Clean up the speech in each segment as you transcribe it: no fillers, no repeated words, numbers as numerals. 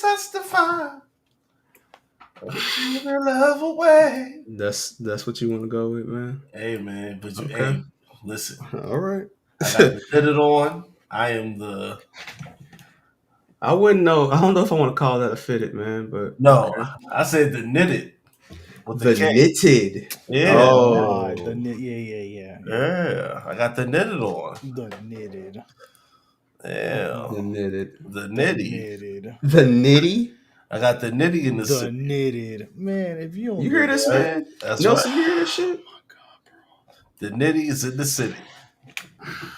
Testify. Love away. That's what you want to go with, man. Hey man, but Okay. hey, listen. All right. I got the fitted on. I am the I wouldn't know. I don't know if I want to call that a fitted, man, but no. okay. I said the knitted with the The K. knitted. Yeah, Oh, Yeah. yeah. I got the knitted on. The knitted. Yeah, the knitted. the The nitty. knitted. The nitty. I got the nitty in the The city. knitted. Man, if you don't You know hear this, Right? man? That's right. Nelson, you hear this shit? my God, The nitty is in the city,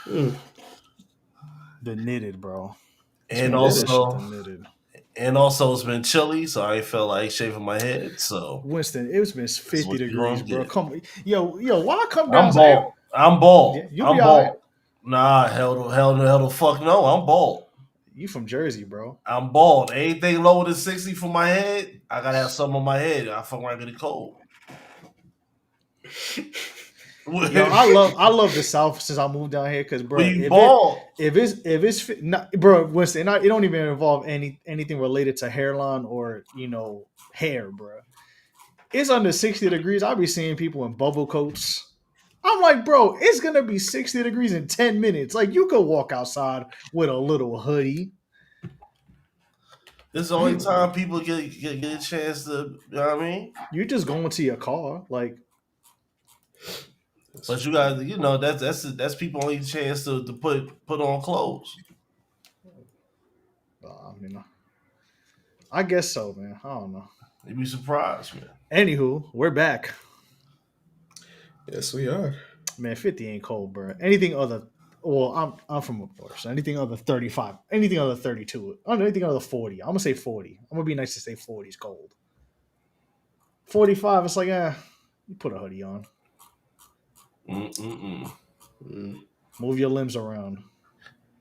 Mm. the knitted, bro. and Man, that shit the also, knitted. it's been chilly, so I ain't feel like shaving my head. So Winston, it's been that's 50 what you degrees, gonna bro. get. Come, yo, why I come down? I'm bald. I'm bald. Yeah, you'll be I'm all right. bald. Nah, hell the fuck no. I'm bald. You from Jersey, bro? I'm bald. Anything lower than 60 for my head, I gotta have something on my head. I fuck around get it cold. Yo, I love the South since I moved down here because, bro, When you bald, if it's not, bro, Winston, it don't even involve anything related to hairline or hair, bro. It's under 60 degrees. I'll be seeing people in bubble coats. I'm like, bro, it's gonna be 60 degrees in 10 minutes. Like, you could walk outside with a little hoodie. this is the only time people get a chance to, you know what I mean? You're just going to your car, like, But you guys, that's people only chance to put on clothes. I mean, I guess so, man. I don't know. You'd be surprised, man. Anywho, we're back. Yes, we are. Man, 50 ain't cold, bro. Anything other, well, I'm from up north, so anything other 35, anything other 32, I don't know, anything other 40. I'm gonna say 40. I'm gonna be nice to say 40 is cold. 45, it's like, you put a hoodie on, Mm-mm-mm. move your limbs around.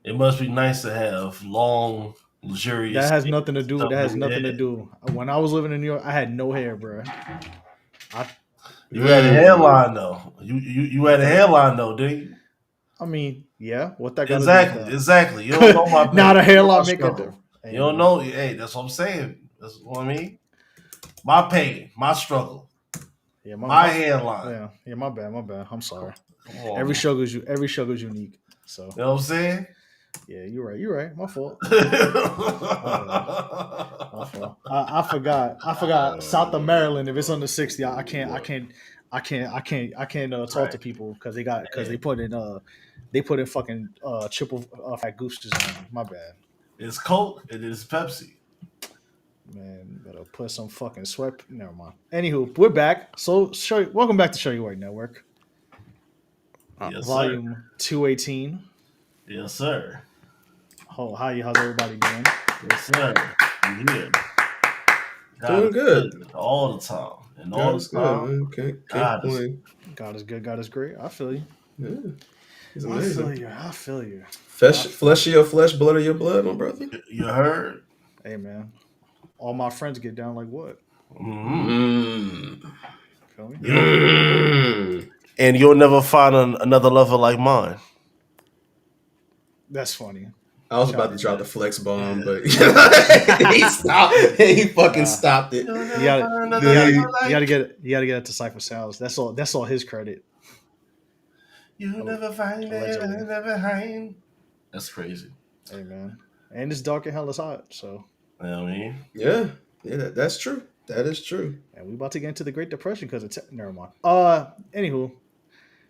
It must be nice to have long, luxurious. That has nothing to do. stuff That has in nothing to your head. do. When I was living in New York, I had no hair, bro. You had a hairline though. You had a hairline though, didn't you? I mean, yeah. What that got to do with Exactly, that? exactly. You don't know my pain. Not a You don't know my hairline make a struggle. difference. You don't know. Hey, that's what I'm saying. That's what I mean. My pain, my struggle, Yeah, my hairline. Yeah, my bad. I'm sorry. Come on, Every man. struggle's unique. So You know what I'm saying? yeah, you're right. My fault. My I fault. I forgot. South of Maryland. If it's under 60, I can't talk Right. to people because they put in fucking triple fat gooses on me. My bad. It's Coke. It is Pepsi. Man, better put some fucking sweat. Never mind. Anywho, we're back. So, welcome back to Show You Right Network, Yes, sir. volume 218. Yes, sir. How's everybody doing? Yes, sir. You here? Doing good. All the time. And all God the is good, time. man. Can't God is- complain. God is good. God is great. I feel you. Yeah, he's I amazing. feel you. Flesh of your flesh, blood of your blood, my brother. You heard? Hey, man. All my friends get down like what? Mm-hmm. Feel me? And you'll never find another lover like mine. That's funny. I was about to drop the flex bomb, but he He stopped. He fucking stopped it. You gotta get it to Cypher Sounds. That's all his credit. You'll never find it. Allegedly. You'll never find. That's crazy. Hey, man. And it's dark and hell is hot. So, You know what I mean? Yeah, that's true. That is true. and we about to get into the Great Depression because it's never mind. Anywho,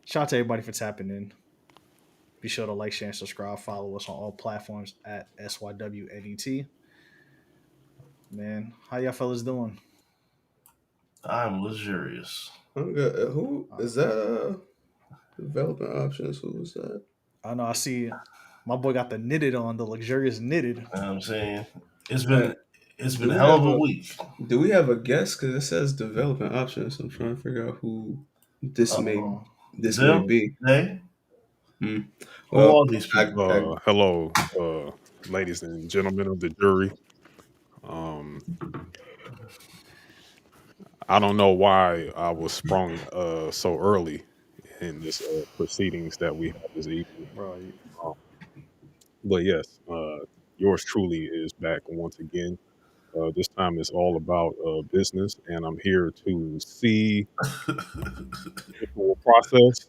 shout out to everybody for tapping in. Be sure to like, share, and subscribe. Follow us on all platforms at SYWNET. Man, how y'all fellas doing? I'm luxurious. I'm good. Who is that? Development options. Who was that? I know. I see. My boy got the knitted on, the luxurious knitted. You know what I'm saying? It's Uh, been it's been do a we hell have of a a week. Do we have a guest? Because it says development options. I'm trying to figure out who this Uh, may Oh, this may them, be. they, Hmm. who Well, are these people? Hello, ladies and gentlemen of the jury. Um, I don't know why I was sprung so early in this proceedings that we have this evening. bro. Um, but yes, yours truly is back once again. This time it's all about business, and I'm here to see the whole process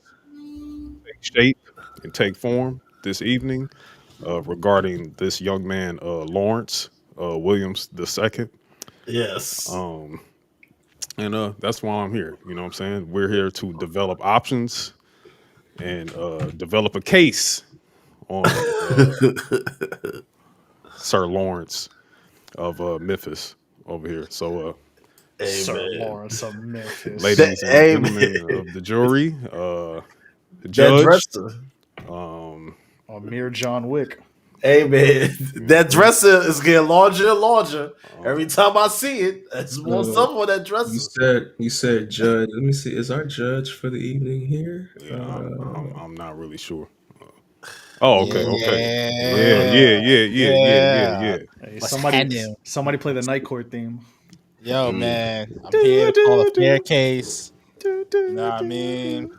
take shape and take form this evening regarding this young man, Lawrence Williams II. Yes. Um, and that's why I'm here. You know what I'm saying? We're here to develop options and develop a case on Sir Lawrence of Memphis over here. So, Hey Sir man, Lawrence of Memphis. that, ladies and hey gentlemen man, of the jury, the that judge, dresser. um, Amir John Wick. Hey man, that mhm, dresser is getting larger and larger every um, time I see it. There's more so stuff on that you dresser. said judge. Let me see. Is our judge for the evening here? yeah, I'm not really sure. Oh, okay, okay. Yeah, Uh, yeah, Yeah, yeah, yeah, yeah, yeah, yeah. yeah. Hey, What's somebody, happening? somebody play the night court theme. Yo, mm, man, I'm here Do to call a do fair do case. do You know do what I do mean? do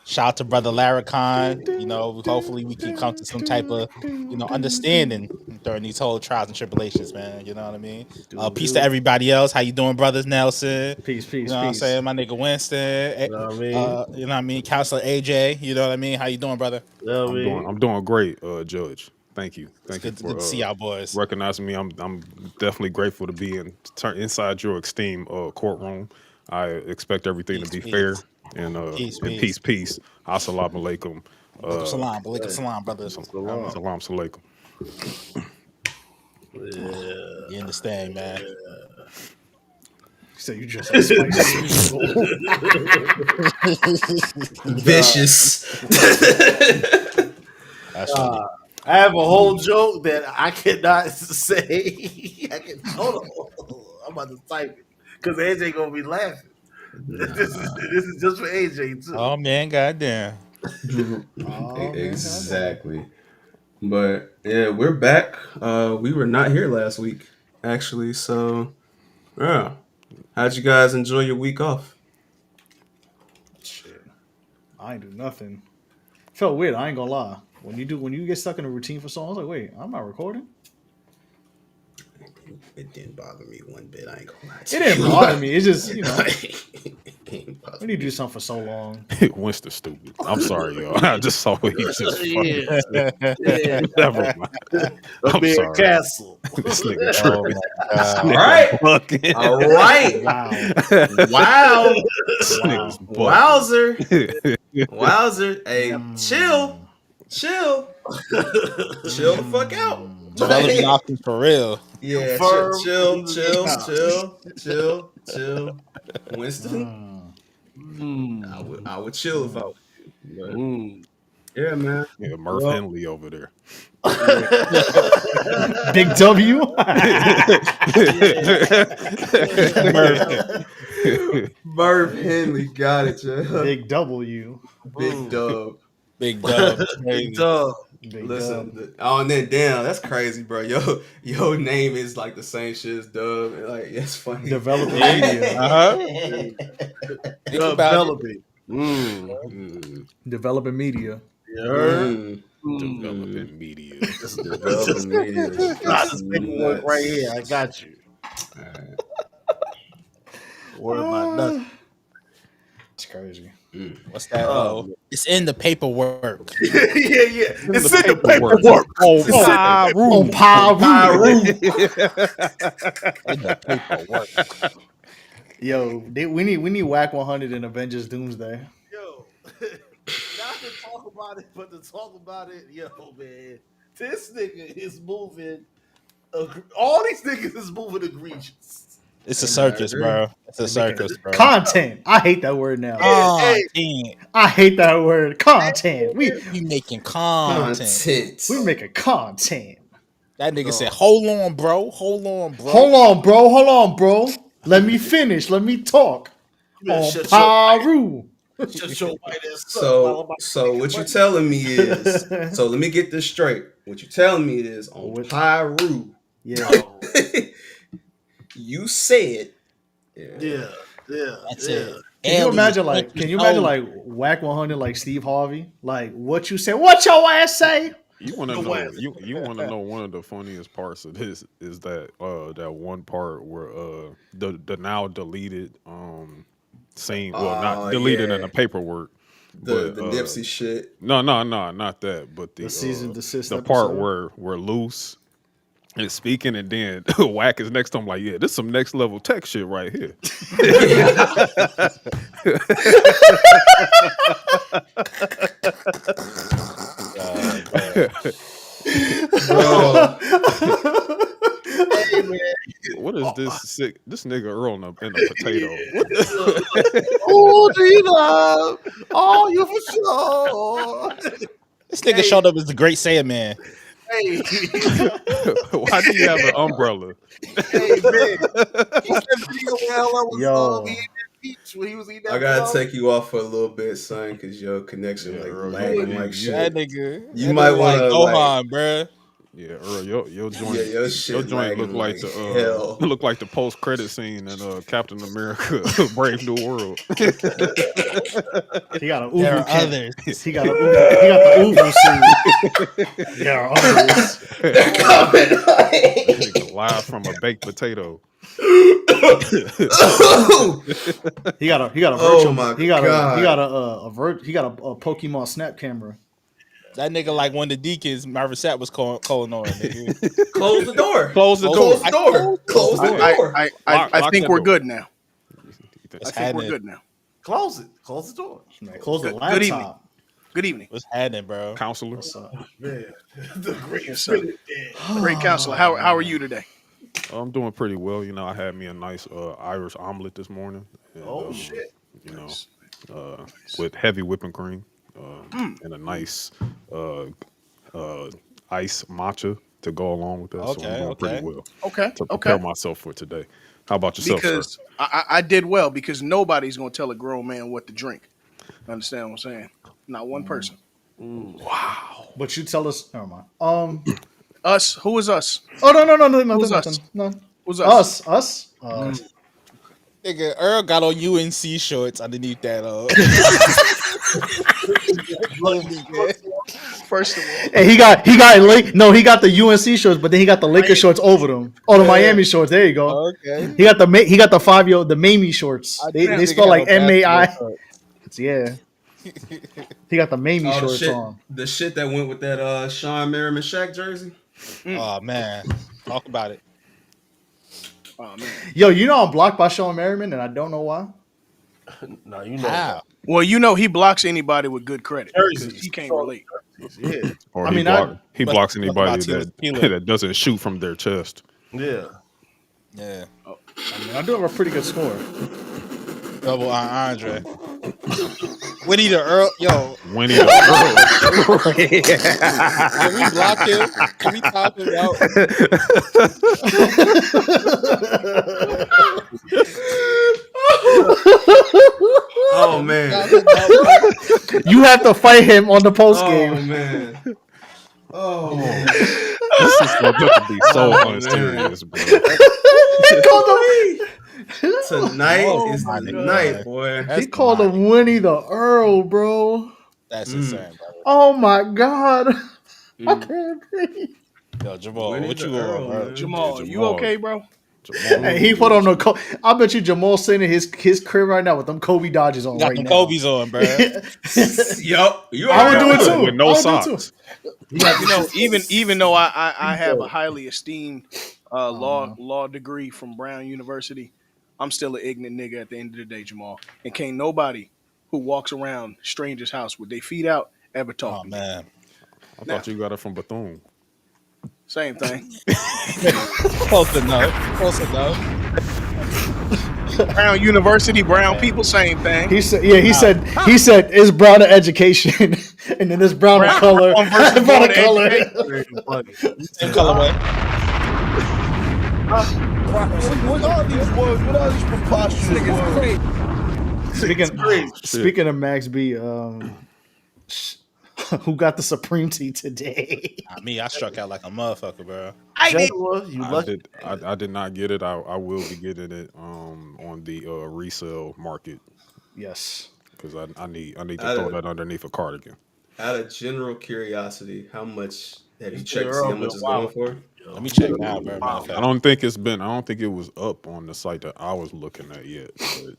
Shout out to brother do Laracon. You do know, do hopefully we can come do to some type do of, do do understanding during these whole trials and tribulations, man. You know what I mean? do Peace to do. everybody else. How you doing, brothers Nelson? Peace, You peace, know what I'm peace. saying? My nigga Winston. you know what I mean? You know what I mean? Counselor AJ. You know what I mean? How you doing, brother? You know what I mean? I'm doing great, Judge. Thank you, It's thank you good to see for y'all boys. recognizing me. I'm definitely grateful to be inside your esteemed courtroom. I expect everything to Peace, be fair peace. and Peace, peace, peace. peace. Assalamu alaikum. Uh, Alaikum Hey, salam, brother. so I mean, long. salam alaikum. Yeah. you understand, man. So you dress like Spice Sizzle. Nah, vicious. That's funny. nah. I have a whole joke that I cannot say. Hold on. I'm about to type it because AJ gonna be laughing. This is just for AJ too. Oh man, goddamn. Oh man, goddamn. Exactly. But yeah, we're back. We were not here last week, actually. So yeah, how'd you guys enjoy your week off? Shit, I ain't do nothing. Felt weird. I ain't gonna lie. When you get stuck in a routine for so long, I was like, wait, I'm not recording. It didn't bother me one bit. I ain't gonna lie It to didn't you. bother me. It's just It didn't bother when you do me. something for so long. Winston stupid. I'm sorry, y'all. I just saw what he just Yeah, fucking said. yeah. Never mind. A I'm bear sorry. castle. This nigga Oh tripping. my This All god. nigga right, bucking. all right. Wow, Wow, This nigga's wow. bucking. wowzer, wowzer. Hey, chill, Mm, chill, chill the fuck out. Developing mm. options for real. Yeah, Confirm chill, even the chill, count. chill, chill, chill. Winston, Mm. Mm, I would chill if I was you. But mm. yeah, man. Yeah, Murph Well, Henley over there. yeah, Big W. Yeah. Murph. Merv Henley got it, yeah. Big W. Big Mm. dub. Big dub. It's Big crazy. dog. Big Listen, Dub. oh, and then damn, that's crazy, bro. Your name is like the same shit as Dub. Like, it's funny. Developing See? media. Uh-huh. Think Dub about it. Bellamy. Mm. Mm, Developing media. You heard? mm, Mm. mm. Developing media. Developing media Nah, is this paperwork right here. nuts. I got you. All right. Worry about nothing. It's crazy. Mm. What's that? Oh, It's in the paperwork. yeah, yeah. In It's the in the paperwork. paperwork. Oh, It's in the Pyru. On Pyru. in the paperwork. Yo, we need whack 100 in Avengers Doomsday. Yo, not to talk about it, but to talk about it, yo, man, this nigga is moving. All these niggas is moving egregious. It's a And I circus, agree. bro. It's a They making circus, bro. content. I hate that word now. Content. I hate that word. Content. We making content. making content. That nigga said, "Hold on, bro. Hold on, bro. Hold on, bro. Hold on, bro. Let me finish. Let me talk. You better On shut your Paru. shut your white ass up. So what you telling me is, so let me get this straight. What you telling me is on Pyru, Yeah. you said, Yeah. That's it. Can you imagine like Whack 100 like Steve Harvey? Like what you say? What your ass say? You want to Your know? ass. You want to know one of the funniest parts of this is that that one part where the now deleted scene. Well, not deleted in the paperwork. the But Nipsey shit. no, not that. But The season desist the part episode? where Loose is speaking, and then Whack is next to him like, yeah, this some next level tech shit right here. Bro, Hey man. What is this nigga Earl in a potato? What the- Oh, G-Love. Oh, you for sure. This nigga showed up as the Great Saiyan Man. Hey, Why do you have an umbrella? hey, man. What's that video where I was Yo. eating that peach when he was eating that I gotta watermelon? take you off for a little bit, son, because your connection Yeah, like Earl, lagging you- like you- shit. That nigga. You that might nigga wanna, like- Gohan, bruh. Yeah, Earl, your joint, your shit joint look lagging like like the hell. look like the post credit scene in Captain America: Brave New World. He got an There Uvu are can. others. He got the Uvu suit. There are others. Nigga live from a baked potato. He got a Oh virtual. my He got God. a Pokemon Snap camera. That nigga like one of the deacons Marvin Sapp was calling on, nigga. Close the door. Close the door. Close the door. Close the door. Lock I think that we're door. good now. What's I think we're happening? good now. Close it. Close the door. Man, close the Good evening. laptop. Good evening. What's happening, bro? Counselor. What's up? Man. The great Yes, sir. spirit. Man. Great counselor. How are you today? I'm doing pretty well. You know, I had me a nice Irish omelet this morning. And, Oh, shit. You know, with heavy whipping cream and a nice ice matcha to go along with that. So I'm doing pretty well Okay. to prepare myself for today. How about yourself, Because sir? I did well because nobody's going to tell a grown man what to drink. Understand what I'm saying? Not one person. But you tell us. Never mind. Us? Who is us? Oh no, Who's nothing. us? No. Who's us? Us. Nigga, Earl got on UNC shorts underneath that. First of all, And he got the UNC shorts, but then he got the Lakers shorts over them. Oh, the Miami shorts. There you go. Okay. He got the 5-year the Mamie shorts. They spell like MAI. Yeah. He got the Mamie Oh, shorts on. the shit that went with that Sean Merriman Shaq jersey. Oh man, talk about it. oh man. Yo, you know I'm blocked by Sean Merriman, and I don't know why. No, you know. How? Well, you know he blocks anybody with good credit because Jerseys. he can't relate. Yeah. Or I he, mean, he Must blocks be anybody talking about that, Tila. that doesn't shoot from their chest. Yeah. Yeah. I mean, I do have a pretty good score. Double Andre. Winnie the Earl. Yo, Winnie the Earl. can we block him? Can we talk about? Oh man. You have to fight him on the post Oh game. man. Oh. This is going to be so Oh, unserious, bro. Tonight Oh, is my the God. night, boy. He called him Winnie the Earl, bro. That's insane, bro. Oh my god. I can't breathe. Yo, Jamal, Winnie what the you Earl, on, bro? man. Jamal, Yeah, you Jamal. okay, bro? Hey, he put on the. I bet you Jamal sitting in his crib right now with them Kobe Dodgers on Got right them now. Kobe's on, bro. Yup. You I would do it already too. With no I would do it socks. You know, even though I have a highly esteemed law degree from Brown University, I'm still an ignorant nigga at the end of the day, Jamal. And can't nobody who walks around strangers' house with their feet out ever talk Oh to me. man, I thought you got it from Bethune. Same thing. close enough. Close enough. Brown University, brown people, same thing. He said, yeah, he said, it's brown to education, and then it's brown to color, Brown versus brown to brown color. Same colorway. What all these words? What all these preposterous words? Speaking of Max B, who got the Supreme Tea today? Not me, I struck out like a motherfucker, bro. Joshua, you lucky. I did not get it. I will be getting it on the resale market Yes. because I need to throw that underneath a cardigan. Out of general curiosity, how much have you It's checked to see how early, much it's wow. going for? Let me check now, bro. Matter of I fact. don't think it's been. I don't think it was up on the site that I was looking at yet. But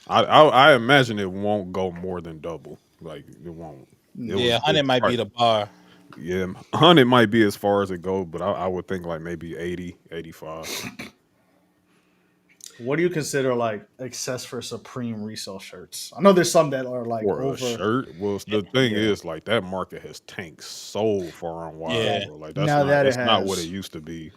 I imagine it won't go more than double. Like it won't. Yeah, 100 might be the bar. Yeah, 100 might be as far as it goes, but I would think like maybe 80, 85. What do you consider like excess for Supreme resale shirts? I know there's some that are like For over. a shirt. Well, the thing Yeah. is, like that market has tanked so far and wide. Yeah. Bro. Like Now that it that's not what has. it used to be.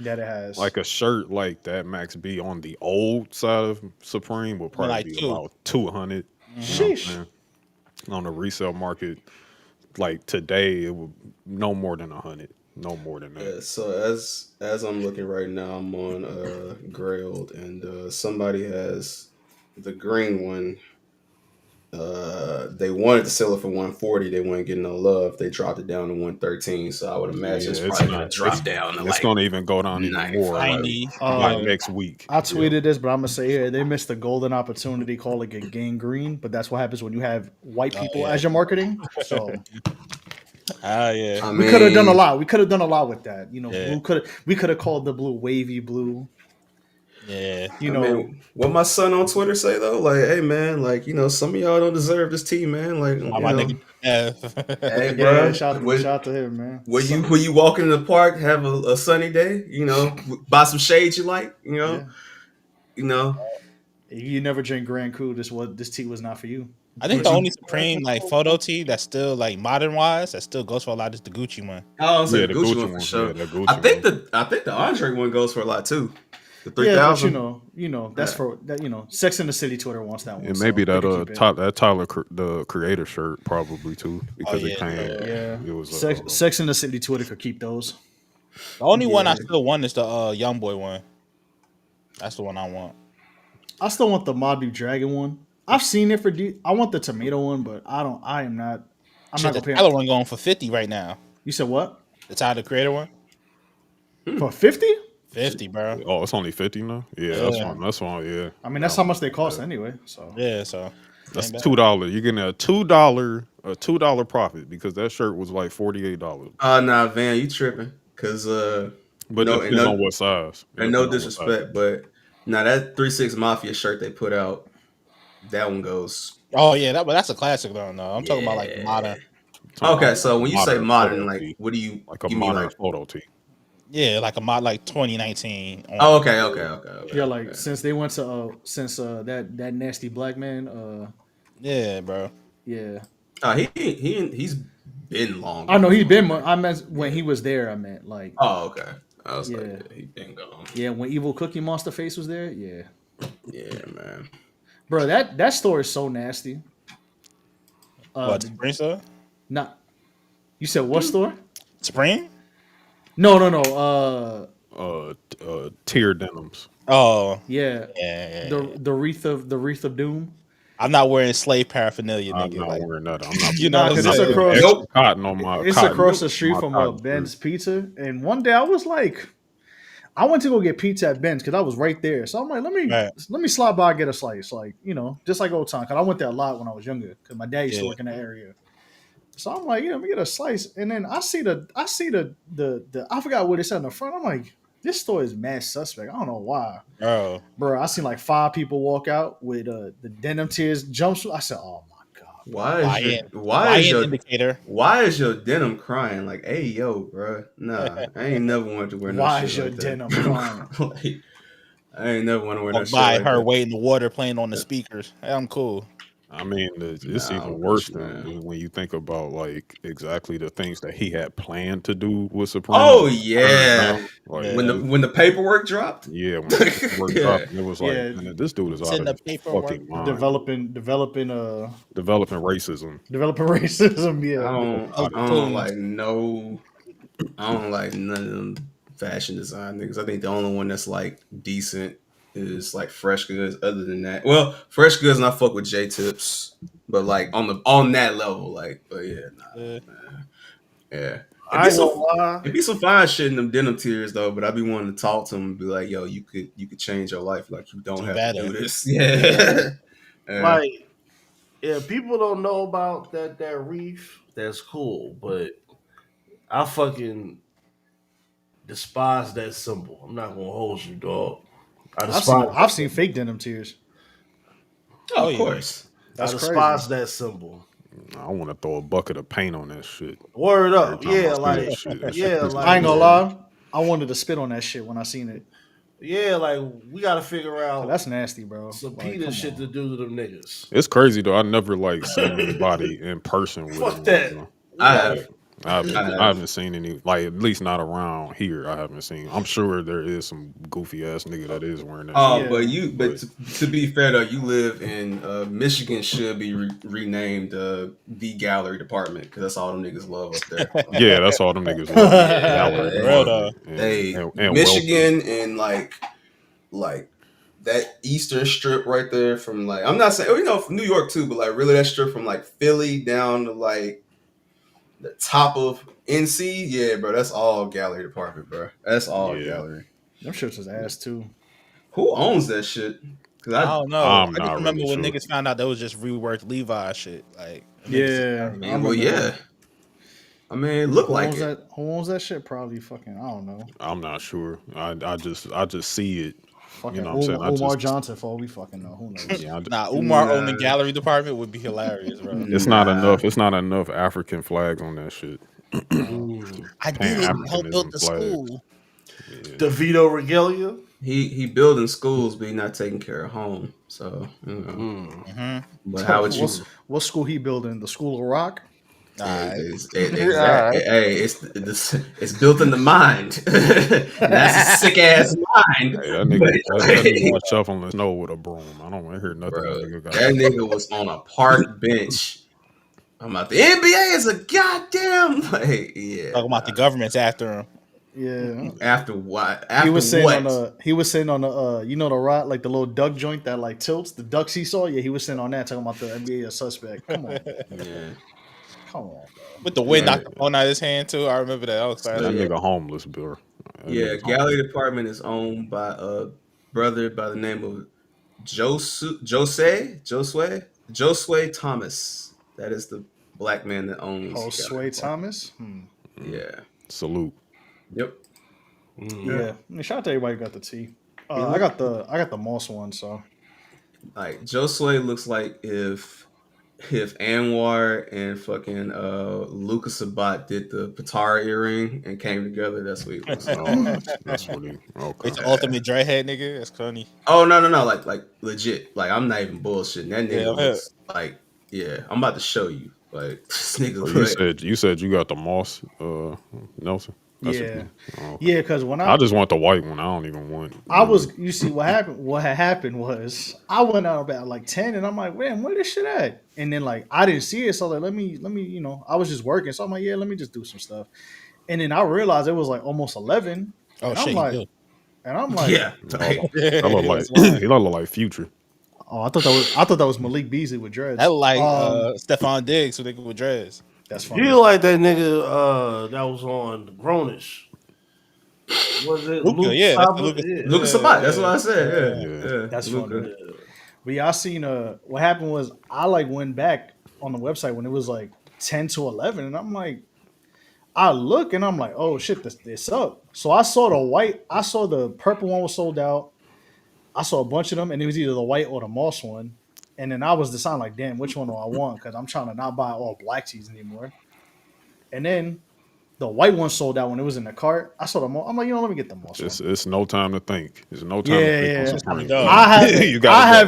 That it has. Like a shirt like that Max B on the old side of Supreme will probably Like be two. about 200. Sheesh. On the resale market, like today, it would no more than 100. No more than that. Yeah, so as I'm looking right now, I'm on Grailed, and somebody has the green one. They wanted to sell it for 140. They weren't getting no love. They dropped it down to 113. So I would imagine it's probably gonna drop down to It's like gonna even go down even more 90. like next week. I tweeted this, but I'm gonna say here they missed the golden opportunity calling it gang green. But that's what happens when you have white people as your marketing. So Yeah. I we could have done a mean, lot. We could have done a lot with that. You know, Yeah. we could have called the blue wavy blue. Yeah. You I know, mean, what my son on Twitter say though, like, hey man, like some of y'all don't deserve this tea, man. Like, Oh, my nigga. hey, yeah, bro, shout out to him, man. when you walk in the park, have a sunny day, buy some shades you like, You never drink Grand Cru. This tea was not for you. I think the only Supreme like photo tee that's still like modern wise that still goes for a lot is the Gucci one. I was Yeah, the Gucci one for sure. Yeah, the Gucci I think one. the Andre one goes for a lot too. The Yeah, but 3000. that's for that. Sex in the City Twitter wants that one. And so maybe they that can keep it. Tyler the creator shirt probably too because it came. Yeah, It was Sex in the City Twitter could keep those. The only one I still want is the Young Boy one. That's the one I want. I still want the Moby Dragon one. I've seen it for I want the tomato one, but I'm not Shit, gonna the pay. Tyler one going for 50 right now. You said what? The Tyler the Creator one, For 50? 50, bro. Oh, it's only 50 now. Yeah, that's one. Yeah, I mean, that's how much they cost anyway. So Yeah, so that's ain't bad. $2. You're getting a $2 profit because that shirt was like $48. Nah, Van, you tripping? Cause But No, it depends and no- on what size. It and no depends on what size. disrespect, but now that 3-6 Mafia shirt they put out, that one goes. Oh yeah, but that's a classic though. No, I'm talking about like Yeah. modern. Talking Okay, about so when you say modern, photo like, tee. what do you Like a you mean modern like? photo tee. Yeah, like a mod like 2019. Oh, okay. yeah, like okay. since they went to that nasty black man, Yeah, bro. yeah. He's been long. I know he's been. I meant when he was there. I meant like Oh, okay. I was Yeah. like, yeah, he been gone. yeah, when Evil Cookie Monster Face was there. Yeah, Yeah, man. bro, that store is so nasty. What Spring store? Not. You said what store? Spring? No. Tier denims. Oh, Yeah, yeah. the wreath of doom. I'm not wearing slave paraphernalia, I'm nigga. not like, wearing that. I'm not. you know, Nah, what 'cause I'm it's saying? across- extra Nope. cotton on my. It's cotton- across the street my from cotton Ben's Pizza, and one day I was like, I went to go get pizza at Ben's because I was right there. So I'm like, Right. let me slide by and get a slice, like just like old time. Because I went there a lot when I was younger because my dad used to Yeah. work in that area. So I'm like, let me get a slice, and then I see the I forgot what it said in the front. I'm like, this store is mad suspect. I don't know why, Bro, bro. I seen like 5 people walk out with the denim tears jumpsuit. I said, oh my god. Why is your indicator? why is your denim crying? Like, hey yo, bro. Nah, I ain't never wanted to wear no Why shit is your like that. denim crying? Like, I ain't never want to wear no Walk shit by like her that. weight in the water playing on the speakers. Hey, I'm cool. I mean, it's Nah, even I'm with worse you, than man. when you think about like exactly the things that he had planned to do with Supreme Oh and turned yeah, down. Like, when Yeah. the paperwork dropped. yeah, when the paperwork Yeah, dropped, and it was like, Yeah, man, this dude is It's out in of the his paperwork. fucking mind. developing Developing racism. racism. I Yeah, Yeah, don't Oh, out of I his don't coons. like no I don't like none of them fashion design niggas. I think the only one that's like decent is like Fresh Goods. Other than that, well, Fresh Goods and I fuck with J Tips, but like on that level, like, but yeah, Yeah. nah, man, yeah. It I be ain't some gonna lie. it be some fine shit in them denim tiers though. But I be wanting to talk to them and be like, yo, you could change your life. Like you don't Do have to better. do this. Yeah. Yeah, yeah. Like, if people don't know about that reef, that's cool. But I fucking despise that symbol. I'm not gonna hold you, dog. I despise that I've seen symbol. fake denim tears. Oh, Oh of yeah. course. I That's crazy. despise that symbol. I want to throw a bucket of paint on that shit Word every up. time I Yeah, see that like shit. That shit yeah, pisses I like ain't me gonna off. Yeah. lie. I wanted to spit on that shit when I seen it. yeah, like we gotta figure 'Cause out that's nasty, bro. some Like, Peter come shit to on. do to them niggas. It's crazy though. I never like seen anybody in person with it Fuck on. that. Though. We I gotta have. I I have. haven't seen any, like, at least not around here. I haven't seen. I'm sure there is some goofy ass nigga that is wearing that shit. But Yeah. but But to be fair though, you live in Michigan. Should be renamed the gallery department because that's all them niggas love up there. yeah, that's all them niggas love is the Yeah, gallery For real though. department hey, and wealthy. Michigan and like that eastern strip right there from like I'm not saying from New York too, but like really that strip from like Philly down to like the top of NC. Yeah, bro, that's all gallery department, bro. That's all Yeah, gallery. Them shirts is ass too. Who owns that shit? Cause I I don't know. I'm I just not remember really when sure. niggas found out that was just reworked Levi shit. Like niggas just Yeah, I well, remember yeah. that. I mean, it looked Who like owns it. that? Who owns that shit? Probably fucking. I don't know. I'm not sure. I just see it. You Fucking know what I'm saying? I Umar just Johnson for all we fucking know. Who knows? yeah. nah, Umar owning Nah, gallery department would be hilarious, bro. It's not nah. enough. It's not enough African flags on that shit. Mm. I Pan did it. Help build Africanism the flags. school. Yeah. DeVito regalia. He building schools, but he not taking care of home. So Mm. Hmm. But how would What's you? what school he building? The School of Rock. Nah. Exactly. Alright. Hey, it's built in the mind, and that's a sick ass mind. Hey, that nigga But, was shoveling the snow with a broom. I don't want to hear nothing that bro, nigga got to that say. nigga was on a park bench. I'm about the NBA is a goddamn like yeah. Talking about the government's after him. Yeah. After what? He After was sitting on what? the he was sitting on the the rock, like the little duck joint that like tilts, the duck seesaw. Yeah, he was sitting on that talking about the NBA a suspect. Come on, man. Yeah, Come on, bro. With the wind yeah. knocked the phone out of his hand too. I remember that. I was But That classic. yeah, nigga homeless, bro. That yeah. nigga's Gallery homeless. department is owned by a brother by the name of Josue Thomas. That is the black man that owns Gallery Josue Department. Thomas. Mm. Yeah. Salute. Yep. Mm. Yeah. Yeah. I mean, shout out to everybody who got the T. He I look got the Moss one. So like Josue looks like if Anwar and fucking Lucas Sabat did the Patara earring and came together, that's what he looks like. Oh, that's funny. Okay. It's the ultimate dreadhead nigga. That's funny. Oh no, like legit. Like I'm not even bullshitting. That Yeah, nigga I'm here. looks like yeah. I'm about to show you. Like this nigga So look. you said you got the moss, Nelson. That's what yeah, you. Oh, okay. yeah. Because when I just want the white one. I don't even want. I was, you see what happened. What had happened was I went out about like 10, and I'm like, man, where this shit at? And then like I didn't see it, so like let me, I was just working, so I'm like, yeah, let me just do some stuff. And then I realized it was like almost 11, Oh and I'm shit, he like, do. Yeah. Oh, Like, that look like That's wild. he look like Future. oh, I thought that was Malik Beasley with That dreads. look like Stephon Diggs, who they with dreads. That's You funny. like that nigga that was on Grownish. Was it Luca, Luke yeah, that's the Saba? Lucas. Yeah. Lucas Sabat. That's what I said. Yeah. Yeah. Yeah. That's funny. Luca. Yeah. But yeah, I seen what happened was I like went back on the website when it was like 10 to 11, and I'm like, I look and I'm like, oh shit, this up. So I saw the purple one was sold out. I saw a bunch of them, and it was either the white or the moss one. And then I was deciding like, damn, which one do I want? Because I'm trying to not buy all black tees anymore. And then The white one sold out when it was in the cart. I saw them all. I'm like, let me get them also. It's no time to think. There's no time to Yeah, think on yeah. It's time to Supreme. go. You gotta go.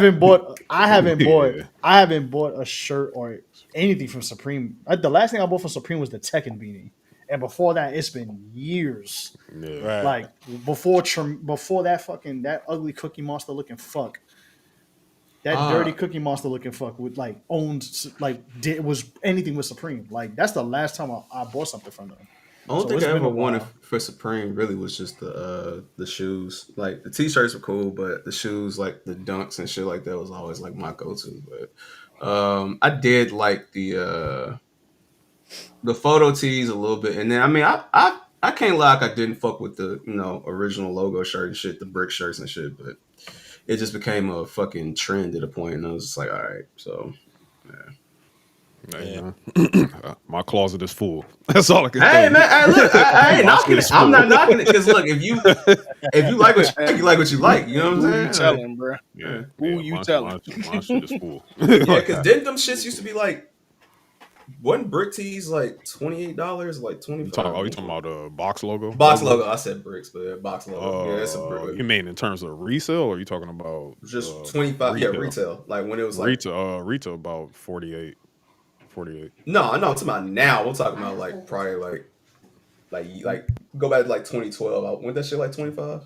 Yeah. I haven't bought a shirt or anything from Supreme. The last thing I bought from Supreme was the Tekken beanie, and before that, it's been years. Yeah. Right. Like before that fucking that ugly Cookie Monster looking fuck, that dirty Ah, Cookie Monster looking fuck with like owned like did was anything with Supreme. Like that's the last time I bought something from them. only So thing it's I been ever a wanted while. for Supreme really was just the shoes. Like the t-shirts were cool, but the shoes, like the dunks and shit like that, was always like my go-to. But I did like the photo tees a little bit, and then I mean I can't lie, like I didn't fuck with the original logo shirt and shit, the brick shirts and shit, but it just became a fucking trend at a point, and I was just like, all right, so yeah. Hey, Yeah. man. My closet is full. That's all I can tell Hey you. man, hey, look, I ain't My knocking shit it. is I'm full. not knocking it because look, if you like what you like what you like. You know what I'm Who you saying? Like, telling, bro? Yeah, Who yeah. you My telling? my shit is full. yeah, Like, because didn't them shits used to be like wasn't brick tees like $28, like you 25? talking about a box logo? Box logo. I said bricks, but yeah, box logo. Yeah, it's a You brick. mean in terms of resale, or you talking about Just 25. Yeah, retail? retail. Like when it was like Retail about 48. 48. no, I'm talking about now. We're talking about like probably like go back to like 2012. Went that shit like 25 or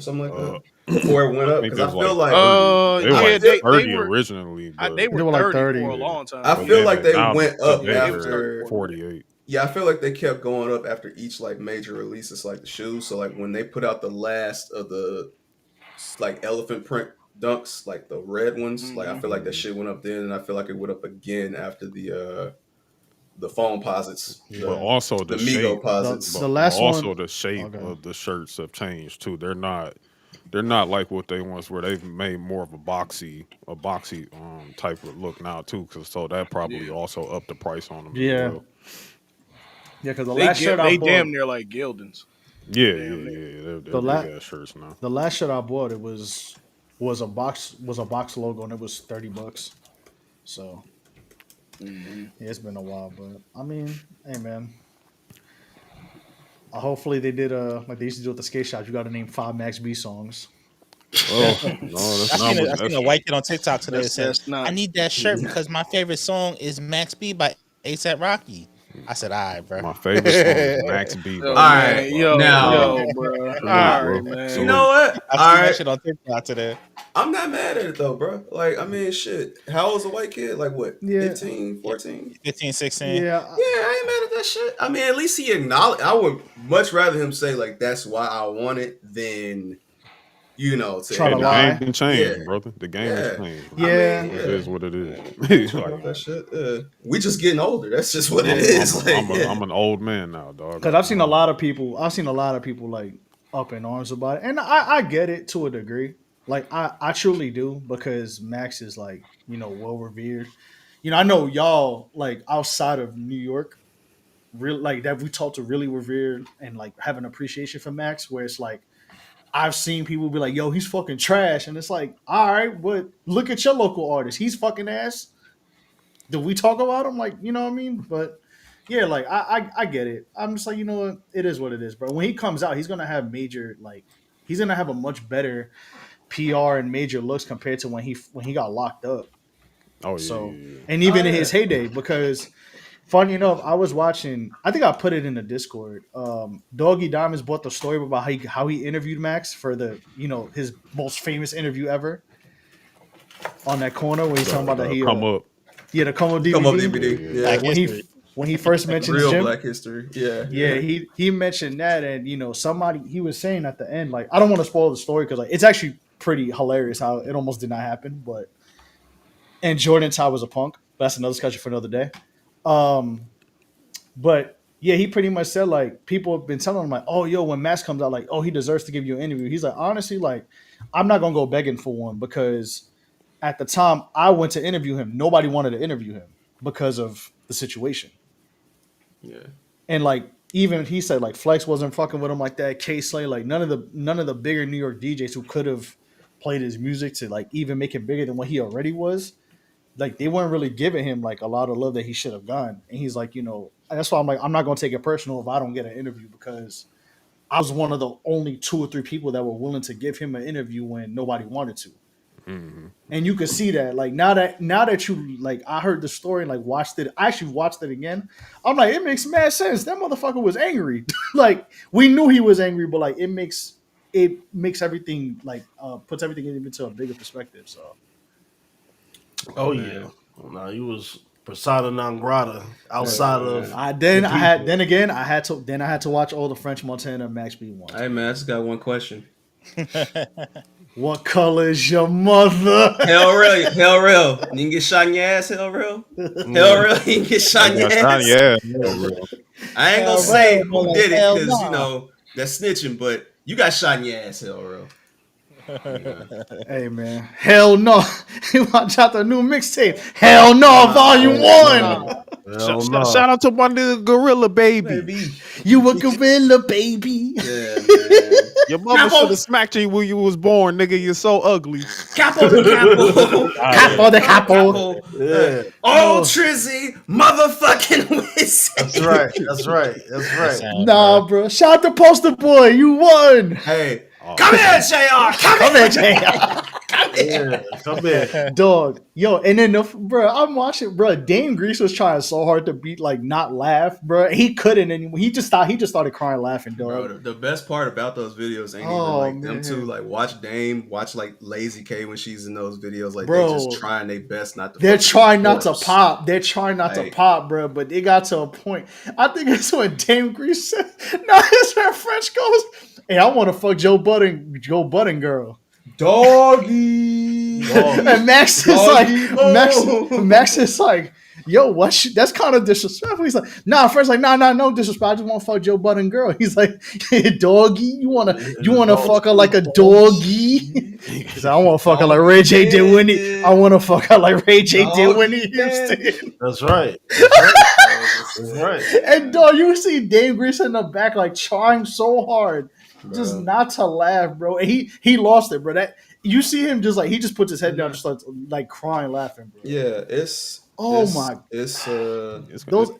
something like Uh, that before it went I up? think Because it I was feel like like 30. They were I Yeah, like feel they 30 were originally, they but were They were like 30 for 30. a yeah. long time. I But feel then like they now went up Yeah, today they was they're 30 after. for a minute. 48. Yeah, I feel like they kept going up after each like major releases, like the shoes. So like when they put out the last of the like elephant print dunks, like the red ones, like I Hmm. feel like that Mhm. shit went up then, and I feel like it went up again after the foam posits, But Yeah. also the the Migo shape, The posits. but last also one. the shape Okay. of the shirts have changed too. They're not like what they once were. They've made more of a boxy type of look now too. Cause so that probably Yeah, also upped the price on them as Yeah. well. Yeah, because the last shirt I they damn bought, near like Gildans. Yeah, yeah, Damn near. yeah. They're the big la- ass shirts now. the last shirt I bought, it was a box logo and it was $30. So Hmm. yeah, it's been a while, but I mean, hey man, hopefully they did like they used to do at the skate shop. You got to name 5 Max B songs. Oh no, that's not what I seen that's. a white kid on TikTok today that said, That's "I not. need that shirt because my favorite song is Max B by ASAP Rocky." I said, "All right, bro." My favorite song is Max B All by Yo, ASAP right, man. Rocky. now Yo, bro. All Salute, right, bro. you man. know Salute. what? I All seen that right, shit on TikTok today. I'm not mad at it though, bro. Like I mean, shit. How old's a white kid? Like what? Yeah, 15, Yeah, 14? 15, 16. yeah, Yeah, I ain't mad at that shit. I mean, at least he acknowledged. I would much rather him say like that's why I want it than to try Hey, to the game acknowledge. lie. been Yeah, changed, brother. The game has yeah. changed, I man. mean, Yeah, It is yeah. what it is. Yeah. I ain't tripping Like, off that shit. We just getting older. That's just what it yeah. is. Like, I'm an old man now, dog. Because I've seen a lot of people like up in arms about it, and I get it to a degree. Like I truly do because Max is like well revered. I know y'all like outside of New York, real like that we talk to really revered and like have an appreciation for Max. Where it's like I've seen people be like, "Yo, he's fucking trash," and it's like, all right, but look at your local artist. He's fucking ass. Do we talk about him? Like, you know what I mean? But yeah, like I get it. I'm just like, you know what? It is what it is, bro. When he comes out, he's gonna have major like he's gonna have a much better PR and major looks compared to when he got locked up. oh yeah, So yeah, yeah. and oh even in yeah, his heyday, because funny enough, I was watching. I think I put it in the Discord. Doggy Diamonds bought the story about how he interviewed Max for the his most famous interview ever on that corner where he's talking about that The he come up. the Como come up DVD Yeah, DVD. yeah, Black Yeah, when he history. when he first mentions real Jim. Black history. Yeah, Yeah, yeah. he mentioned that, and somebody he was saying at the end, like I don't want to spoil the story because like it's actually pretty hilarious how it almost did not happen, but and Jordan Todd was a punk. But that's another discussion for another day. Um, but yeah, he pretty much said like people have been telling him like, oh yo, when Max comes out, like oh he deserves to give you an interview. He's like honestly like I'm not gonna go begging for one because at the time I went to interview him, nobody wanted to interview him because of the situation. Yeah. And like even he said like Flex wasn't fucking with him like that. K Slay, like none of the bigger New York DJs who could have played his music to like even make it bigger than what he already was. like they weren't really giving him like a lot of love that he should have gotten. And he's like, that's why I'm like, I'm not gonna take it personal if I don't get an interview because I was one of the only 2 or 3 people that were willing to give him an interview when nobody wanted to. Mhm. And you can see that, like now that you like, I heard the story and like watched it. I actually watched it again. I'm like, it makes mad sense. That motherfucker was angry. Like we knew he was angry, but like it makes everything like puts everything into a bigger perspective. So Oh Man. yeah. No, he was persona non grata outside of man. I then the I had people. then again I had to watch all the French Montana Max B ones. Hey man, I just got one question. What color is your mother? Hell real. You can get shot in your ass, hell real. Hell Yeah. real, you can get shot in Yeah, your shiny ass. ass. Yeah, real. I ain't gonna Hell say no, who like, did it hell because no. that's snitching, but you got shot in your ass, hell real. Yeah. Hey man, hell no! Watch out the new mixtape. Hell no, Nah, Volume nah. One. Hell Shout no. out to my nigga Gorilla Baby. Baby. You a gorilla, baby. Yeah, man. Your mother Capo, should have smacked you when you was born, nigga. You're so ugly. capo the capo. Capo the capo. Capo. Yeah. Oh, No. Trizzy, motherfucking Wizzy. That's right. That's right. That's That right. sound, Nah, bro. Shout out to Poster Boy. You won. Hey, Oh, come here, JR. Come here, Jay. Come here. Yeah. Come here. Dog. Yo, and then bro, I'm watching, bro. Dame Grease was trying so hard to beat, like, not laugh, bro. He couldn't anymore. He just started crying laughing, dog. Bro, the best part about those videos ain't Oh, even like them two. man. Like, watch Dame, watch like Lazy K when she's in those videos. Like, Bro, they just trying their best not to. They're fucking trying not to corpse. pop. They're trying not to Like- pop, bro. But they got to a point. I think it's when Dame Grease said, "No, it's where French goes. Hey, I want to fuck Joe Budden girl." Doggy. And Max is Doggy, like, no. Max is like, yo, what? That's kind of disrespectful. He's like, nah. First, like, nah, no disrespect. I just want to fuck Joe Budden girl. He's like, doggy, you wanna fuck her like a doggy? He's like, I want to fuck her like Ray J did when he. I want to fuck her like Ray J did when he Houston. That's right. That's right. That's right. And dog, you see Dave Grease in the back, like trying so hard, just Bro. not to laugh, bro. And he lost it, bro. That you see him just like he just puts his head down and starts like crying, laughing, bro. Yeah, it's. Oh it's, my- It's Those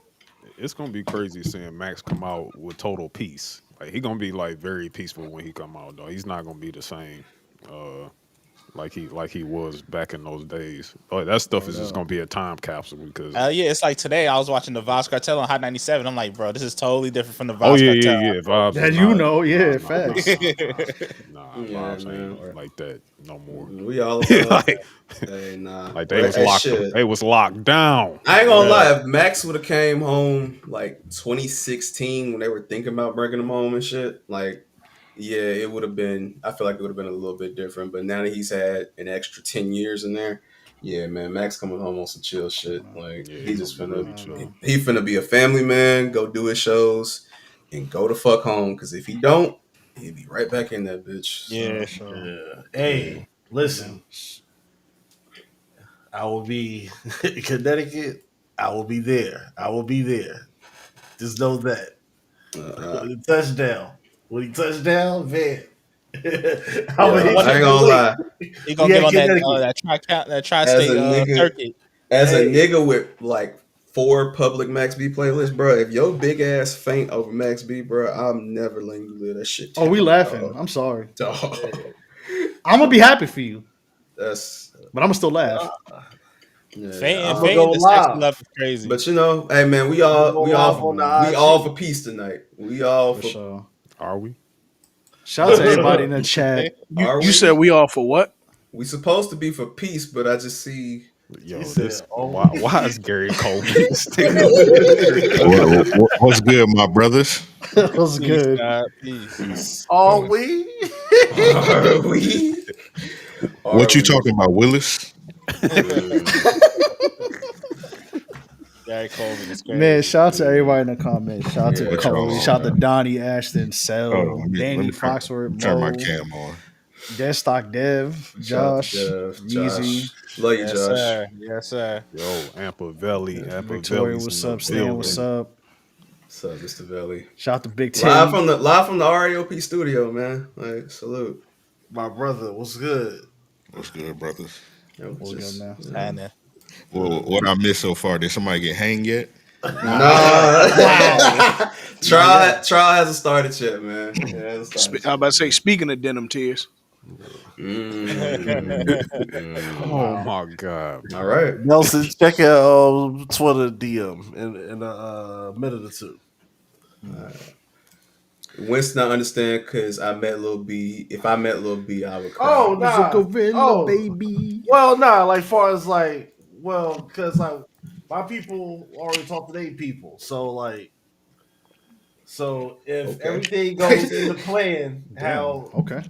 it's gonna be crazy seeing Max come out with total peace. Like he gonna be like very peaceful when he come out, though. He's not gonna be the same, like he was back in those days. Oh, that stuff is just gonna be a time capsule because. yeah, it's like today I was watching the Vibes Cartel on Hot 97. I'm like, bro, this is totally different from the Vibes Oh yeah, Cartel. yeah. Vibes that is you not- know, yeah, nah, facts. Nah, Yeah, vibes man. ain't like that no more. we all like, hey, nah. like they But was that locked. shit- They was locked down. I ain't gonna lie. If Max would have came home like 2016 when they were thinking about bringing him home and shit, like, yeah, it would have been. I feel like it would have been a little bit different. But now that he's had an extra 10 years in there, yeah, man, Max coming home on some chill shit. Like, Yeah, he just gonna be finna, really chill. he finna be a family man, go do his shows, and go to fuck home. Because if he don't, he'll be right back in that bitch. Yeah. Yeah. Hey, listen. I will be in Connecticut. I will be there. I will be there. Just know that. When he touchdown. When he touchdown, man. I ain't gonna lie. He gonna Yeah, get on Connecticut. that tri-state As a nigga- circuit. As a Hey. nigga with like 4 public Max B playlists, bro, if your big ass faint over Max B, bro, I'm never letting you live that shit. Oh, we down, laughing. dog. I'm sorry. Dog. I'm gonna be happy for you, That's but I'm gonna still laugh. yeah. Fame, I'ma fame, go the sexy live. love is crazy. But you know, hey man, we Go all live on the IG. for peace tonight. We all For for sure. Are we? Shout out to everybody in the chat. Are You we? said we all for what? We supposed to be for peace, but I just see Yo, He said, this "Oh." why is Gary Coleman sticking? What's good, my brothers? That was Peace, good. God, peace. Are we? are we? What you talking about, Willis? Gary Coleman is crazy. Man, shout out to everybody in the comments. Shout out to Yeah, Cody. y'all. Shout out to Donnie Ashton, Cell, Hold on, let Danny me Foxworth, turn my Mo, cam on. Deadstock Dev, Josh, Yeezy, Love you, Yes, Josh. sir. Yes, sir. Yo, Ampavelli, Victoria, Ampavelli's what's in the up? Stan, building. what's up? What's up, Mr. Velli? Shout out to Big Tim. Live from the RAOP studio, man. Like, salute. My brother, what's good? What's good, brothers? You know, We'll just, go now. you know, Kinda. Well, what I missed so far? Did somebody get hanged yet? Nah. Wow. Trial hasn't started yet, man. It hasn't started I was yet. about to say, speaking of denim tears, Mm. Oh Wow. my god, All bro. right. Nelson, check your Twitter DM in a minute or two. Winston, I understand because I met Lil B. If I met Lil B, I would cry. Oh He's a nah. gorilla, Oh baby. well, nah. Like far as like, well, because like my people already talk to their people, so like, so if Okay. everything goes in the plan, Damn. how Okay.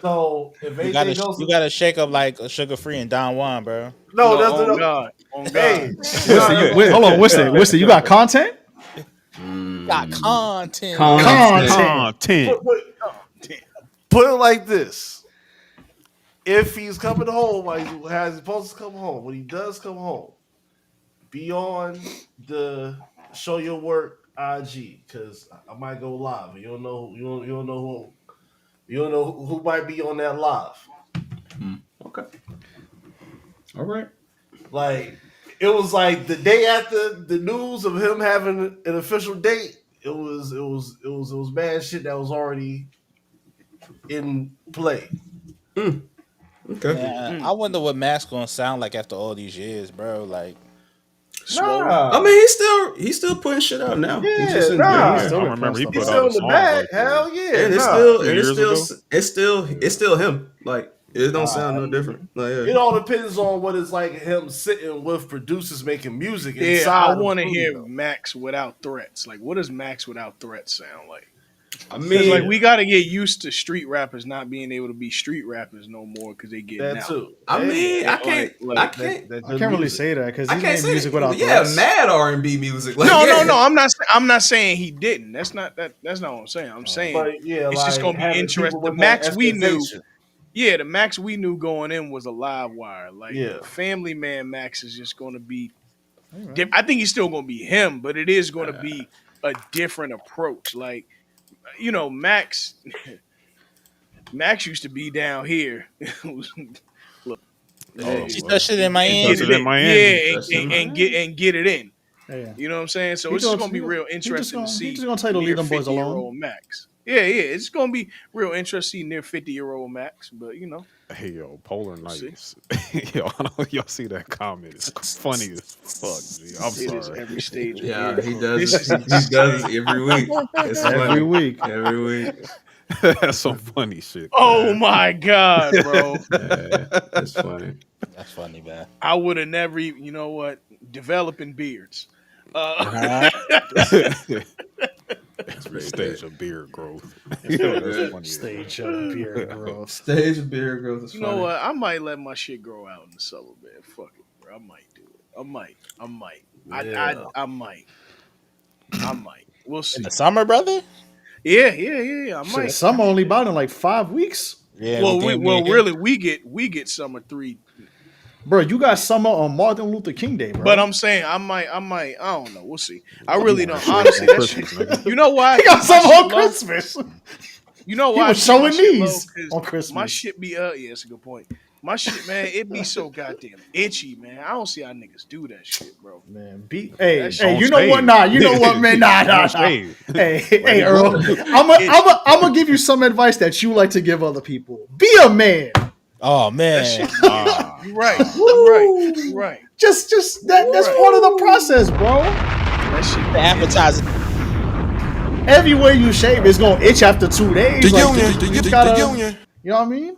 so if You gotta anything goes, you gotta shake up like a Sugar Free and Don Juan, bro. no, no, that's on the God, on God. hey, Winston, nah, hold on, Winston, you got content? Got Mm. content. Content. Content. Oh, damn. put it like this: if he's coming home, like he has supposed to come home, when he does come home, be on the show your work IG because I might go live. You don't know. You don't know who. You don't know who might be on that live. Okay. All right. Like it was like the day after the news of him having an official date. It was bad shit that was already in play. Okay. Man, I wonder what Max gonna sound like after all these years, bro. Like, Swole. I Nah, mean, he's still putting shit out now. He's yeah, just in Yeah, nah. he's yeah. still I been putting remember he stuff He's put out. out still a in the song bag. like Hell yeah, And it's nah. still 2 years ago. it's still him. Like it don't sound no different. Like It all depends on what it's like him sitting with producers making music Yeah, I inside of the want to hear studio. Max without threats. Like, what does Max without threats sound like? I Because like mean, we got to get used to street rappers not being able to be street rappers no more because they getting That out. too. I Hey, mean, I Like, can't, I like can't, that I good can't really music. say that because I he's can't made say. music without Yeah, threats. mad R&B music. Like, no, yeah, no, no. I'm not saying he didn't. That's not that. That's not what I'm saying. I'm saying But yeah, it's just like gonna be having interesting. people The with that Max we knew, expectation. yeah, the Max we knew going in was a live wire. Like Yeah. Family Man Max is just gonna be. Hey, man. I think he's still gonna be him, but it is gonna be a different approach. Like Max. Max used to be down here. Look, hey, she and does shit in get Does Miami. it it in in, Miami? yeah, that's him. and get it in. Yeah. You know what I'm saying? So He it's just just gonna be real he just interesting to gonna he see just gonna tell you to leave near them boys 50-year alone. old Max. Yeah, it's gonna be real interesting to see near 50-year-old Max. But Hey yo, Polar we'll see. Nights. Yo, I don't know if y'all see that comment. It's funny as fuck. G. I'm It is sorry. every stage of Yeah, beer, he bro. does This it. is He does insane. it every week. It's Every funny. week. Every week. That's some funny shit. Oh my god, bro! Yeah, it's funny. That's funny, man. I would have never. You know what? Developing beards. Uh-huh. Every pretty stage good. of beard growth. It's Yo, pretty that's good. funny. Stage of beer growth. Stage beer growth is You funny. know what? I might let my shit grow out in the summer, man. Fuck it, bro. I might do it. I might. Yeah. I might. We'll see. In the summer, brother. Yeah. I Shit, might. some only about in like 5 weeks. Yeah. Really, we get summer 3. Bro, you got summer on Martin Luther King Day, bro. But I'm saying I might. I don't know. We'll see. I really don't. Shit Honestly, on that shit. Christmas, nigga. You know why? I he got keep my summer shit on low? Christmas. You know He why? I was keep my showing shit low? these 'Cause on my Christmas. shit be yeah, that's a good point. My shit, man, it be so goddamn itchy, man. I don't see how niggas do that shit, bro. Man, hey, That shit hey, On you know what? stage. Nah, you know what, man? Nah. On stage. Hey, it Earl, go. I'm gonna give you some advice that you like to give other people. Be a man. Oh That man. shit. Ah, You right. Woo! You right. Just that's Right. part of the process, bro. That shit. The appetizer. Everywhere you shave, it's gonna itch after 2 days. You gotta, you know what I mean?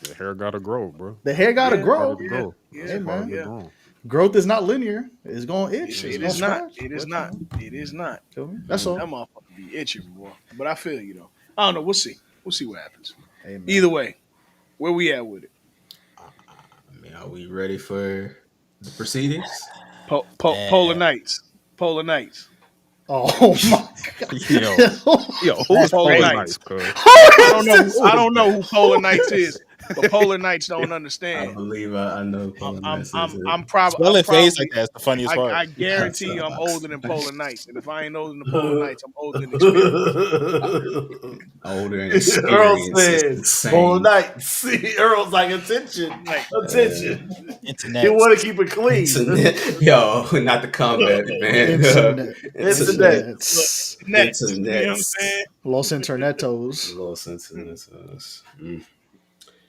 the hair gotta grow, bro. The hair gotta Yeah, grow. Part of the growth. yeah, It's Hey, part of man. the yeah. growth. Growth is not linear. It's gonna itch. It's It gonna is not. scratch. It is But, not. It is not. feel me? That's all. That motherfucker be itching, boy. But I feel you though. I don't know. We'll see. We'll see what happens. Hey, man. Either way, where we at with it? I mean, are we ready for the proceedings? Polar Nights. Polar Nights. Oh my Yo, god. yo, who is Polar Polar Nights. Nights, cuz? I don't know. I don't know who Polar Nights is. but Polar Knights don't I understand. believe I know Polar Nights is it. I'm Spelling phase like probably that is the funniest part. I guarantee you I'm older Sucks. than Polar Knights. And if I ain't older than Polar Knights, I'm older than experience. Older and Earl experience is said, "Polar insane. night." See, Earl's like attention, Like Uh, attention. He Internet. want to keep it clean. internet, yo, not the combat, man. Internet, Internet, Internet. look, internets, nets. You know what I'm internet. saying? los internetos. Los Angeles. Let me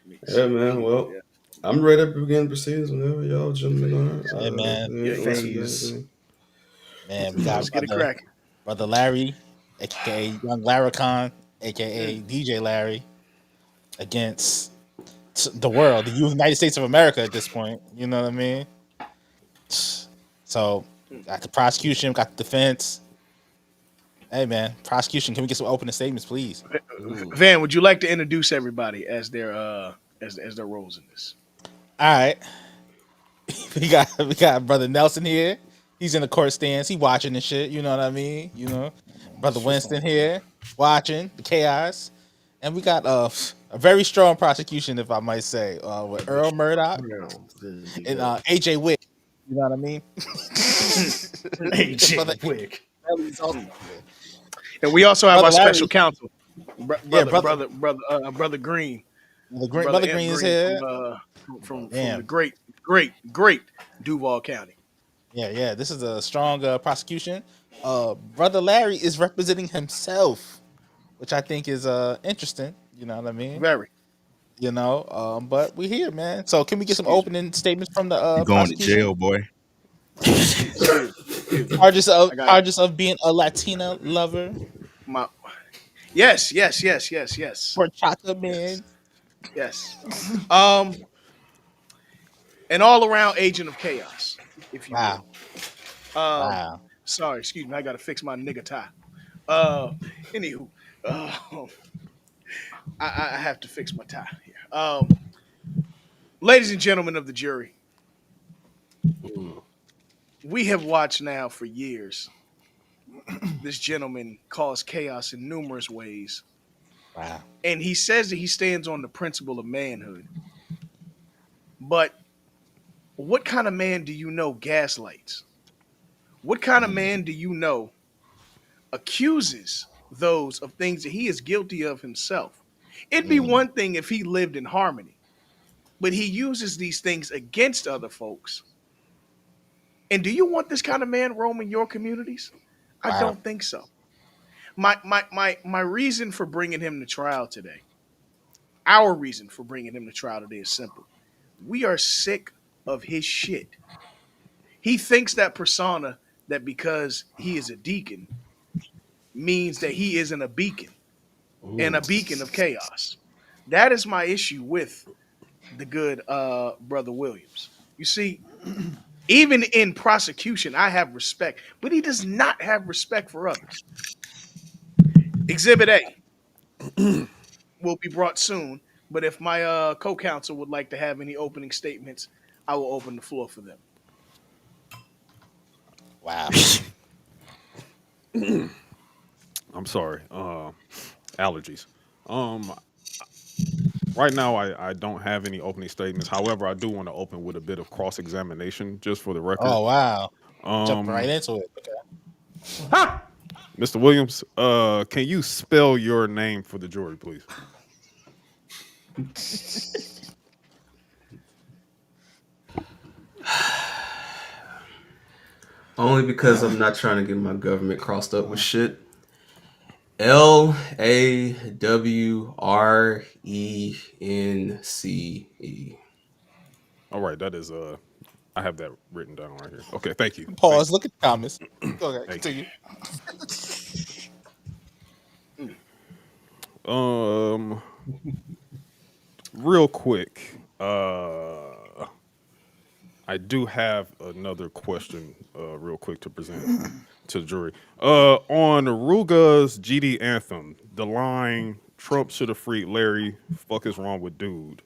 Yeah, see. man. Well, Yeah. I'm ready to begin proceedings whenever y'all gentlemen are. Hey man, Yeah, yeah. Once you Phase. man, we got Let's get it cracking. brother Larry, aka Young Laracon, aka DJ Larry, against the world, the United States of America at this point. You know what I mean? So got the prosecution, got the defense. Hey man, prosecution, can we get some opening statements, please? Ooh. Van, would you like to introduce everybody as their roles in this? All right, we got brother Nelson here. He's in the court stands. He watching and shit. You know what I mean? You know, brother Winston here watching the chaos, and we got a very strong prosecution, if I might say, with Earl Murdoch and AJ Wick. You know what I mean? brother AJ Wick. Larry's also here. And we also have Brother our special Larry, counsel, yeah, brother Green, brother brother Imp Green is Green here. from the Damn. great Duval County. Yeah. This is a strong prosecution. Brother Larry is representing himself, which I think is interesting. You know what I mean? Very. But we here, man. So can we get some Excuse me. opening statements from the You going to prosecution? jail, boy? Excuse me. Excuse me. I got Charges of being a Latina lover, my yes. horchata Yes. man. Yes. Um an all around agent of chaos, if you Wow, will. Um wow. sorry, excuse me, I gotta fix my nigga tie. Uh anywho, uh, I have to fix my tie here. Ladies and gentlemen of the jury, Mm. we have watched now for years this gentleman cause chaos in numerous ways. Wow. And he says that he stands on the principle of manhood. But what kind of man do you know gaslights? What kind of man do you know accuses those of things that he is guilty of himself? It'd be one thing if he lived in harmony, but he uses these things against other folks. And do you want this kind of man roaming your communities? I Wow. don't think so. My reason for bringing him to trial today, our reason for bringing him to trial today is simple. We are sick of his shit. He thinks that persona that because he is a deacon means that he isn't a beacon and a Mm. beacon of chaos. That is my issue with the good brother Williams. You see, even in prosecution, I have respect, but he does not have respect for others. Exhibit A will be brought soon, but if my co-counsel would like to have any opening statements, I will open the floor for them. Wow. I'm sorry. Allergies. Um, right now, I don't have any opening statements. However, I do want to open with a bit of cross examination, just for the record. Oh wow. Jump right Um, into it. Mr. Williams, can you spell your name for the jury, please? Only because I'm not trying to get my government crossed up with shit. Lawrence. All right, that is I have that written down right here. Okay, thank you. Thank Pause. Look at the comments. Okay, thank continue. you. Real quick, I do have another question, real quick to present to the jury. On Ruga's GD anthem, the line "Trump should have freed Larry." Fuck is wrong with dude?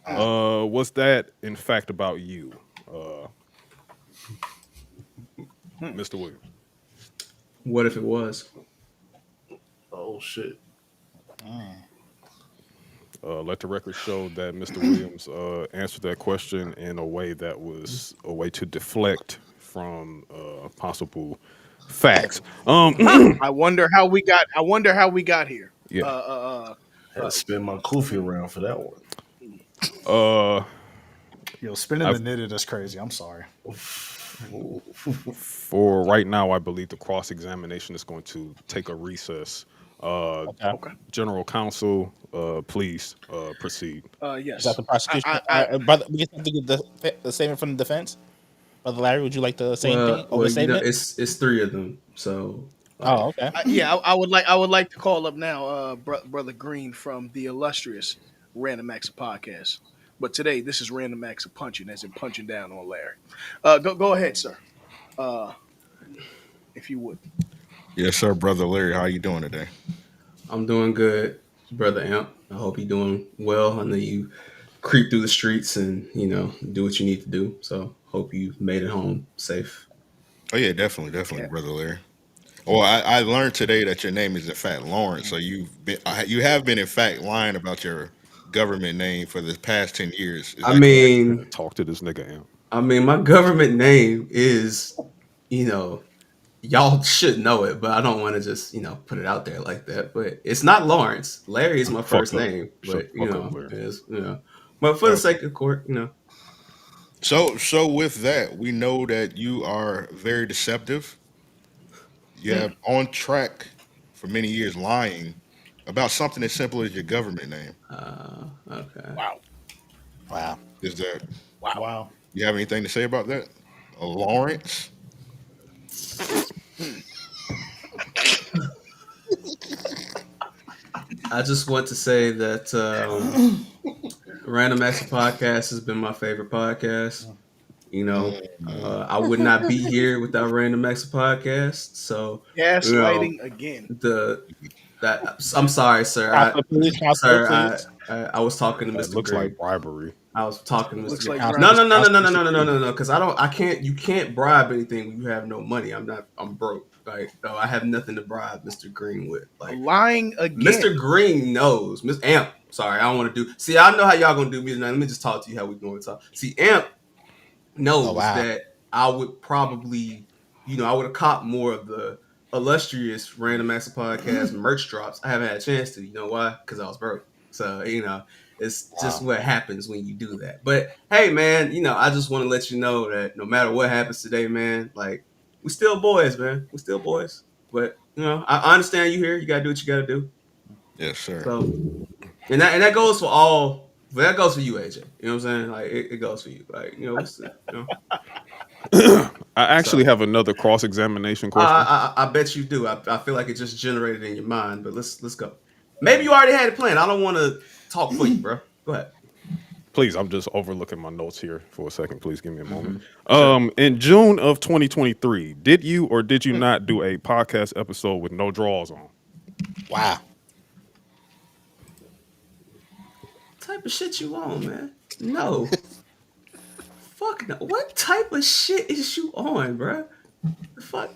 Was that in fact about you, uh, Mr. Williams? What if it was? Oh shit. Let the record show that Mr. Williams answered that question in a way that was a way to deflect from possible facts. I wonder how we got. I wonder how we got here. Yeah. Had to spin my kufi around for that one. Uh, Yo, spinning I've, the knitted is crazy. I'm sorry. for right now, I believe the cross examination is going to take a recess. Okay. Okay. General Counsel, please proceed. Is that Yes. the prosecution? Brother, we get to get the statement from the defense. Brother Larry, would you like to say anything over Well, the statement? it's three of them. So like, Oh, okay. Yeah. I would like. I would like to call up now, brother Green from the illustrious Random Acts of Podcast. But today, this is Random Acts of Punching, as in punching down on Larry. Go ahead, sir. Uh, if you would. Yes, sir, brother Larry. How you doing today? I'm doing good, brother Amp. I hope you're doing well. I know you creep through the streets and do what you need to do. So hope you made it home safe. Oh yeah, definitely, Yeah. brother Larry. Well, I learned today that your name is in fact Lawrence. So you have been in fact lying about your government name for the past 10 years. Is I that correct? mean, Talk to this nigga, Amp. my government name is, you know, y'all should know it, but I don't want to just put it out there like that. But it's not Lawrence. Larry is my Fuck first up. name, Shut but the fuck up, Larry. it's But for the sake of court. So with that, we know that you are very deceptive. You have on track for many years lying about something as simple as your government name. Okay. Wow. Wow. Is that Wow. Wow. you have anything to say about that? Lawrence? I just want to say that Random Acts of Podcast has been my favorite podcast. I would not be here without Random Acts of Podcast. So, Gaslighting again. the that I'm sorry, sir. Counselor, please. I was talking to That Mr. looks Green. like bribery. I was talking to Mr. Looks Green. like No, Brian. no, no, no, no, no, no, no, no, no, no. Because I can't. You can't bribe anything when you have no money. I'm broke. Like, no, I have nothing to bribe Mr. Green with. Like, Lying again. Mr. Green knows. Miss Amp. Sorry, I don't want to do. See, I know how y'all gonna do me tonight. Let me just talk to you how we going to talk. See, Amp knows Oh, wow. that I would probably, I would have caught more of the illustrious Random Acts of Podcast merch drops. I haven't had a chance to. You know why? Because I was broke. So it's just what happens when you do that. But hey, man, I just want to let you know that no matter what happens today, man, like we still boys, man. We still boys. But I understand you here. You gotta do what you gotta do. Yes, sir. So, and that goes for all. But that goes for you, AJ. You know what I'm saying? Like it goes for you. Like I actually have another cross examination question. I bet you do. I feel like it just generated in your mind. But let's go. Maybe you already had it planned. I don't want to talk for you, bro. Go ahead. Please, I'm just overlooking my notes here for a second. Please give me a moment. Sure. In June of 2023, did you or did you not do a podcast episode with no draws on? Wow. What type of shit you on, man? No. Fuck no. What type of shit is you on, bro? The fuck?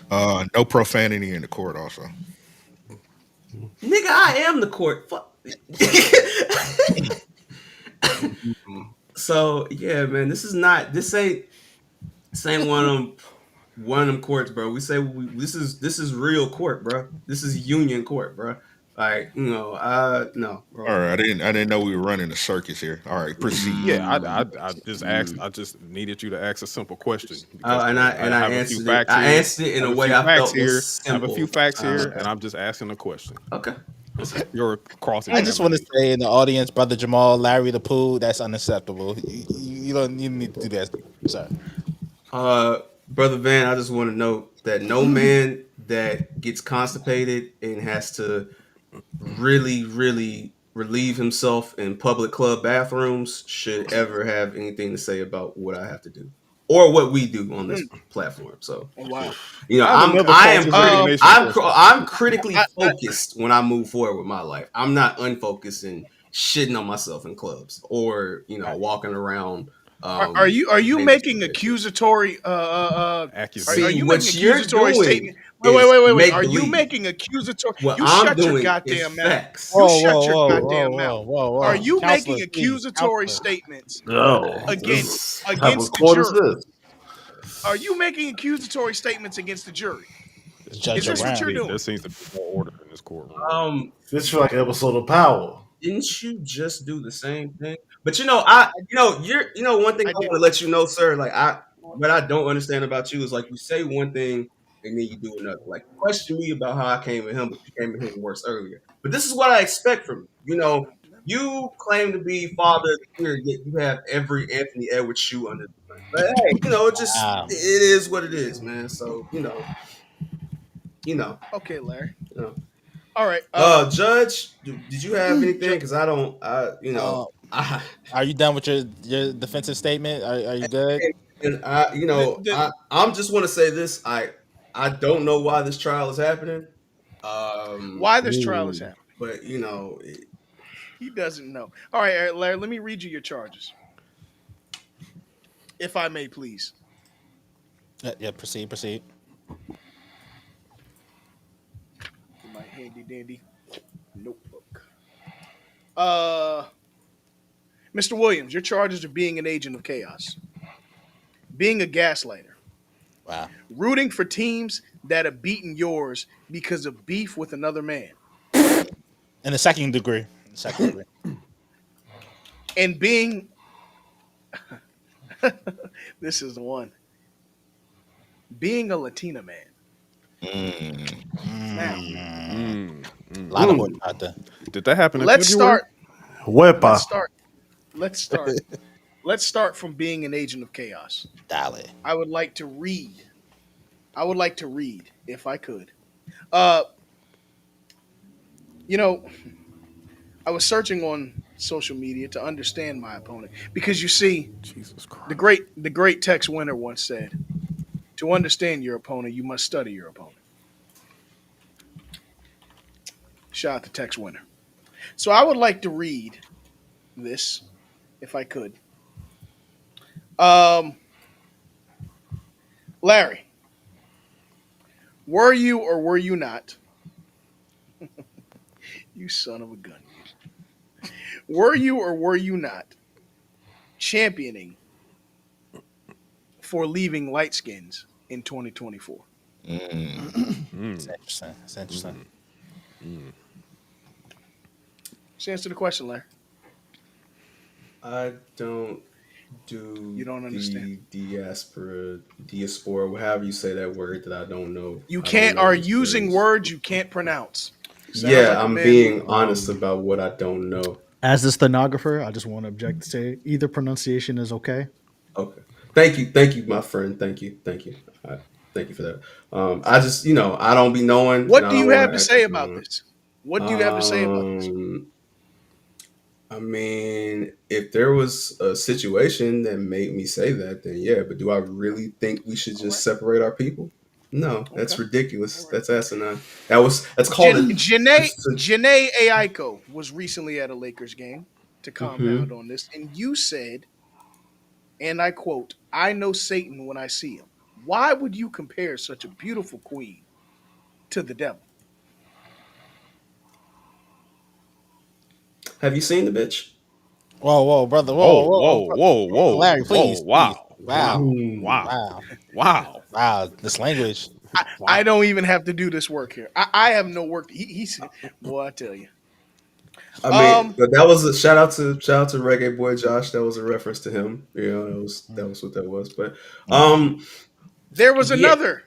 No profanity in the court also. Nigga, I am the court. Fuck. So yeah, man, this ain't one of them courts, bro. This is real court, bro. This is union court, bro. Like, no, bro. All right, I didn't know we were running a circus here. All right, proceed. Yeah, I just asked. I just needed you to ask a simple question. Because, And I have a few answered it. facts I here. answered it in have a way few I facts felt here. was I have a simple. few facts here, Okay. and I'm just asking a question. Okay. Your cross. I just want to say in the audience, Brother Jamal, Larry the Pooh, that's unacceptable. You don't need to do that, sir. Brother Van, I just want to note that no man that gets constipated and has to really, really relieve himself in public club bathrooms should ever have anything to say about what I have to do or what we do on this platform. So, Oh, wow. I have another cross-examination question. I'm critically focused when I move forward with my life. I'm not unfocused and shitting on myself in clubs or walking around Are you paint this making picture. accusatory are See, Accusation. you making what you're accusatory doing statement? is Wait. make Are you believe. making accusatory? What You I'm shut your doing is goddamn mouth. facts. You Whoa, whoa, shut your whoa, goddamn whoa, mouth. whoa, whoa, Are whoa. you Counselor, making please. accusatory Counselor. statements No, against what type of the court is jury? this? Are you making accusatory statements against the jury? It's Is Judge There this what seems to you're Brown. be doing? there seems to be more order in this courtroom. Um, This feel like an episode of Power. didn't you just do the same thing? But you're one thing I I want did to not. let you know, sir. Like what I don't understand about you is like you say one thing and then you do another. Like question me about how I came at him, but you came at him worse earlier. But this is what I expect from you. You claim to be father of the year, yet you have every Anthony Edwards shoe under the sun. But hey, Wow. it is what it is, man. So you know, Okay, Larry. you know. All right. Judge, did you have anything? Ju- Because I don't, Uh, I, are you done with your defensive statement? Are you good? and I, the I'm just want to say this. I don't know why this trial is happening. Um, why this trial is Ooh. happening. but He doesn't know. All right, Larry, let me read you your charges, if I may, please. Yeah, proceed, proceed. Get my handy dandy notebook. Uh, Mr. Williams, your charges are being an agent of chaos, being a gaslighter, Wow. rooting for teams that have beaten yours because of beef with another man, In the second degree. In the second degree. and being this is the one, being a Latina man. Now, A lot of Mm. horsepower. Did that happen in let's February? start. Let's Wepa. start. Let's start. Let's start from being an agent of chaos. Dolly. I would like to read. I would like to read, if I could. Uh, you know, I was searching on social media to understand my opponent because you see, Jesus the Christ. great Tex Winter once said, "To understand your opponent, you must study your opponent." Shout out to Tex Winter. So I would like to read this, if I could. Um, Larry, were you or were you not? You son of a gun, you. Were you or were you not championing for leaving light skins in 2024? That's interesting. That's interesting. Just answer the question, Larry. I don't You do don't understand. the diaspora, however you say that word that I don't know. You I don't can't know are those using terms. words you can't pronounce. Sound Yeah, like a I'm man who being honest Um, about what I don't know. as the stenographer, I just want to object to say either pronunciation is okay. Okay. Thank you, my friend. Thank you. Thank you for that. I just, I don't be knowing, and What I do don't you want have to to act say like I'm about knowing. this? What do you have to say about this? I mean, if there was a situation that made me say that, then yeah. But do I really think we should All right. just separate our people? No, that's Okay. ridiculous. All right. That's asinine. That's called it. Janae Aiko was recently at a Lakers game to compound Mhm. on this, and you said, and I quote, "I know Satan when I see him." Why would you compare such a beautiful queen to the devil? Have you seen the bitch? Whoa, whoa, brother. Whoa, Whoa, whoa, whoa, whoa, whoa. whoa, Larry, whoa, please, please. wow, Wow. wow, Mm. wow, Wow. wow, Wow. This language. I wow. don't even have to do this work here. I have no work. He said, "Boy, I tell you." I mean, Um, but that was a shout out to Reggae Boy Josh. That was a reference to him. That was what that was. But um, there was yeah, another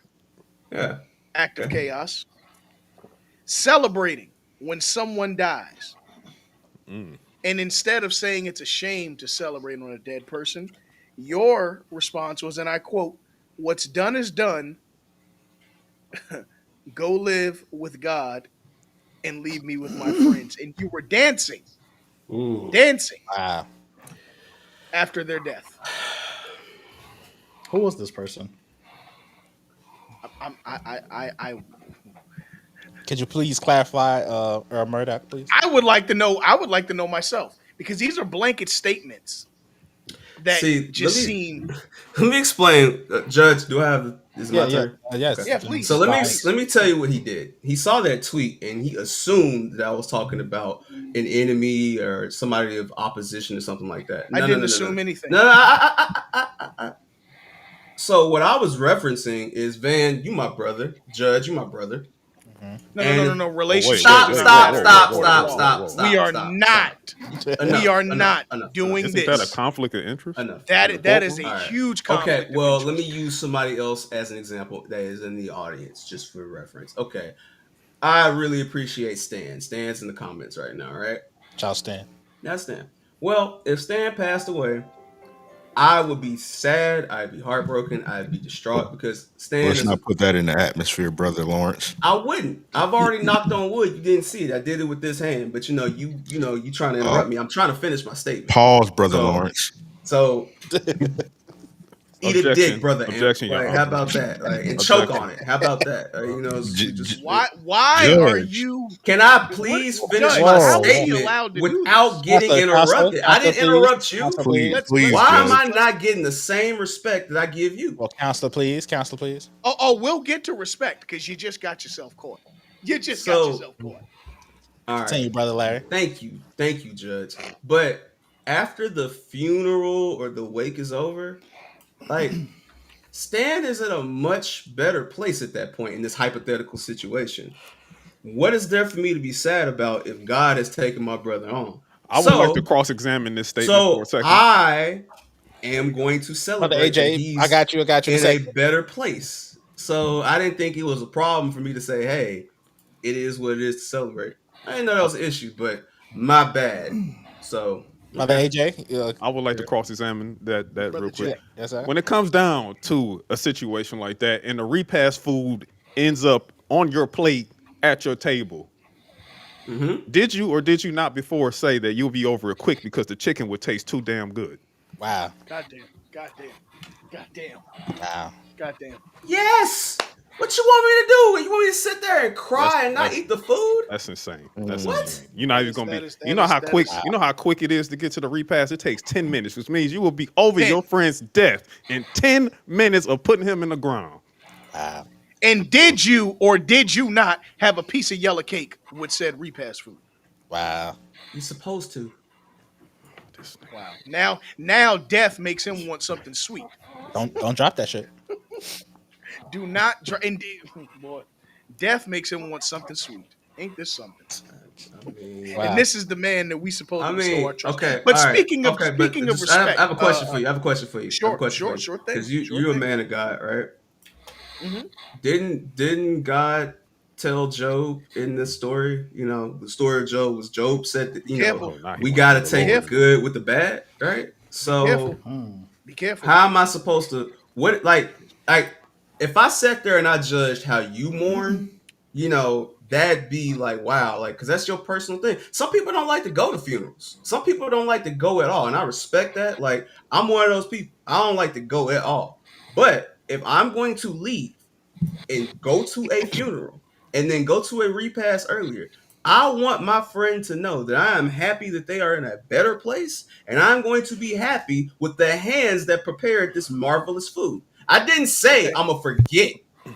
yeah. act of Okay. chaos, celebrating when someone dies. And instead of saying it's a shame to celebrate on a dead person, your response was, and I quote, "What's done is done. Go live with God and leave me with my friends." And you were Mm. dancing Wow. after their death. Who was this person? I Could you please clarify, Murdoch, please? I would like to know. I would like to know myself because these are blanket statements. that See, let just me seem. let me explain. Judge, do I have? Is it Yeah, my yeah, turn? Okay. yes. Yeah, So please, let please. me tell you what he did. He saw that tweet and he assumed that I was talking about an enemy or somebody of opposition or something like that. I No, no, didn't no, no, no, assume anything. no. So what I was referencing is Van, you my brother. Judge, you my brother. Hmm. No, no, no, no, And no. Well, wait, Relationships wait, do stop, wait, not whoa, stop, matter whoa, in a whoa, stop, whoa, court of whoa, stop, law. whoa, stop, whoa. We stop, are stop, stop. not. We Enough, are enough, not enough, enough, doing Isn't that a this. conflict of interest enough, in the enough. That is courtroom? a All right. huge Okay. conflict of Well, let me interest. use somebody else as an example that is in the audience, just for reference. Okay. I really appreciate Stan. Stan's in the comments right now, right? Ciao, Stan. That's Stan. Well, if Stan passed away, I would be sad. I'd be heartbroken. I'd be distraught because Stan Let's is a. not put that in the atmosphere, brother Lawrence. I wouldn't. I've already knocked on wood. You didn't see it. I did it with this hand, but you trying to Uh, interrupt me. I'm trying to finish my statement. Pause, brother So, Lawrence. so eat a dick, Objection. brother Imp. Objection, Your Like, how Honor. about that? Like, and choke Objection. on it. How about that? J- We j- just Why are Judge, you can I what please finish judge? my How is Whoa. he statement allowed to do without this? getting interrupted? I Counselor, didn't please. interrupt Counselor, you. please, please. please, Why am Judge. I not getting the same respect that I give you? Well, counselor, please. Counselor, please. We'll get to respect because you just got yourself caught. You just got So, yourself caught. all right. Continue, brother Larry. Thank you, Judge. But after the funeral or the wake is over, like Stan is in a much better place at that point in this hypothetical situation. What is there for me to be sad about if God has taken my brother on? I would like to So, cross-examine this statement for a so second. I am going to Brother celebrate that AJ, I he's got you. I got you in a in a second. better place. So I didn't think it was a problem for me to say, hey, it is what it is to celebrate. I didn't know that was an issue, but my bad. So, Brother okay. AJ, I would like to cross-examine that real Brother quick. yeah, J. yes, sir. When it comes down to a situation like that, and the repast food ends up on your plate at your table, Hmm. did you or did you not before say that you'll be over it quick because the chicken would taste too damn good? Wow. Goddamn. Goddamn. Goddamn. Wow. Goddamn. Yes. What you want me to do? You want me to sit there and That's cry and not that's eat the food? that's insane. That's Mm, What? insane. You're not even gonna be. You know how quick. wow. You know how quick it is to get to the repast. It takes 10 minutes, which means you will be over 10. your friend's death in 10 minutes of putting him in the ground. Wow. And did you or did you not have a piece of yellow cake with said repast food? Wow. You're supposed to. This nigga. Wow. Now death makes him want something sweet. Don't drop that shit. Do not indeed boy. Death makes him want something sweet. Ain't this something? I mean, And Wow. this is the man that we supposed I to bestow our mean, trust. okay, But all right, speaking of okay, but speaking of just I respect, have a question for you. I have a question for you. I have a sure, question for sure, you sure thing, because sure you're a thing. man of God, right? Hmm. Didn't God tell Job in this story? You know, the story of Job was Job said that Be careful, Oh, now he we want to got play to the be take the Lord. careful, good with the bad, right? be careful, So Hmm. be careful. how am I supposed to like if I sat there and I judged how you mourn, that'd be like wow, like because that's your personal thing. Some people don't like to go to funerals. Some people don't like to go at all, and I respect that. Like I'm one of those people. I don't like to go at all. But if I'm going to leave and go to a funeral and then go to a repast earlier, I want my friend to know that I am happy that they are in a better place and I'm going to be happy with the hands that prepared this marvelous food. I didn't say Okay, I'm going to forget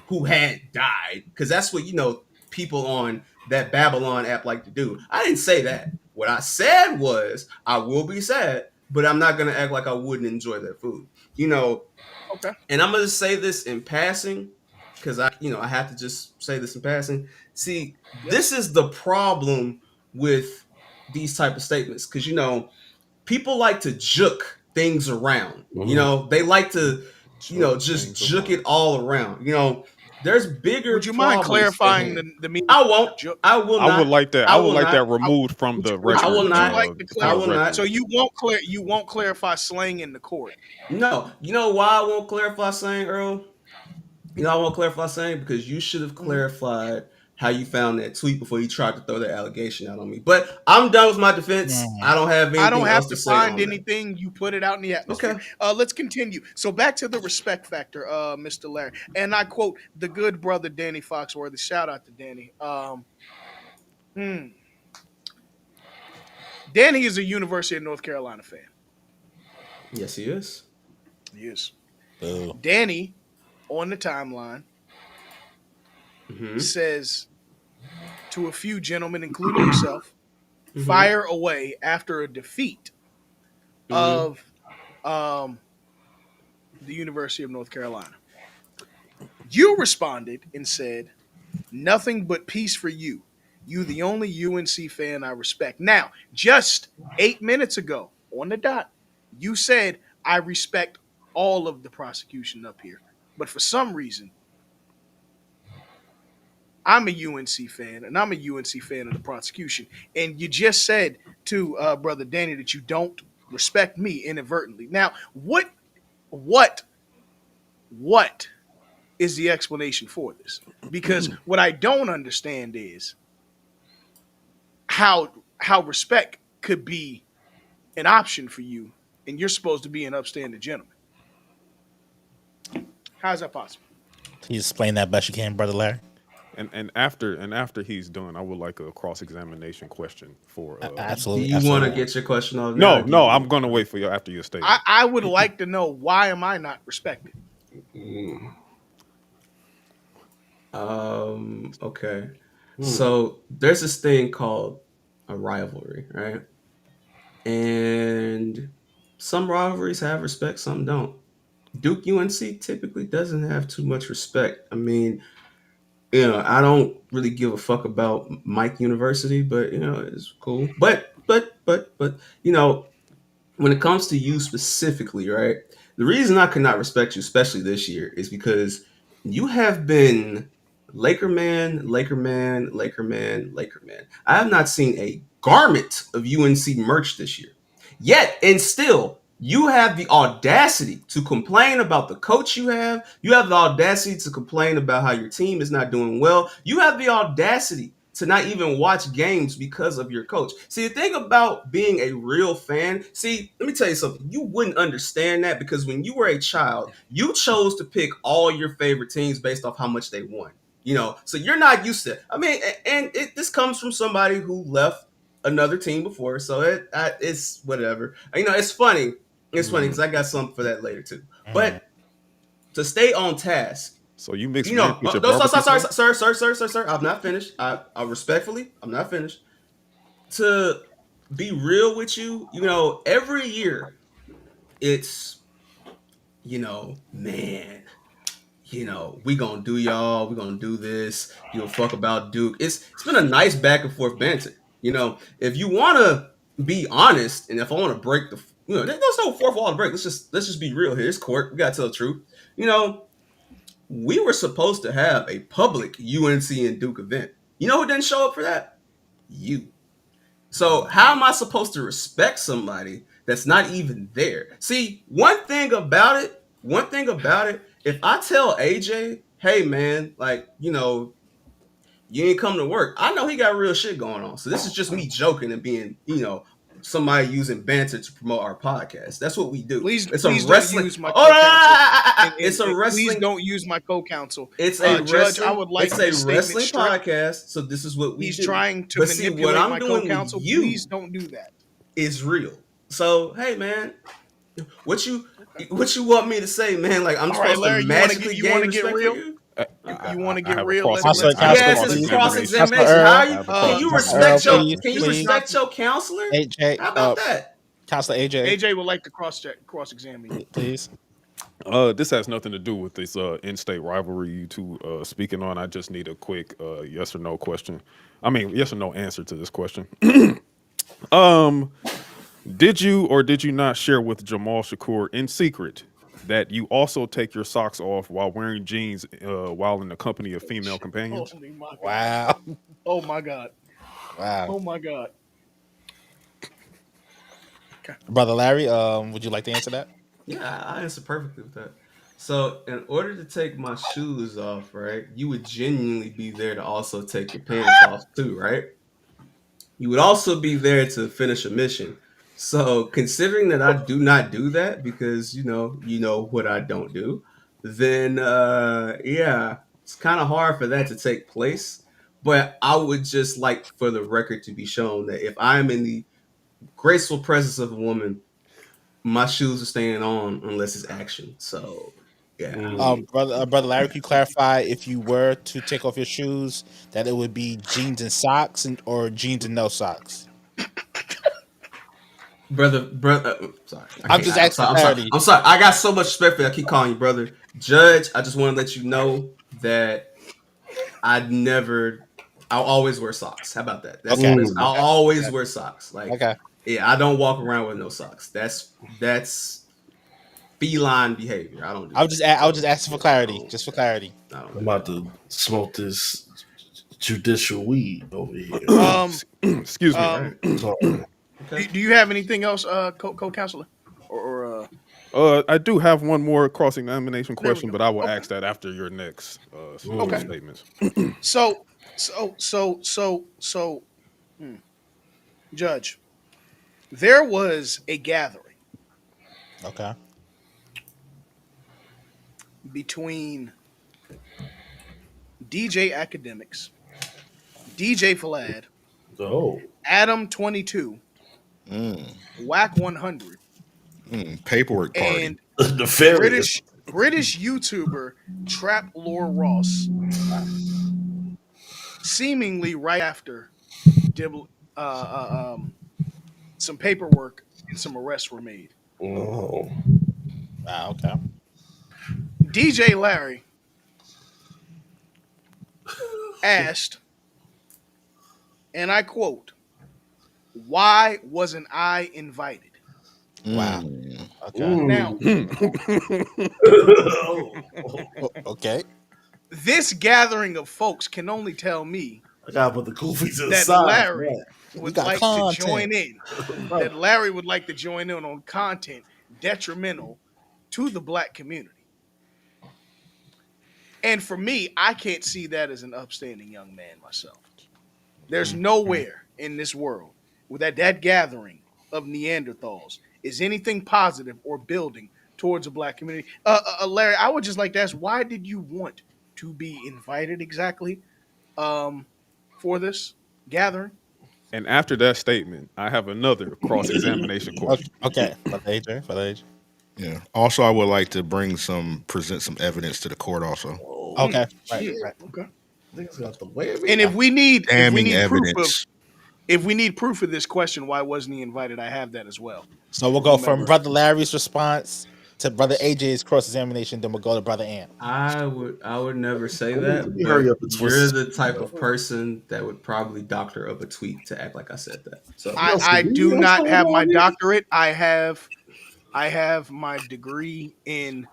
who had died because that's what, people on that Babylon app like to do. I didn't say that. What I said was I will be sad, but I'm not going to act like I wouldn't enjoy that food. You know, okay, and I'm gonna say this in passing because I have to just say this in passing. See, yep. this is the problem with these type of statements because people like to juke things around. They like to Jerk just things juke it around. all around. There's bigger Would you mind problems at clarifying hand. the meaning I of won't. juk? I will I would not. like that. I I would will like that not. I, removed from the I will record. would you not. like to I clarify? will not. So you won't clarify slang in the court. No. You know why I won't clarify saying Earl? I want to clarify saying because you should have Hmm. clarified how you found that tweet before you tried to throw that allegation out on me. But I'm done with my defense. I Hmm. don't have I don't anything have else to to say find on that. anything. You put it out in the atmosphere. Okay. Let's continue. So back to the respect factor, Mr. Larry, and I quote the good brother Danny Foxworthy. Shout out to Danny. Danny is a University of North Carolina fan. Yes, he is. Yes. Boo. Danny on the timeline Mm-hmm. says to a few gentlemen, including yourself, Mm-hmm. fire away after a defeat Mm-hmm. of um, the University of North Carolina. You responded and said, nothing but peace for you. You, the only UNC fan I respect. Now, just 8 minutes ago on the dot, you said, I respect all of the prosecution up here. But for some reason, I'm a UNC fan, and I'm a UNC fan of the prosecution. And you just said to brother Danny that you don't respect me inadvertently. Now, what, what is the explanation for this? Because what I don't understand is how respect could be an option for you, and you're supposed to be an upstanding gentleman. How is that possible? Please explain that best you can, brother Larry. And after he's done, I would like a cross examination question for Do Absolutely, you want to absolutely. get your question off now, or No, do you no, want I'm to? gonna wait for you after your I, statement. I would like to know, why am I not respected? Mm. Okay. Hmm. So there's this thing called a rivalry, right? And some rivalries have respect, some don't. Duke UNC typically doesn't have too much respect. I mean, I don't really give a fuck about Mike University, but it's cool. But when it comes to you specifically, right? The reason I could not respect you, especially this year, is because you have been Laker man, Laker man, Laker man, Laker man. I have not seen a garment of UNC merch this year. Yet and still, you have the audacity to complain about the coach you have. You have the audacity to complain about how your team is not doing well. You have the audacity to not even watch games because of your coach. See, the thing about being a real fan, see, let me tell you something. You wouldn't understand that because when you were a child, you chose to pick all your favorite teams based off how much they won. So you're not used to it. I mean, this comes from somebody who left another team before, so it's whatever. It's funny. It's funny because I got something for that later too. Mm. But to stay on task, So you mix ranch with your no, barbecue sorry, sauce? sir. I'm not finished. I respectfully, I'm not finished. To be real with you, every year it's, man, we gonna do y'all, we gonna do this, give a fuck about Duke. It's been a nice back and forth banter. If you wanna be honest, and if I wanna break there's no fourth wall to break. Let's just be real here. It's court. We gotta tell the truth. You know, we were supposed to have a public UNC and Duke event. You know who didn't show up for that? You. So how am I supposed to respect somebody that's not even there? See, one thing about it, if I tell AJ, hey man, like, you ain't come to work, I know he got real shit going on. So this is just me joking and being, somebody using banter to promote our podcast. That's what we do. It's a Please don't wrestling. use my Oh, no, no, no, co-counsel, no, and, it's and, a and please wrestling. don't use my co-counsel, It's a Judge. I wrestling. would like It's a this statement wrestling stripped. podcast. So this is what we He's do. trying to But see, what manipulate I'm my doing with co-counsel. Please you don't do that. is real. So hey, man, what you Okay. what you want me to say, man? Like I'm All right, supposed to Larry. You want to get magically gain get respect for real? you? I, Okay. You want to I get have a real? cross. Counselor, Let's I have a Counselor, Yes, cross it's please. cross examination. Counselor examination. Earl, I have a Can cross you Counselor Earl, respect examination. your please, can you please. respect your counselor? AJ, How about that? Counselor AJ, AJ would like to cross-examine you. please. This has nothing to do with this in-state rivalry you two speaking on. I just need a quick yes or no question. I mean, yes or no answer to this question. um, did you or did you not share with Jamal Shakur in secret that you also take your socks off while wearing jeans while in the company of female Oh companions? my god. Wow, Oh my god. wow. Oh my god. Okay. Brother Larry, would you like to answer that? Yeah, I answer perfectly with that. So, in order to take my shoes off, right, you would genuinely be there to also take your pants off too, right? You would also be there to finish a mission. So, considering that I do not do that because you know what I don't do, then yeah, it's kind of hard for that to take place. But I would just like for the record to be shown that if I am in the graceful presence of a woman, my shoes are staying on unless it's action. So yeah, Brother Larry, can you clarify if you were to take off your shoes that it would be jeans and socks or jeans and no socks? brother. Sorry, I I'm can't. just I'm asking sorry. for I'm sorry. clarity. I'm sorry. I got so much respect for you. I keep calling you brother. Judge, I just want to let you know that I'd never. I'll always wear socks. How about that? Okay. I'll Okay. always Okay. wear socks. Like, Okay. yeah, I don't walk around with no socks. That's feline behavior. I don't do that. I was just So asking for yeah, clarity, just for clarity. I don't I'm do about that. to smoke this judicial weed over here. Um, Excuse me. Right. um, Sorry. Okay. do you have anything else, co-counselor, or I do have one more cross examination there we question, go. but I will Okay, ask that after your next okay. Mm. statements. So, so, hmm, Judge, there was a gathering Okay. between DJ Academics, DJ Vlad, Oh, Adam 22, Mm, Whack 100, paperwork party. and nefarious. British YouTuber Trap Lore Ross, seemingly right after Dibble, some paperwork and some arrests were made. Oh, Wow. Okay. DJ Larry asked, and I quote, "Why wasn't I invited?" Wow. Mm, Okay. Now, oh. Okay. this gathering of folks can only tell me I gotta put the koofies to the that side Larry for We would got like to content. join in, that. that Larry would like to join in on content detrimental to the black community. And for me, I can't see that as an upstanding young man myself. There's nowhere in this world where that gathering of Neanderthals is anything positive or building towards a black community. Larry, I would just like to ask, why did you want to be invited exactly um, for this gathering? And after that statement, I have another cross examination Okay. question. Okay. For the AJ. For the AJ. yeah. Also, I would like to present some evidence to the court. Also, Oh Okay. Right. shit! Right. Okay. Niggas got the whammy. And if we damning need proof of evidence. this question, why wasn't he invited? I have that as well. So we'll From go from whomever. Brother Larry's response to Brother AJ's cross examination. Then we'll go to Brother Ant. I would never say Let that, me hurry but up and twist you're this. the type of person that would probably doctor up a tweet to act like I said that. So Yo, I Sabine, do what's not going have my on here? doctorate. I have my degree in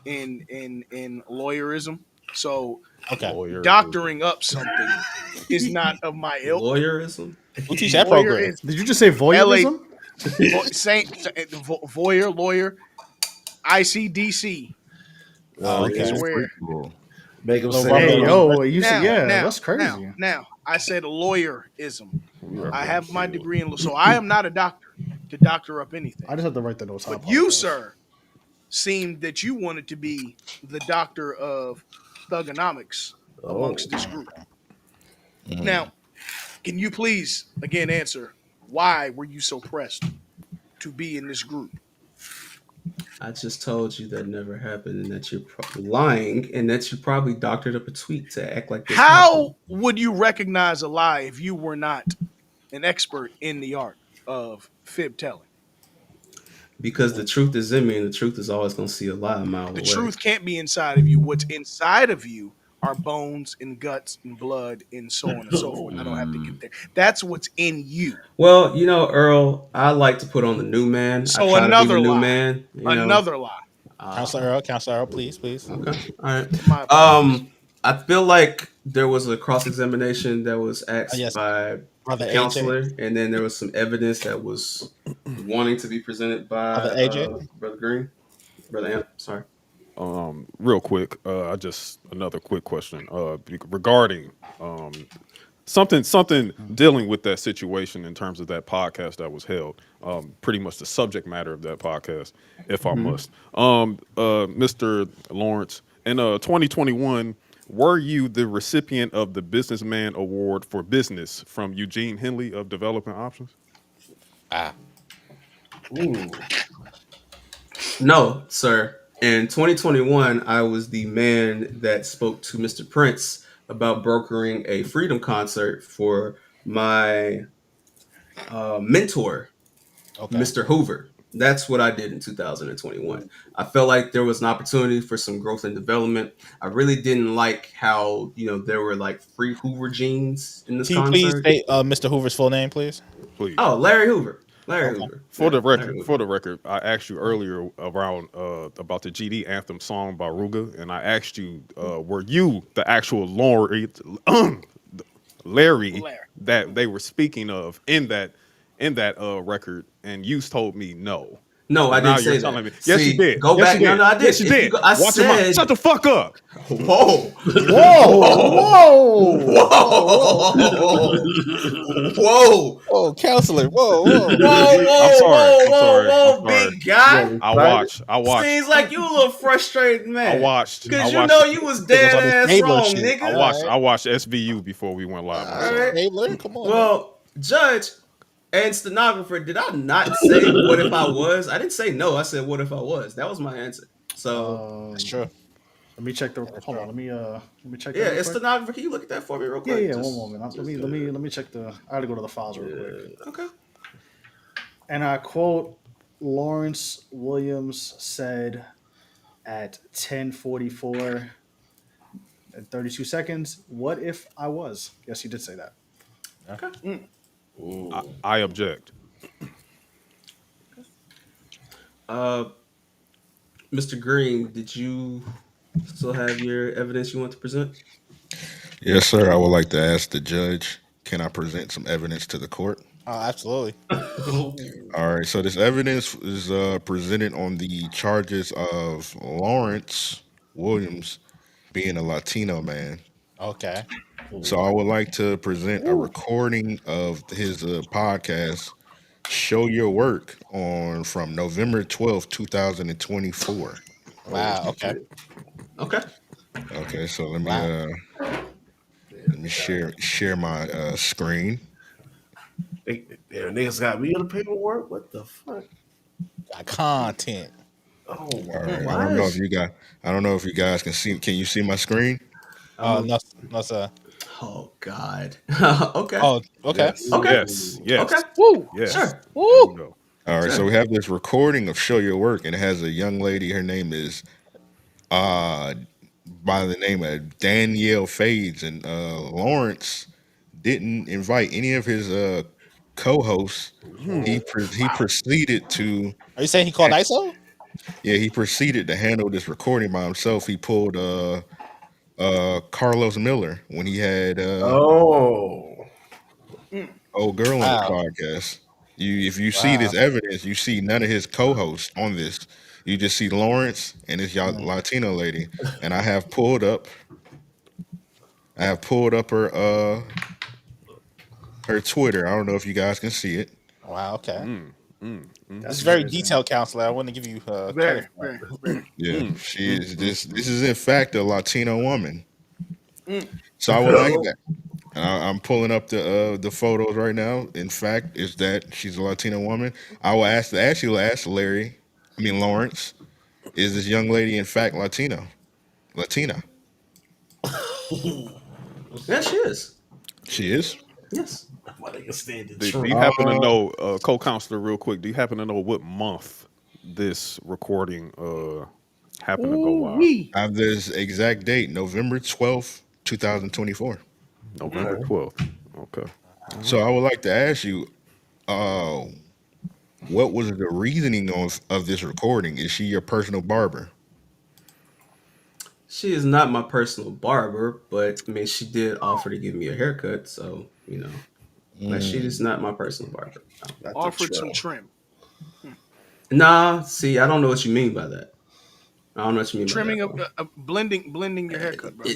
lawyerism. So Okay. Lawyer. doctoring up something is not of my ilk. lawyerism. Who teach that Lawyer program? is Did you just say LA voyeurism? voyeur lawyer ICDC Oh, is okay. where Cool. Make him Little say, rubber Hey, "Hey, yo, you said now yeah, now that's crazy. now I said lawyerism. We are I getting have my killed. degree in law, so I am not a doctor to doctor up anything. I just have to write the notes. I But you, apologize. sir, seemed that you wanted to be the doctor of thugonomics oh, amongst this group. Mm. Now, can you please again answer why were you so pressed to be in this group? I just told you that never happened, and that you're lying, and that you probably doctored up a tweet to act like this happened. How would you recognize a lie if you were not an expert in the art of fib telling? Because the truth is in me, and the truth is always going to see a lie a mile The away. truth can't be inside of you. What's inside of you are bones and guts and blood and so on and so forth. I don't have to Mm. get there. That's what's in you. Well, Earl, I like to put on the new man. I So try to be the another new lie. man. Another lie. Counselor Earl. Counselor Earl, please, please. Okay. All right. My apologies. I feel like there was a cross examination that was asked Yes, by the Brother AJ. counselor, and then there was some evidence that was wanting to be presented by Brother AJ. Brother Green, Brother Amp. Sorry. Real quick, I just another quick question. Regarding something dealing with that situation in terms of that podcast that was held. Pretty much the subject matter of that podcast, if I Mhm. must. Mr. Lawrence, in 2021, were you the recipient of the Businessman Award for Business from Eugene Henley of Development Options? Ah. ooh, No, sir. In 2021, I was the man that spoke to Mr. Prince about brokering a Freedom concert for my mentor, Okay. Mr. Hoover. That's what I did in 2021. I felt like there was an opportunity for some growth and development. I really didn't like how, there were like free Hoover jeans in this Can you please concert. state Mr. Hoover's full name, please? Please. Oh, Larry Hoover. Larry Okay. Hoover. For Yeah, the Larry record, Hoover. I asked you earlier around about the GD anthem song by Ruga, and I asked you, were you the actual Larry Larry. that they were speaking of in that record? And you told me no. No, But I now didn't you're say that. telling me, yes, you See, did. go Yes, you back. No, did. no, I Yes, did. you If you did. go, I Watch your mouth. said, Shut the fuck up. whoa, Whoa, whoa, whoa, whoa, whoa, Oh, counselor. Whoa, whoa. whoa, I'm whoa, sorry. whoa, I'm whoa, sorry. I'm whoa, sorry. big guy. You I excited? watched. I watched. Seems like you a little frustrated I man. watched. I Cause you watched. know you was It was dead on his ass Stabler wrong, shit. I nigga. watched. All I watched SVU before we went live. I'm All right. right. sorry. Stabler? Come on, man. Well, Judge and stenographer, did I not say what if I was? I didn't say no. I said what if I was. That was my answer. So That's Um, true. let me check the. That's Hold on. true. Let me check that yeah, real it's quick. stenographer. Can you look at that for me real Yeah, quick? yeah. One Just, moment. Let just me let me let me check the. I gotta go to the files real quick. okay. And I quote: Lawrence Williams said at 10:44 and 32 seconds, "What if I was?" Yes, he did say that. Yeah. Ooh. I object. Uh, Mr. Green, did you still have your evidence you want to present? Yes, sir. I would like to ask the judge, can I present some evidence to the court? Oh, absolutely. All right. So this evidence is presented on the charges of Lawrence Williams being a Latino man. Okay. So I would like to present a Ooh. recording of his podcast, "Show Your Work," on from November 12th, 2024. Oh Wow. Okay. shit. Okay. Okay, so Wow. let me share my screen. Damn, niggas got me on the paperwork. What the fuck? Got content. Oh All my! right. Why is I don't know if you guys can see. Can you see my screen? I'm a, No, no, sir. oh God. okay. Oh, okay. Yes. Okay. Yes. Ooh. Okay. Yes. Woo. Yes. Sure. There we Woo. go. All right. So we Sure. have this recording of "Show Your Work," and it has a young lady. Her name is uh by the name of Danielle Fades, and Lawrence didn't invite any of his co-hosts. He proceeded to Are you saying he called ISO? yeah, he proceeded to handle this recording by himself. He pulled Carlos Miller when he had Oh. old girl on the Wow. podcast. If you see Wow. this evidence, you see none of his co-hosts on this. You just see Lawrence and this Mm. Latino lady. And I have pulled up her Twitter. I don't know if you guys can see it. Wow. Okay. This That's is very crazy. detailed, counselor. I want to give you credit Very, for very, very. Yeah, she is this is in fact a Latino woman. Mm. So I would like that. I'm pulling up the photos right now. In fact, is that she's a Latino woman? I will actually ask Lawrence, is this young lady in fact Latina? Yes, she is. She is. Yes. My nigga standing Do true. you happen to know, co-counselor, real quick? Do you happen to know what month this recording happened to go Ooh live? wee. I have this exact date, November 12th, 2024. November Okay. 12th. Okay. All So right. I would like to ask you, uh, what was the reasoning of this recording? Is she your personal barber? She is not my personal barber, but I mean, she did offer to give me a haircut. So, but she is not my personal barber. No. That's a Offered some troll. trim. Nah, see, I don't know what you mean by that. I don't know what you mean by that, Trimming of bro. blending your haircut, bro.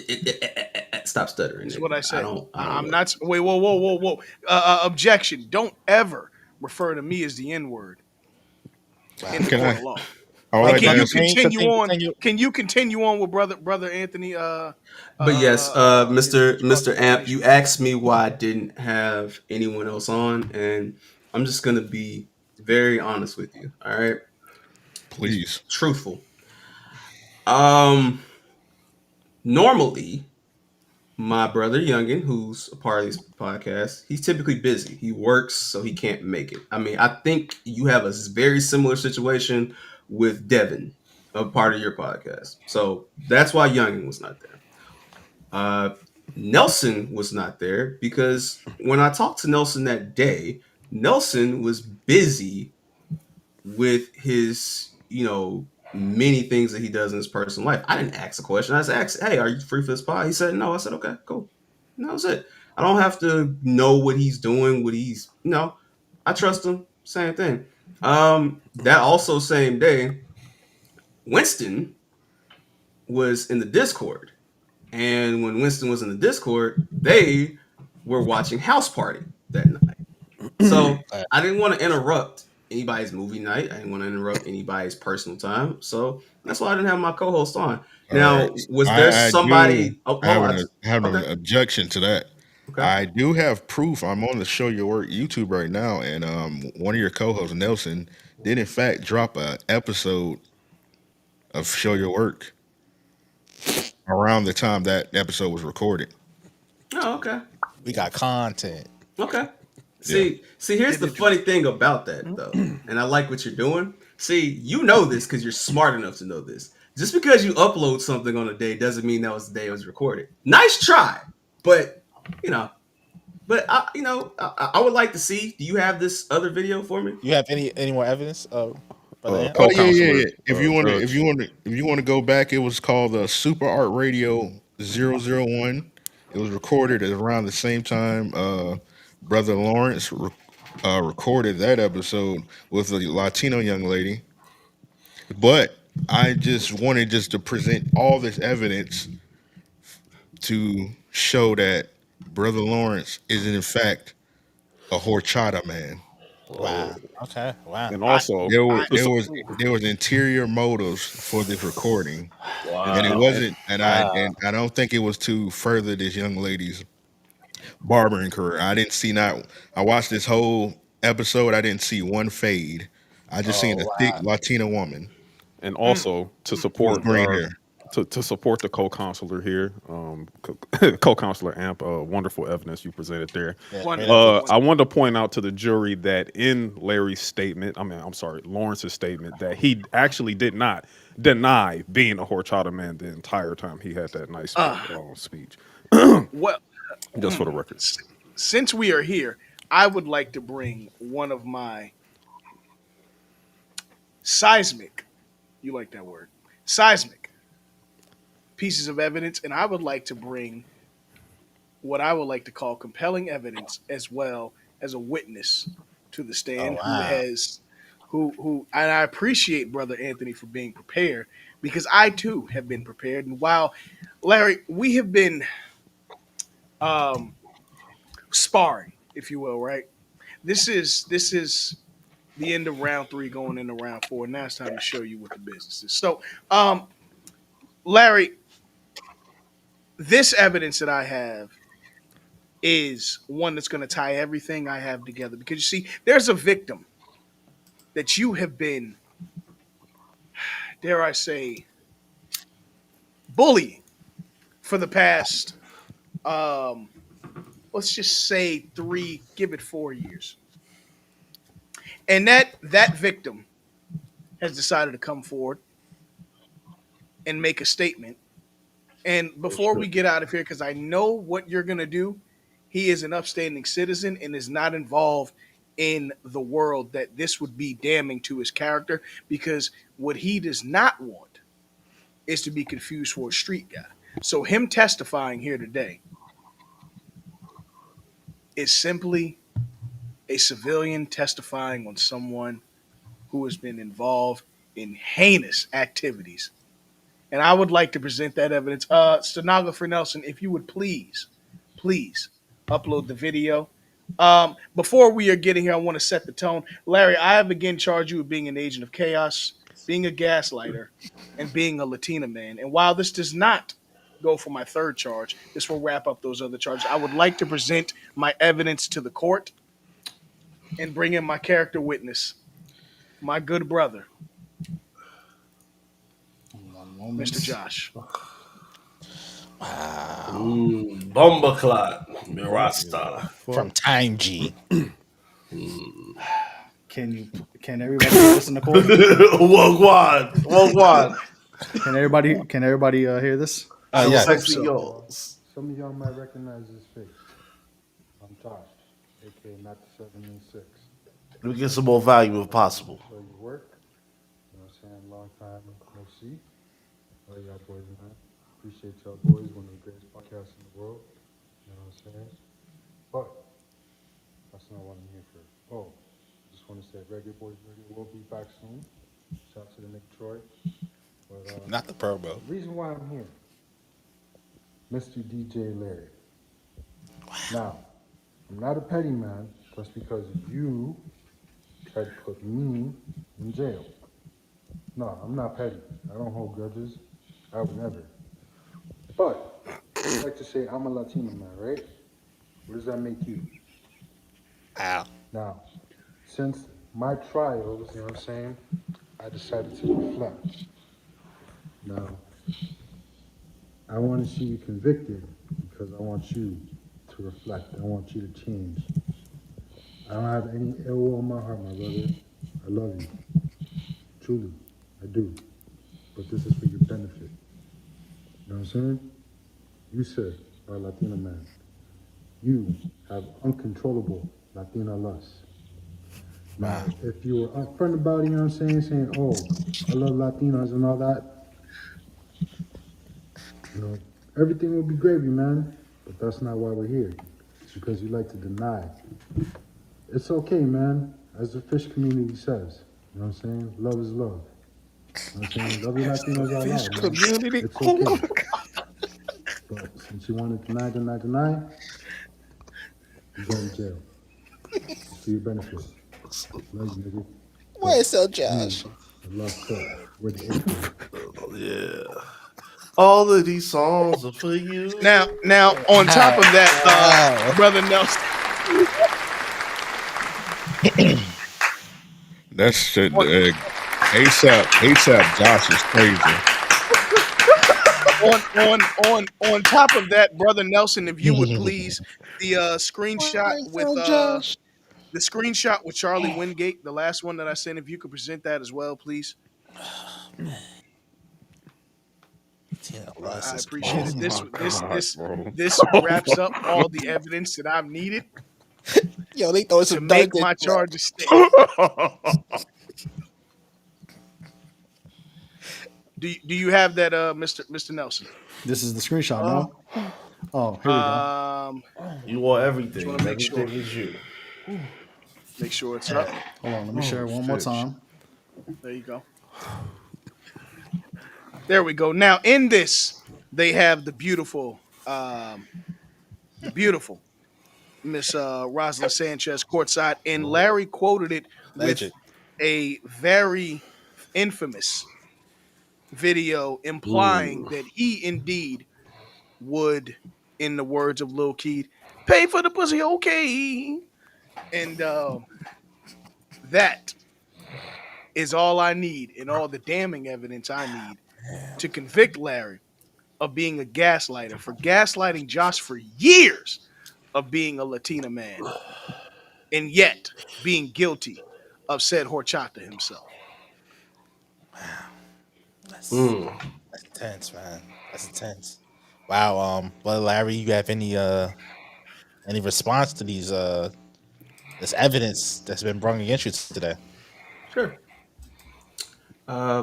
Stop stuttering, That's what nigga. I I said. don't. I don't I'm know. not. Wait, whoa, whoa, whoa, whoa. Objection. Don't ever refer to me as the N word in the Can court I? of law. I would Like, like to Can you ask you. continue on? continue. Can you continue on with brother Anthony? But yes, His cross Mr. Amp, you examination. asked me why I didn't have anyone else on, and I'm just gonna be very honest with you. All right. He's Please. truthful. Um, Normally, my brother Youngin, who's a part of this podcast, he's typically busy. He works, so he can't make it. I mean, I think you have a very similar situation with Devin, a part of your podcast. So that's why Youngin was not there. Uh, Nelson was not there because when I talked to Nelson that day, Nelson was busy with his, many things that he does in his personal life. I didn't ask a question. I just asked, "Hey, are you free for this pod?" He said, "No." I said, "Okay, cool." And that was it. I don't have to know what he's doing, what he's, I trust him. Same thing. That also same day, Winston was in the Discord. And when Winston was in the Discord, they were watching House Party that night. So I didn't want to interrupt anybody's movie night. I didn't want to interrupt anybody's personal time. So that's why I didn't have my co-host on. All right. Now, was there I do somebody? Oh, hold on. have an Okay. objection to that. Okay. I do have proof. I'm on the Show Your Work YouTube right now, and one of your co-hosts, Nelson, did in fact drop a episode of Show Your Work around the time that episode was recorded. Oh, okay. We got content. Okay. Yeah. See, here's Did the it funny thing about that though, and I like what you're doing. See, you know this because you're smart enough to know this. Just because you upload something on a day doesn't mean that was the day it was recorded. Nice try, but you know, I would like to see. Do you have this other video for me? You have any more evidence, Brother Ant? Oh yeah, yeah, Co-counselor, yeah. If Judge. you want to go back, it was called Super Art Radio 001. It was recorded at around the same time. Brother Lawrence recorded that episode with a Latino young lady. But I just wanted just to present all this evidence to show that Brother Lawrence is in fact a horchata man. Wow. Okay. Wow. And I, also, There were I, to su- there was interior motives for this recording, and it Wow. wasn't. And I don't think it was to further this young lady's barbering career. I didn't see not. I watched this whole episode. I didn't see one fade. I just seen Oh a thick wow. Latina woman and also to with support green hair. to support the co-counselor here, co-counselor Amp, wonderful evidence you presented there. Yeah. Great wonderful, evidence. I wonderful. wanted to point out to the jury that in Larry's statement, I'm sorry, Lawrence's statement, that he actually did not deny being a horchata man the entire time he had that nice Uh, speech. well, Just for the record. s- since we are here, I would like to bring one of my seismic, you like that word, seismic pieces of evidence, and I would like to bring what I would like to call compelling evidence as well as a witness to the Oh stand wow. who and I appreciate Brother Anthony for being prepared because I too have been prepared. And while Larry, we have been um, sparring, if you will, right? This is the end of round three, going into round four. Now it's time to show you what the business is. So, Larry, this evidence that I have is one that's going to tie everything I have together because you see, there's a victim that you have been, dare I say, bullying for the past, um, let's just say give it 4 years, and that victim has decided to come forward and make a statement. And before we get out of here, because I know what you're going to do, he is an upstanding citizen and is not involved in the world that this would be damning to his character because what he does not want is to be confused for a street guy. So him testifying here today is simply a civilian testifying on someone who has been involved in heinous activities. And I would like to present that evidence. Stenographer Nelson, if you would please upload the video. Before we are getting here, I want to set the tone. Larry, I have again charged you with being an agent of chaos, being a gaslighter, and being a Latina man. And while this does not go for my third charge, this will wrap up those other charges. I would like to present my evidence to the court and bring in my character witness, my good brother, Mr. moments. Josh. Wow. Bomba clot. Yeah, Mirasta. From fuck. Time G. Can everybody hear this in the core? Wagwan. Wagwan. Can everybody hear this? So Yeah. Hope sexy so. yours. Some of y'all might recognize this face. I'm Josh, aka Not the 7 and 6. Let me get some more volume if possible. Where you work, you know what I'm saying? Long time no see. All y'all boys, man. Appreciate y'all boys, one of the greatest podcasts in the world. You know what I'm saying? But that's not what I'm here for. Oh, just want to say Reggae Boys Radio will be back soon. Shout out to the Nick Troy. But Not the promo. the reason why I'm here, Mr. DJ Larry. Now, I'm not a petty man just because you tried to put me in jail. No, I'm not petty. I don't hold grudges. I would never. But I like to say I'm a Latino man, right? What does that make you? Ow. Now, since my trials, you know what I'm saying, I decided to reflect. Now, I want to see you convicted because I want you to reflect. I want you to change. I don't have any ill will in my heart, my brother. I love you. Truly, I do. But this is for your benefit. You know what I'm saying? You, sir, are a Latino man. You have uncontrollable Latina lust. Now, Wow. if you were upfront about it, you know what I'm saying, saying, oh, I love Latinos and all that, you know, everything will be gravy, man. But that's not why we're here. It's because you like to deny. It's okay, man. As the fish community says, you know what I'm saying? Love is love. You know what I'm saying? Love your Latinos out Fish loud, man. community. It's Oh my okay. god. But since you want to deny, you're going to jail. It's for your benefit. Love you, nigga. Why But is so you, Josh? the lost cut, we're the it boys. Yeah. All of these songs are for you. Now, on top of that, Wow. brother Nelson, That's shit. on, ASAP Josh is crazy. on top of that, brother Nelson, if you would Why please, the screenshot with so Josh? Charlie Wingate, the last one that I sent, if you could present that as well, please. Tina Lust I is appreciate Oh it. crazy. This my this god, this bro. this wraps up all the evidence that I've needed Yo, they throwing to some make dark in my there. charges stick. Do you have that, Mr. Nelson? This is the screenshot. Uh, No. Oh, here we go. you want Just want everything. to make Everything sure is you. it's up. Hold on. Let me share Oh it one more shit. time. There you go. There we go. Now in this, they have the beautiful Miss Rosalind Sanchez courtside, and Larry quoted it with Legend. a very infamous video implying Mm. that he indeed would, in the words of Lil Keed, pay for the pussy, okay. And that is all I need and all the damning evidence I need to convict Larry of being a gaslighter for gaslighting Josh for years of being a Latina man and yet being guilty of said horchata himself. That's Mm. that's intense, man. That's intense. Wow. Well, Larry, you have any response to these this evidence that's been brought against you today? Sure.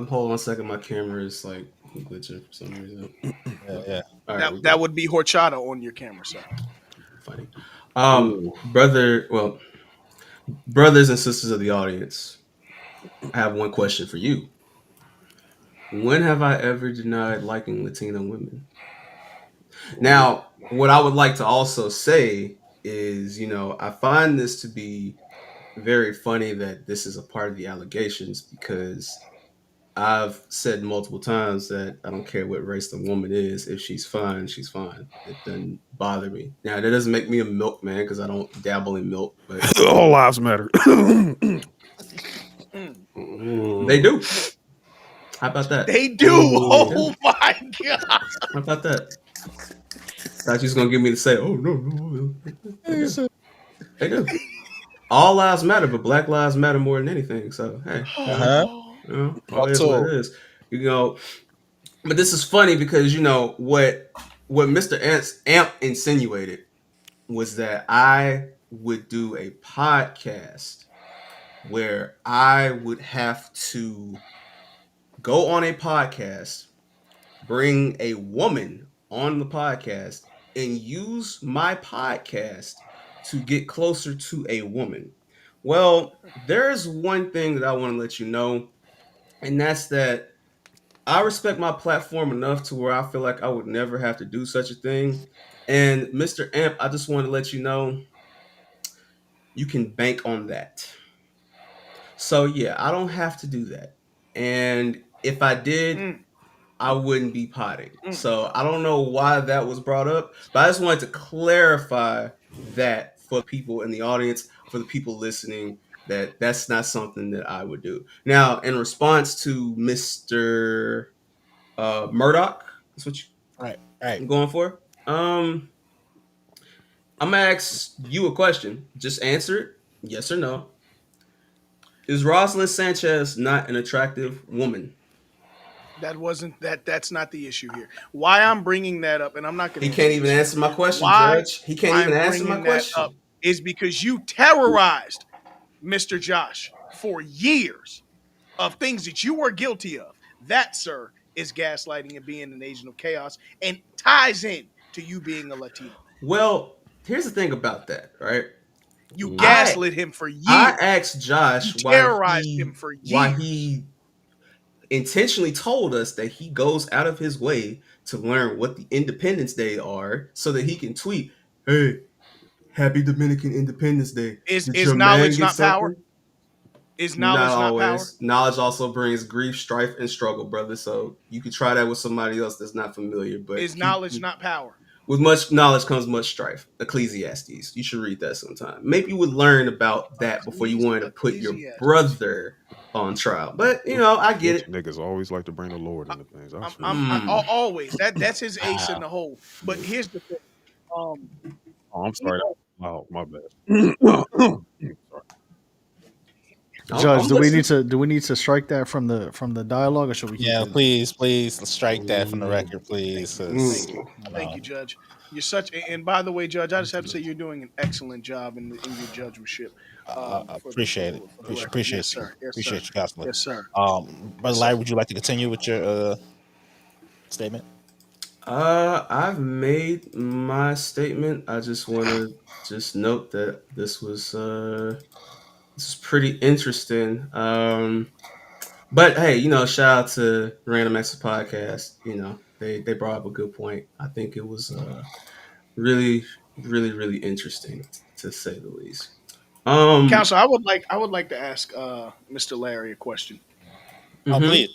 Hold on a second. My camera is like glitching for some reason. Yeah, yeah. All right, That we that good. would be horchata on your camera, sir. Funny. Mm. Brothers and sisters of the audience, I have one question for you. When have I ever denied liking Latino women? Now, what I would like to also say is, I find this to be very funny that this is a part of the allegations because I've said multiple times that I don't care what race the woman is. If she's fine, she's fine. It doesn't bother me. Now, that doesn't make me a milkman because I don't dabble in milk, but All lives matter. Mm. they Mm. do. How about that? They do. They Ooh. do. Oh my god. How about that? Thought you was gonna get me to say, "Oh no, no, they do, they do." All lives matter, but Black lives matter more than anything. So hey, Uh-huh. all Talk it is what it to. is. You know, but this is funny because what Mr. Amp insinuated was that I would do a podcast where I would have to go on a podcast, bring a woman on the podcast, and use my podcast to get closer to a woman. Well, there's one thing that I want to let you know, and that's that I respect my platform enough to where I feel like I would never have to do such a thing. And Mr. Amp, I just want to let you know you can bank on that. So yeah, I don't have to do that. And if I did, Mm, I wouldn't be potting. mm. So I don't know why that was brought up, but I just wanted to clarify that for people in the audience, for the people listening, that that's not something that I would do. Now, in response to Mr. Murdoch, that's what Right, right. I'm going for. I'm gonna ask you a question. Just answer it, yes or no. Is Rosalind Sanchez not an attractive woman? That's not the issue here. Why I'm bringing that up, and I'm not going He to answer can't it even this way. answer my question, Why Judge. He can't even I'm answer my bringing that up question. is because you terrorized Mr. Josh for years of things that you were guilty of. That, sir, is gaslighting and being an agent of chaos, and ties in to you being a Latino man. Well, here's the thing about that, right? You Mm. I gaslit him for I years. asked You Josh terrorized him for why years. he intentionally told us that he goes out of his way to learn what the Independence Day are so that he can tweet, "Hey, happy Dominican Independence Day. Did Is your man knowledge get not power? something?" Is Not knowledge not power? always. Knowledge also brings grief, strife, and struggle, brother. So you could try that with somebody else that's not familiar, but Is knowledge not power? with much knowledge comes much strife. Ecclesiastes. You should read that sometime. Maybe you would learn about that before you wanted to put your Ecclesiastes. brother on trial. But I get Rich it. niggas always like to bring the Lord into things. I swear. Always that's his ace in Wow. the hole. But here's the thing. Um, Oh, I'm you sorry. know, Oh, my bad. Sorry. Judge, I'm listening. do we need to strike that from the dialogue, or should we keep Yeah, it? please, please strike that from the Mm, record, please. thank you, thank 'Cause, you, mm. you thank know, you, Judge. You're such. And by the way, Judge, I just have to say you're doing an excellent job in your judgeship. I For the appreciate it. for the record, yes, Appreciate you. sir, yes, sir, Appreciate you, Counselor. yes, sir, Brother yes, Larry, sir. would you like to continue with your statement? I've made my statement. I just want to just note that this is pretty interesting. But hey, shout out to Random Access Podcast. They brought up a good point. I think it was really, really, really interesting to say the least. Um, Counselor, I would like to ask Mr. Larry a question. Oh, please. mhm.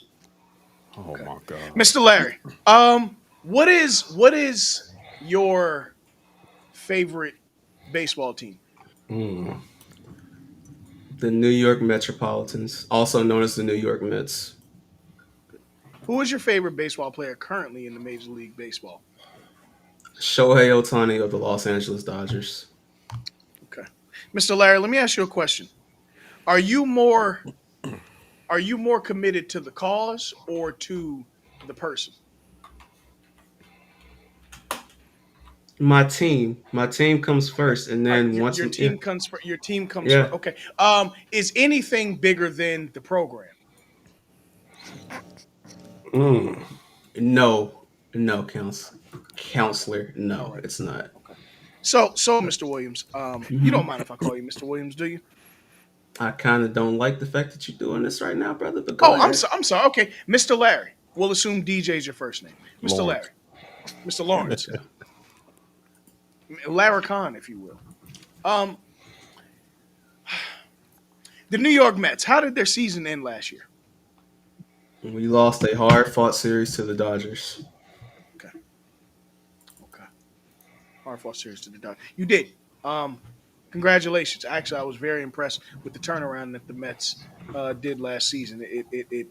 Oh Okay, my God. Mr. Larry. What is your favorite baseball team? Mm. The New York Metropolitans, also known as the New York Mets. Who is your favorite baseball player currently in the Major League Baseball? Shohei Otani of the Los Angeles Dodgers. Okay, Mr. Larry, let me ask you a question. Are you more are you more committed to the cause or to the person? My team comes Okay. first, and All right. then once, yeah, Your team comes first. yeah. Okay. Is anything bigger than the program? Mm. No, no, counselor. All No, right. it's not. Okay. So Mr. Williams, you don't Mhm. mind if I call you Mr. Williams, do you? I kind of don't like the fact that you're doing this right now, brother. But go Oh, ahead. I'm sorry. Okay, Mr. Larry. We'll assume DJ is your first name, Mr. Larry, Lawrence. Mr. Lawrence, Okay. Larry Khan, if you will. Um, the New York Mets. How did their season end last year? We lost a hard-fought series to the Dodgers. Okay. Okay. Hard fought series to the dog. You did. Um, Congratulations. Actually, I was very impressed with the turnaround that the Mets did last season. It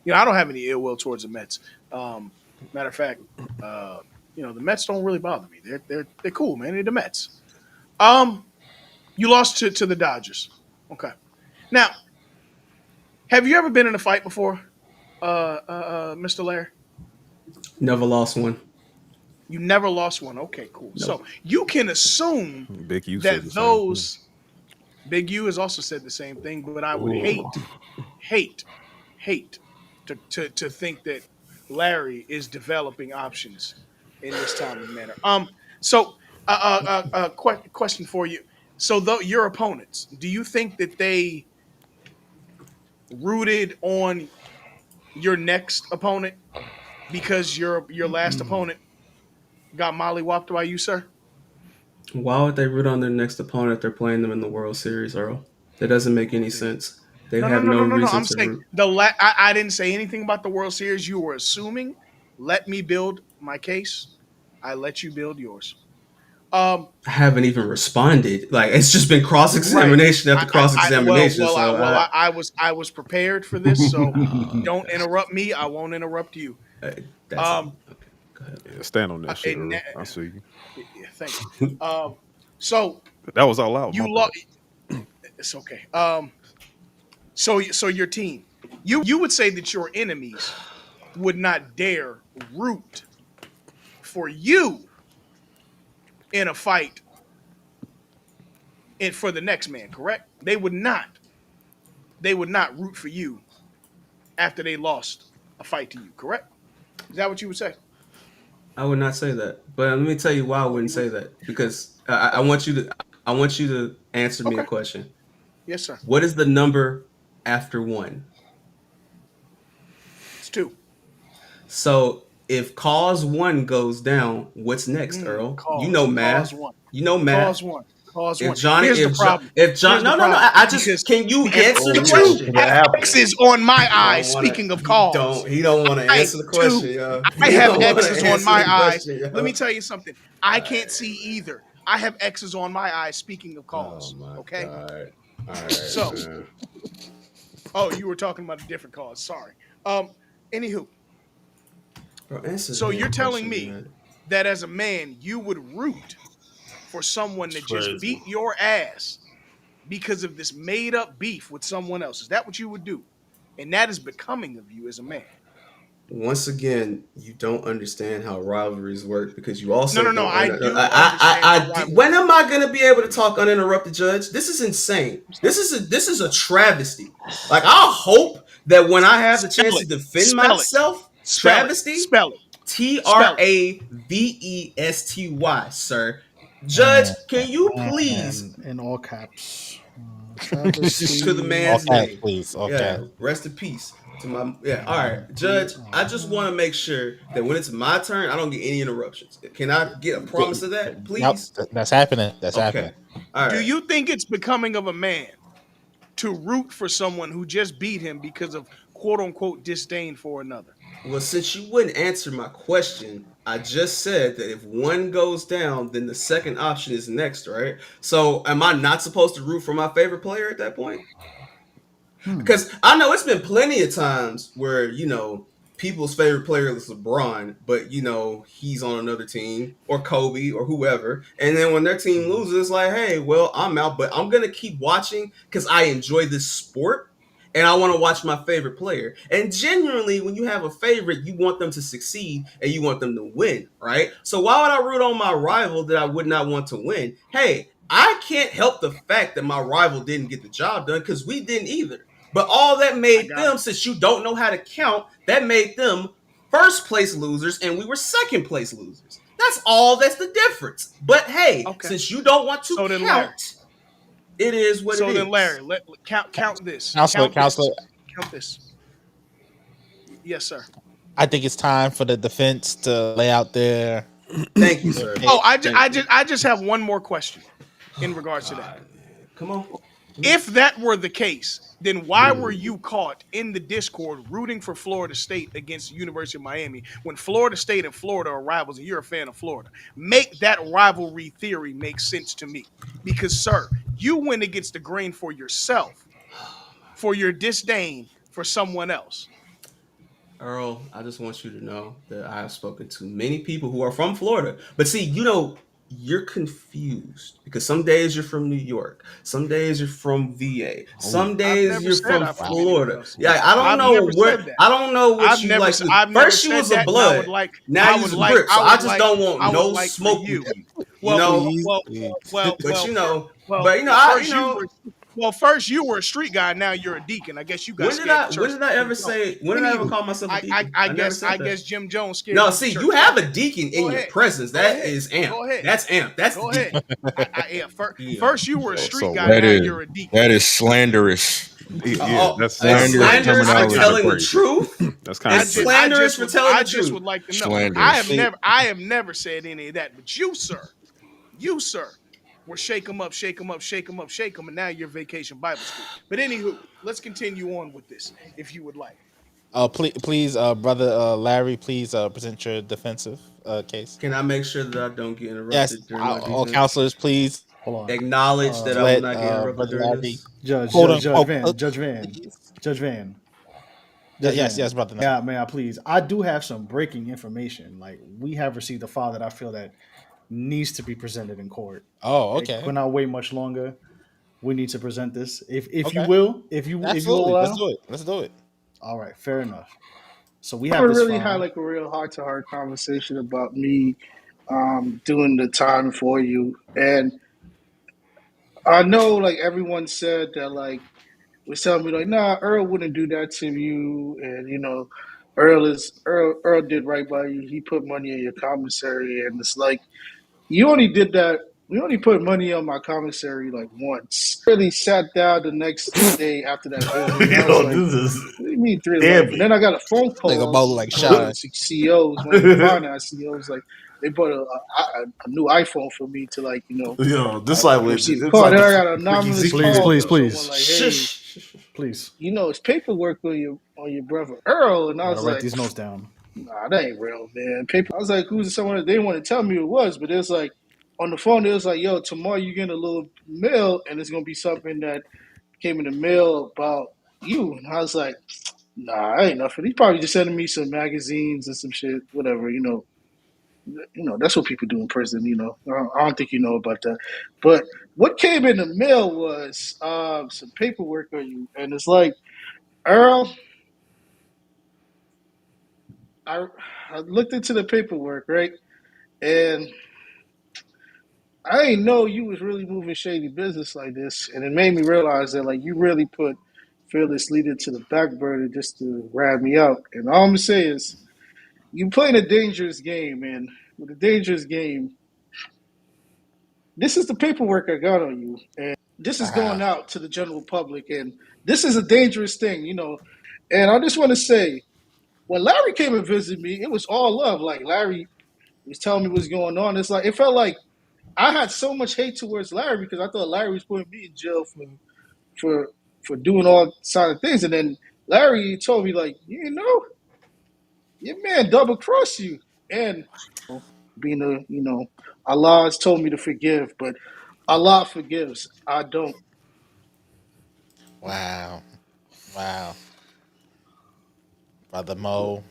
I don't have any ill will towards the Mets. Um, Matter of fact, uh, the Mets don't really bother me. They're cool, man. They're the Mets. Um, you lost to the Dodgers. Okay. Now, have you ever been in a fight before, Mr. Lair? Never lost one. You never lost one. Okay, cool. So Nope. you can assume Big U said the that same thing. those Big U has also said the same thing, but I would Ooh. hate, hate to think that Larry is developing options in this timely manner. So question for you. So though your opponents, do you think that they rooted on your next opponent because your last opponent got mollywopped by you, sir? Why would they root on their next opponent if they're playing them in the World Series, Earl? That doesn't make any sense. They No, no, have no, no no, no, no. reason I'm to saying root. I didn't say anything about the World Series. You were assuming. Let me build my case. I let you build yours. Um, I haven't even responded. Like it's just been cross right. examination after cross examination. So I was prepared for this. So uh, don't interrupt me. I won't interrupt you. uh, that's Um, okay. Go ahead. Yeah, stand on that shit, and Earl. I see you. yeah, thank you. So That was all out. My you bad. lost. It's okay. So your team, you would say that your enemies would not dare root for you in a fight and for the next man, correct? They would not. They would not root for you after they lost a fight to you, correct? Is that what you would say? I would not say that, but let me tell you why I Oh, wouldn't you would. say that. Because I Okay. want you to answer me a Okay. question. Yes, sir. What is the number after one? It's two. So if cause one goes down, what's next, Earl? You know Cause math. one. You know Cause math. one. Cause If one. Johnny, Here's the problem. if John, Here's the no, no, no. problem. I just Because can you because answer the two Oh, question? what have happened? X's on my He eyes. don't want to. Speaking of cause, He don't want to I answer the two. question, yo. I He have don't want to X's on answer my the eyes. question, Let me yo. tell you something. I Uh, can't see either. I have X's on my eyes. Speaking of oh cause, my okay. god. All right, So, man. oh, you were talking about a different cause. Sorry. Anywho, Bro, answer the so you're damn telling question, me man. that as a man, you would root for someone It's that just crazy. beat your ass because of this made up beef with someone else? Is that what you would do? And that is becoming of you as a man. Once again, you don't understand how rivalries work because you No, also no, no. don't. I do understand how When rivalries am work. I gonna be able to talk uninterrupted, Judge? This is insane. This is a travesty. Like I hope that when I have the Spell chance to it. defend Spell it. myself, Spell it. travesty, Spell it. Spell it. Travesty, sir. Judge, And, can you please And in all caps, to the travesty. all man's caps, name. please. All Yeah, caps. rest in peace to my yeah. All right, R.I.P. Judge. I just want to make sure that when it's my turn, I don't get any interruptions. Can I get a promise of that, Yep, please? that's happening. That's happening. Okay. All Do right. you think it's becoming of a man to root for someone who just beat him because of quote unquote disdain for another? Well, since you wouldn't answer my question, I just said that if one goes down, then the second option is next, right? So, am I not supposed to root for my favorite player at that point? Hmm. Because I know it's been plenty of times where people's favorite player is LeBron, but he's on another team or Kobe or whoever, and then when their team loses, it's like, hey, well, I'm out, but I'm gonna keep watching because I enjoy this sport. And I want to watch my favorite player. And genuinely, when you have a favorite, you want them to succeed and you want them to win, right? So why would I root on my rival that I would not want to win? Hey, I can't help the fact that my rival didn't get the job done because we didn't either. But all that I made got it. them, since you don't know how to count, that made them first place losers and we were second place losers. That's all that's the difference. But hey, Okay. since you don't want to So then, Larry. count, it is what it So then, is. Larry, count this. Counselor, Count this. counselor, Count this. Yes, sir. I think it's time for the defense to lay out their. Thank you, sir. Oh, Thank you. I just have one more question in Oh regards to that. God, man. Come on. If that were the case, then why were you caught in the Discord rooting for Florida State against the University of Miami when Florida State and Florida are rivals and you're a fan of Florida? Make that rivalry theory make sense to me. Because, sir, you went against the grain for yourself, for your disdain for someone else. Earl, I just want you to know that I have spoken to many people who are from Florida. But see, you're confused because some days you're from New York, some days you're from VA, Oh, some I've days never you're said from I'm from Wow. anywhere Florida. else. Yeah, I don't I've know never where said that. I don't know what you like. I've never First you said was a that, and I would blood, like, now I you's would a like, crip. So I just don't want I would no like for smoke with you. you. You Well, know, Please, well, please. but first you were, first you were a street guy. Now you're a deacon. I guess you got scared the when church. did I ever say when did I ever Anywho, call myself a deacon? I I never guess, said that. Jim Jones scared No, you at the see, you church. have a deacon Go in your ahead, presence. go That ahead, is amp. go ahead, That's amp. That's the go ahead. deacon. Yeah, Yeah. first you were a street So guy. That Now is you're a deacon. that is slanderous. yeah, Oh, that's it's that's Slanderous crazy. slanderous I for That's just, kind of telling the crazy. truth. That's kind It's of crazy. slanderous for telling the I just truth. would like to know. Slanderous. I have never said any of that, but you, sir, were shake 'em up, shake 'em up, shake 'em up, shake 'em, and now you're vacation Bible school. But anywho, let's continue on with this, if you would like. Please, brother Larry, please present your defensive case. Can I make sure that I don't get Yes, interrupted during my all defense? counselors, please hold on. Acknowledge that I will let not get interrupted brother during Larry, this. Judge, quote Judge, Judge unquote, Van, cook, Judge Van, please. Judge Van, Judge Yes, Van. yes, brother. May I please? I do have some breaking information. Like we have received a file that I feel that needs to be presented in court. Oh, It okay, could not wait much longer. We need to present this. If you okay, will, if you will absolutely. Let's allow. do it. Let's do it. All right, fair enough. So we have Never this really had file. like a real heart to heart conversation about me doing the time for you. And I know like everyone said that like was telling me like, nah, Earl wouldn't do that to you, and Earl did right by you. He put money in your commissary, and it's like you only did that. You only put money on my commissary like once. Really sat down the next day after that visit, and I was Yo, like, this is "What do you mean three damn months?" And it. then I got a phone Nigga call Mo look like from one of Sean. the CEOs, one of the finance CEOs, like they bought a new iPhone for me to like Yo, this like receive a it's call. like Then the I got an freaky anonymous Zeke Please, call please, from video. someone please, like, "Hey, Shush. please. it's paperwork on your brother Earl," and I I gotta was write like, these notes down. "Nah, that ain't real, man." Paper. I was like, "Who's someone?" They didn't want to tell me who it was, but it was like on the phone. It was like, "Yo, tomorrow you get a little mail, and it's gonna be something that came in the mail about you." And I was like, "Nah, ain't nothing." He's probably just sending me some magazines and some shit, whatever, that's what people do in prison. I don't think you know about that. But what came in the mail was some paperwork on you, and it's like, Earl, I I looked into the paperwork, right, and I didn't know you was really moving shady business like this, and it made me realize that like you really put fearless leader to the back burner just to rat me out. And all I'm gonna say is, you playing a dangerous game, and with a dangerous game, this is the paperwork I got on you, and this is going Wow. out to the general public, and this is a dangerous thing. And I just want to say, when Larry came and visited me, it was all love. Like Larry was telling me what's going on. It's like it felt like I had so much hate towards Larry because I thought Larry was putting me in jail for for doing all side of things, and then Larry told me like, your man double crossed you, and being Allah has told me to forgive, but Allah forgives. I don't. Wow. Wow. Brother Mo.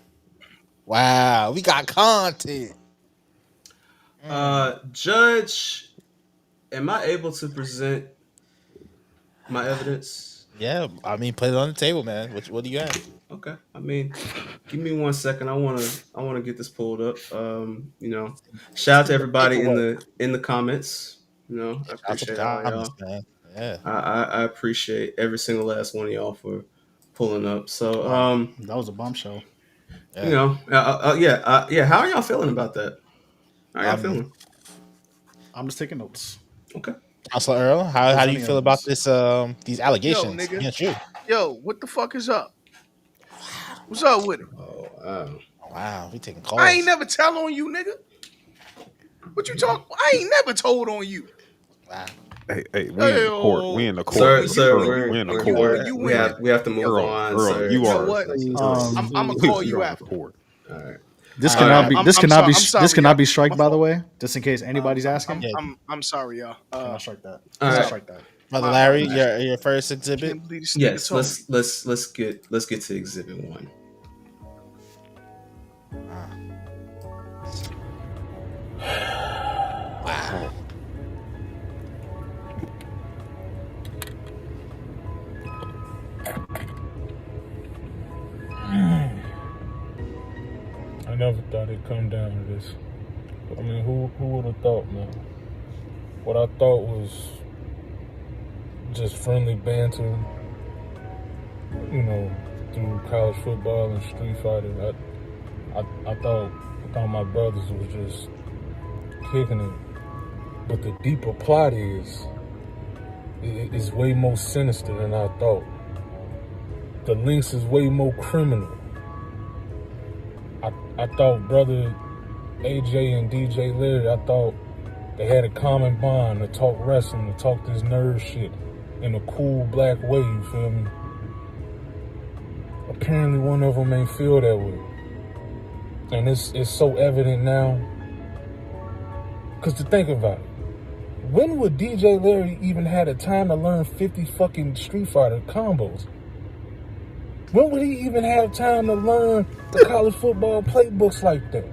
Wow. We got content. Judge, am I able to present my evidence? Yeah, I mean, put it on the table, man. What do you have? Okay. I mean, give me 1 second. I wanna get this pulled up. Shout out to See the everybody in paperwork. the comments. I Shout out to the appreciate all comments, y'all. man. Yeah. I appreciate every single last one of y'all for pulling up. So Wow, that was a bombshell. Yeah. yeah. How are y'all feeling about that? How are y'all Um, feeling? I'm just taking notes. Okay. Counselor Earl, how do you Presenting feel about evidence. this these Yo, allegations nigga, against you? yo, what the fuck is up? What's up with it? Oh wow. Wow, we taking I ain't calls. never tell on you, nigga. What you talk? I ain't never told on you. Wow. Hey, we in the court. We Yo, in the court, Sir, when brother. you sir, when Earl, you we in the when you court. when you we win, have to move on, Earl, sir. you you know are what? Um, I'm gonna call you you're on the after. court. All right. this All cannot right. be. I'm This I'm cannot sorry. be. I'm This sorry, cannot y'all. be strike. My By the fault. way, just in case anybody's asking, Yeah, I'm sorry, y'all. cannot strike that. All Cannot right. strike that. brother My Larry, apologies. your first I exhibit. can't believe this nigga Yes. told me. Let's get to exhibit one. Wow. Oh, Wow. I never thought it'd come down to this. I mean, who would have thought, man? What I thought was just friendly banter, you know, through college football and street fighting. I thought my brothers was just kicking it, but the deeper plot is way more sinister than I thought. The links is way more criminal. I thought brother AJ and DJ Larry, I thought they had a common bond to talk wrestling, to talk this nerd shit in a cool black way, you feel me? Apparently one of them ain't feel that way. And it's so evident now. Cause to think about it, when would DJ Larry even had a time to learn 50 fucking Street Fighter combos? When would he even have time to learn the college football playbooks like that?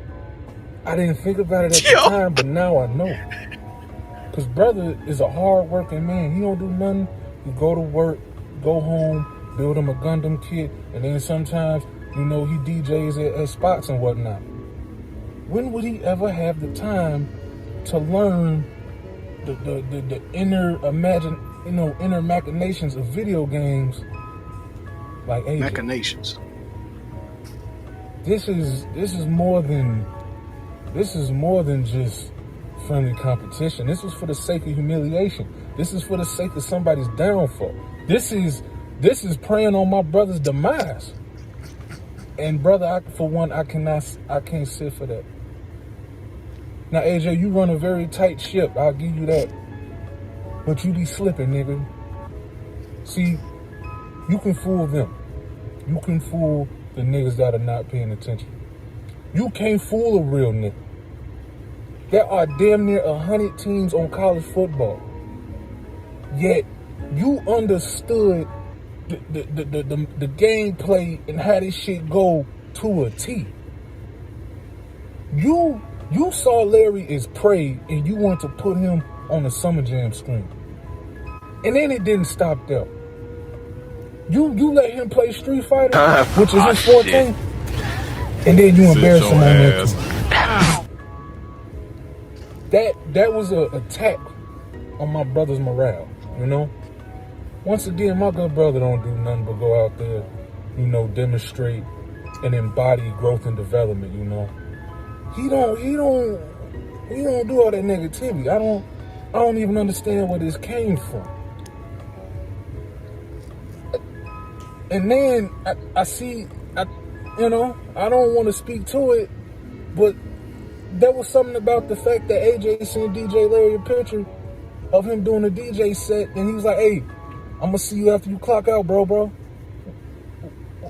I didn't think about it at the time, but now I know. Cause brother is a hard-working man. He don't do nothing. He go to work, go home, build him a Gundam kit, and then sometimes, you know, he DJs at spots and whatnot. When would he ever have the time to learn the inner machinations of video games like AJ? Machinations. This is more than just friendly competition. This is for the sake of humiliation. This is for the sake of somebody's downfall. This is preying on my brother's demise. And brother, I can't sit for that. Now AJ, you run a very tight ship, I'll give you that. But you be slipping, nigga. See, you can fool them. You can fool the niggas that are not paying attention. You can't fool a real nigga. There are damn near 100 teams on college football. Yet, you understood the gameplay and how this shit go to a T. You saw Larry as prey and you wanted to put him on the Summer Jam screen. And then it didn't stop there. You let him play Street Fighter, which is his forte, and then you embarrass him on there too. That was an attack on my brother's morale, you know? Once again, my good brother don't do nothing but go out there, you know, demonstrate and embody growth and development, you know? He don't do all that negativity. I don't even understand where this came from. And then I see, you know, I don't want to speak to it, but there was something about the fact that AJ sent DJ Larry a picture of him doing a DJ set, and he was like, "Hey, I'm gonna see you after you clock out, bro."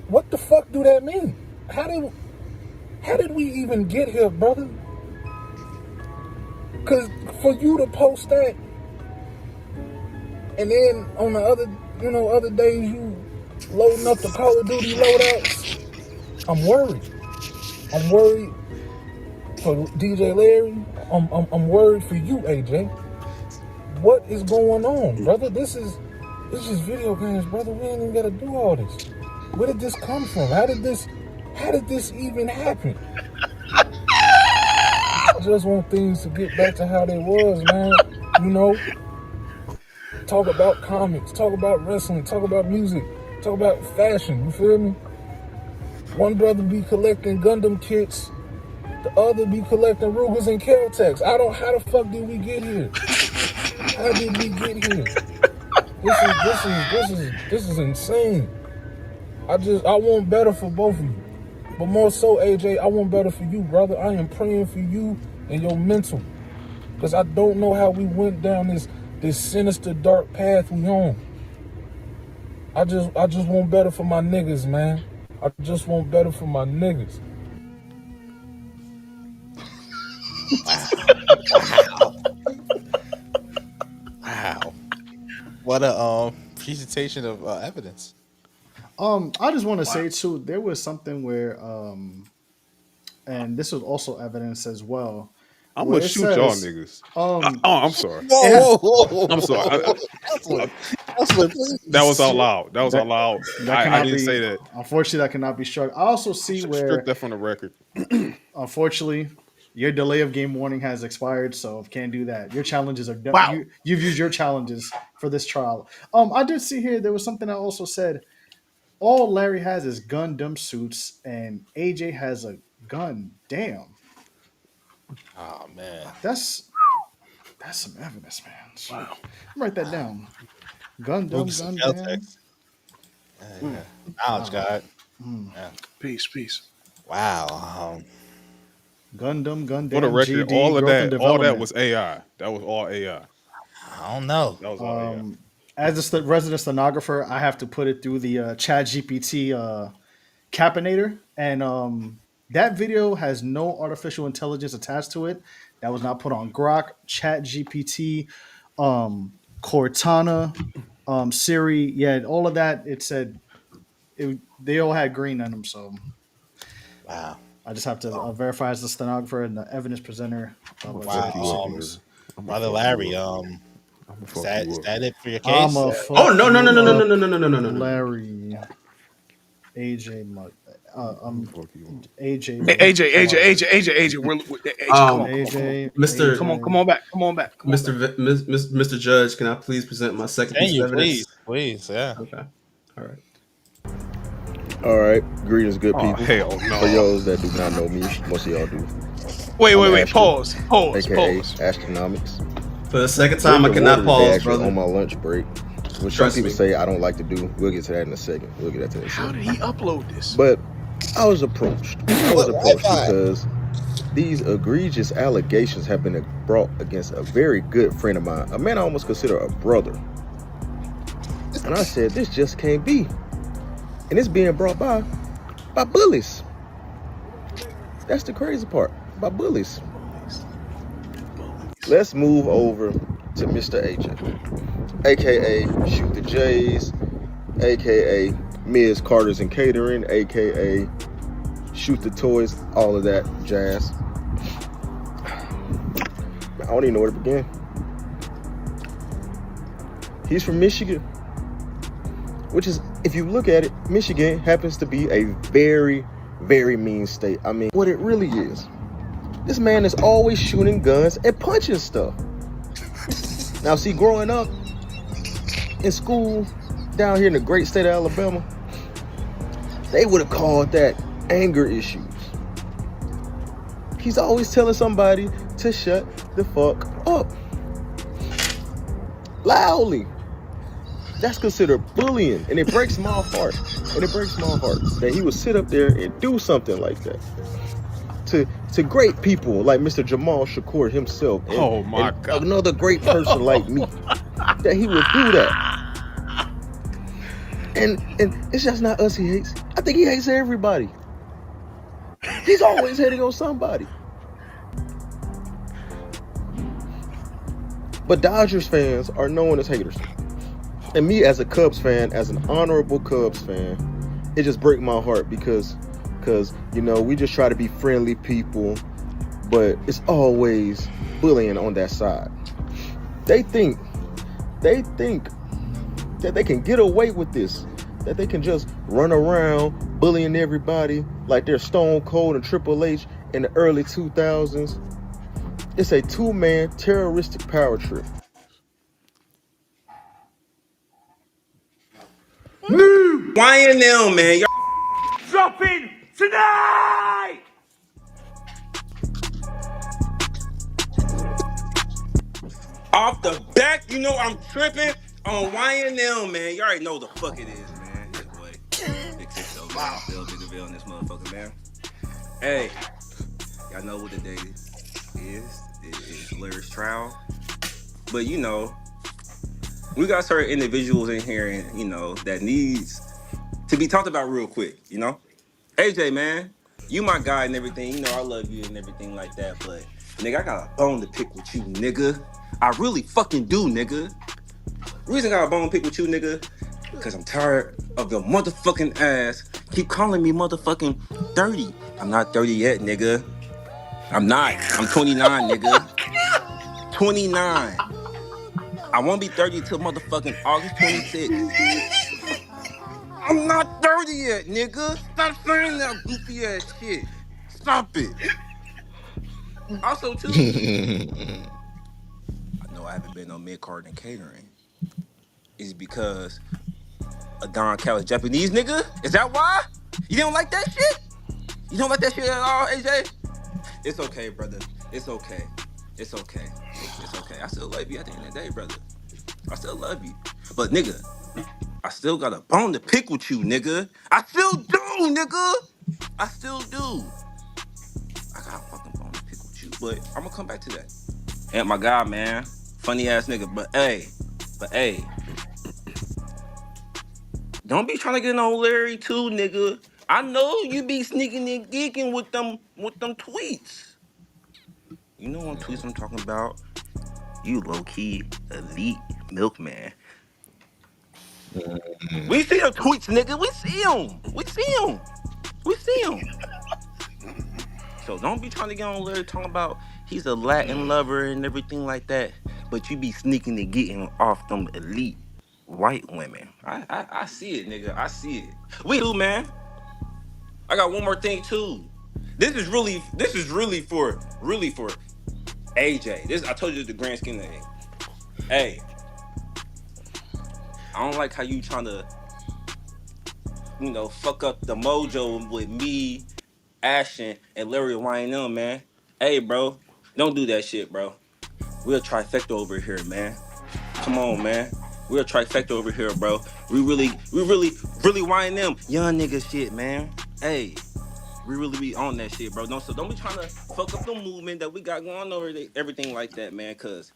What the fuck do that mean? How did we even get here, brother? Cause for you to post that, and then on the other days you loading up the Call of Duty loadouts, I'm worried. I'm worried for DJ Larry. I'm worried for you, AJ. What is going on, brother? It's just video games, brother. We ain't even gotta do all this. Where did this come from? How did this even happen? I just want things to get back to how they was, man. You know, talk about comics, talk about wrestling, talk about music, talk about fashion. You feel me? One brother be collecting Gundam kits, the other be collecting Rugers and Caltex. How the fuck did we get here? How did we get here? This is insane. I want better for both of you. But more so, AJ, I want better for you, brother. I am praying for you and your mental. Because I don't know how we went down this sinister, dark path we on. I just want better for my niggas, man. I just want better for my niggas. Wow. Wow. What a presentation of evidence. I just want to say too, there was something where and this was also evidence as well, I'm where gonna it shoot y'all says, niggas. um, Oh, I'm sorry. it Whoa, ha- whoa, whoa, whoa, I'm sorry. whoa, whoa. Hustler, hustler, That was out please. loud. That was out that loud. that I cannot didn't say be. that. Unfortunately, that cannot be struck. I also see Strict where, that from the record. unfortunately, your delay of game warning has expired, so can't do that. Your challenges are done. Wow. You've used your challenges for this trial. I did see here there was something I also said. All Larry has is Gundam suits, and AJ has a gun. Damn, Oh man, that's some evidence, man. Shit. Wow. Write that down. moving Gundam, some Gundam. Caltex. Yeah, Mm. yeah. Knowledge, Wow. God. Hmm. Yeah. Peace, peace. Wow. Gundam, For the Gundam, record, GD, growth and all that development. was AI. That was all AI. I don't know. That was all AI. As a resident stenographer, I have to put it through the Chat GPT Capinator, and that video has no artificial intelligence attached to it. That was not put on Grok, Chat GPT, Cortana, Siri. Yeah, all of that. It said they all had green on them. So Wow. I just have to verify as the stenographer and the evidence presenter I'm gonna of fuck JP you up, Wow. series. nigga. I'm gonna Brother fuck you Larry, up. I'm gonna is fuck that you up. it for your case? I'ma Oh fuck no no no you no no no up, no no no no no no no. Larry. AJ, I'm gonna fuck you up. AJ, Hey, AJ, AJ, Mark. AJ, AJ, AJ. AJ, come on, Um, come on, come on. AJ, Mr. Come on, come AJ. on back. Come on back. Come on back. Mr. Judge, can I please present my second piece of Continue, please, evidence? please. Yeah. Okay. All right. All right, greetings, good Oh people. hell For no. those that do not know me, most of y'all do. Wait, I'm wait, wait. Astro, Pause. Pause. aka Pause. Astronomics. For the second time, I Drinking water cannot today, pause, actually, brother. on my lunch break, which some Trust people me. say I don't like to do. We'll get to that in a second. We'll get to that in a How second. did he upload this? But I was approached. What Wi-Fi? Because these egregious allegations have been brought against a very good friend of mine, a man I almost consider a brother. And I said, this just can't be. And it's being brought by bullies. That's the crazy part. By bullies. Let's move over to Mr. AJ, aka Shoot the Jays, aka Ms. Carter's and Catering, aka Shoot the Toys, all of that jazz. I don't even know where to begin. He's from Michigan, which is, if you look at it, Michigan happens to be a very, very mean state. I mean, what it really is. This man is always shooting guns and punching stuff. Now, see, growing up in school down here in the great state of Alabama, they would have called that anger issues. He's always telling somebody to shut the fuck up. Loudly. That's considered bullying, and it breaks my heart. That he would sit up there and do something like that to great people like Mr. Jamal Shakur himself, Oh my and god. another great person like me, that he would do that. And it's just not us he hates. I think he hates everybody. He's always hating on somebody. But Dodgers fans are known as haters. And me as a Cubs fan, as an honorable Cubs fan, it just breaks my heart because you know, we just try to be friendly people, but it's always bullying on that side. They think that they can get away with this, that they can just run around bullying everybody like they're Stone Cold and Triple H in the early 2000s. It's a two-man terroristic power trip. YNL, man. Dropping tonight! Off the back, you know I'm tripping on YNL, man. You already know the fuck it is, man. Yeah, boy. Big 6 man. Bill Biggerville in this motherfucker, man. Hey, y'all know what the day is. It's Larry's trial. But you know, we got certain individuals in here, and you know, that needs to be talked about real quick, you know? AJ, man, you my guy and everything. You know I love you and everything like that, but nigga, I got a bone to pick with you, nigga. I really fucking do, nigga. The reason I got a bone to pick with you, nigga, because I'm tired of your motherfucking ass Keep calling me motherfucking 30. I'm not 30 yet, nigga. I'm not. I'm 29, nigga. 29. I won't be 30 till motherfucking August 26th. I'm not 30 yet, nigga. Stop saying that goofy ass shit. Stop it. Also, too, I know I haven't been on mid card and catering. Is because a Don Cal is Japanese nigga? Is that why? You don't like that shit? You don't like that shit at all, AJ? It's okay, brother. It's okay. It's okay. It's okay. I still love you at the end of the day, brother. I still love you. But nigga, I still got a bone to pick with you, nigga. I still do, nigga. I still do. I got a fucking bone to pick with you. But I'm gonna come back to that. And my guy, man. Funny ass nigga. But hey, don't be trying to get no Larry too, nigga. I know you be sneaking and geeking with them tweets. You know what tweets I'm talking about? You low key elite milkman. We see the tweets, nigga. We see them. We see them. We see them. So don't be trying to get on Larry talking about he's a Latin lover and everything like that. But you be sneaking and getting off them elite white women. I see it, nigga. I see it. We do, man. I got one more thing too. This is really for AJ. This I told you the grand scheme thing. Hey, I don't like how you trying to, fuck up the mojo with me, Ashton, and Larry YNM, man. Hey, bro, don't do that shit, bro. We're a trifecta over here, man. Come on, man. We're a trifecta over here, bro. We really YNM young nigga shit, man. Hey, we really be on that shit, bro. Don't be trying to fuck up the movement that we got going over there, everything like that, man. Cause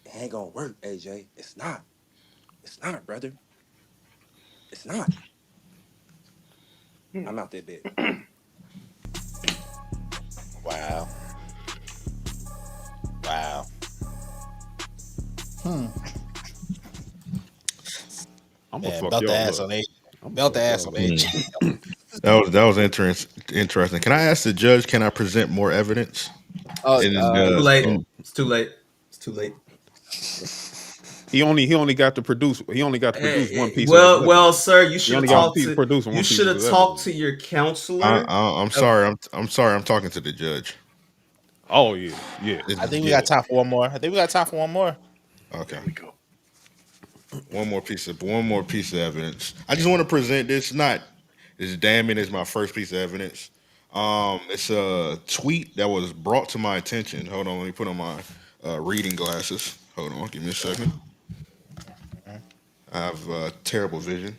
it ain't gonna work, AJ. It's not. It's not, brother. It's not. I'm out there, bit. Wow. Wow. Hmm. I'm gonna Man, fuck belt the y'all ass up. on AJ. I'm gonna Belt the fuck ass y'all on up. AJ. That was interesting. Can I ask the judge? Can I present more evidence? Oh, And Too late. in, It's too late. It's too late. He only got to produce one piece of Well, evidence. sir, you He should have only got talked to producing you one should piece have of talked evidence. to your counselor. I'm Uh, sorry. I'm sorry. I'm talking to the judge. Oh yeah, yeah. I think we Yeah. got time for one more. I think we got time for one more. Okay. Here we go. One more piece of evidence. I just want to present this. Not as damning as my first piece of evidence. It's a tweet that was brought to my attention. Hold on, let me put on my reading glasses. Hold on, give me a second. Mhm. I have terrible vision.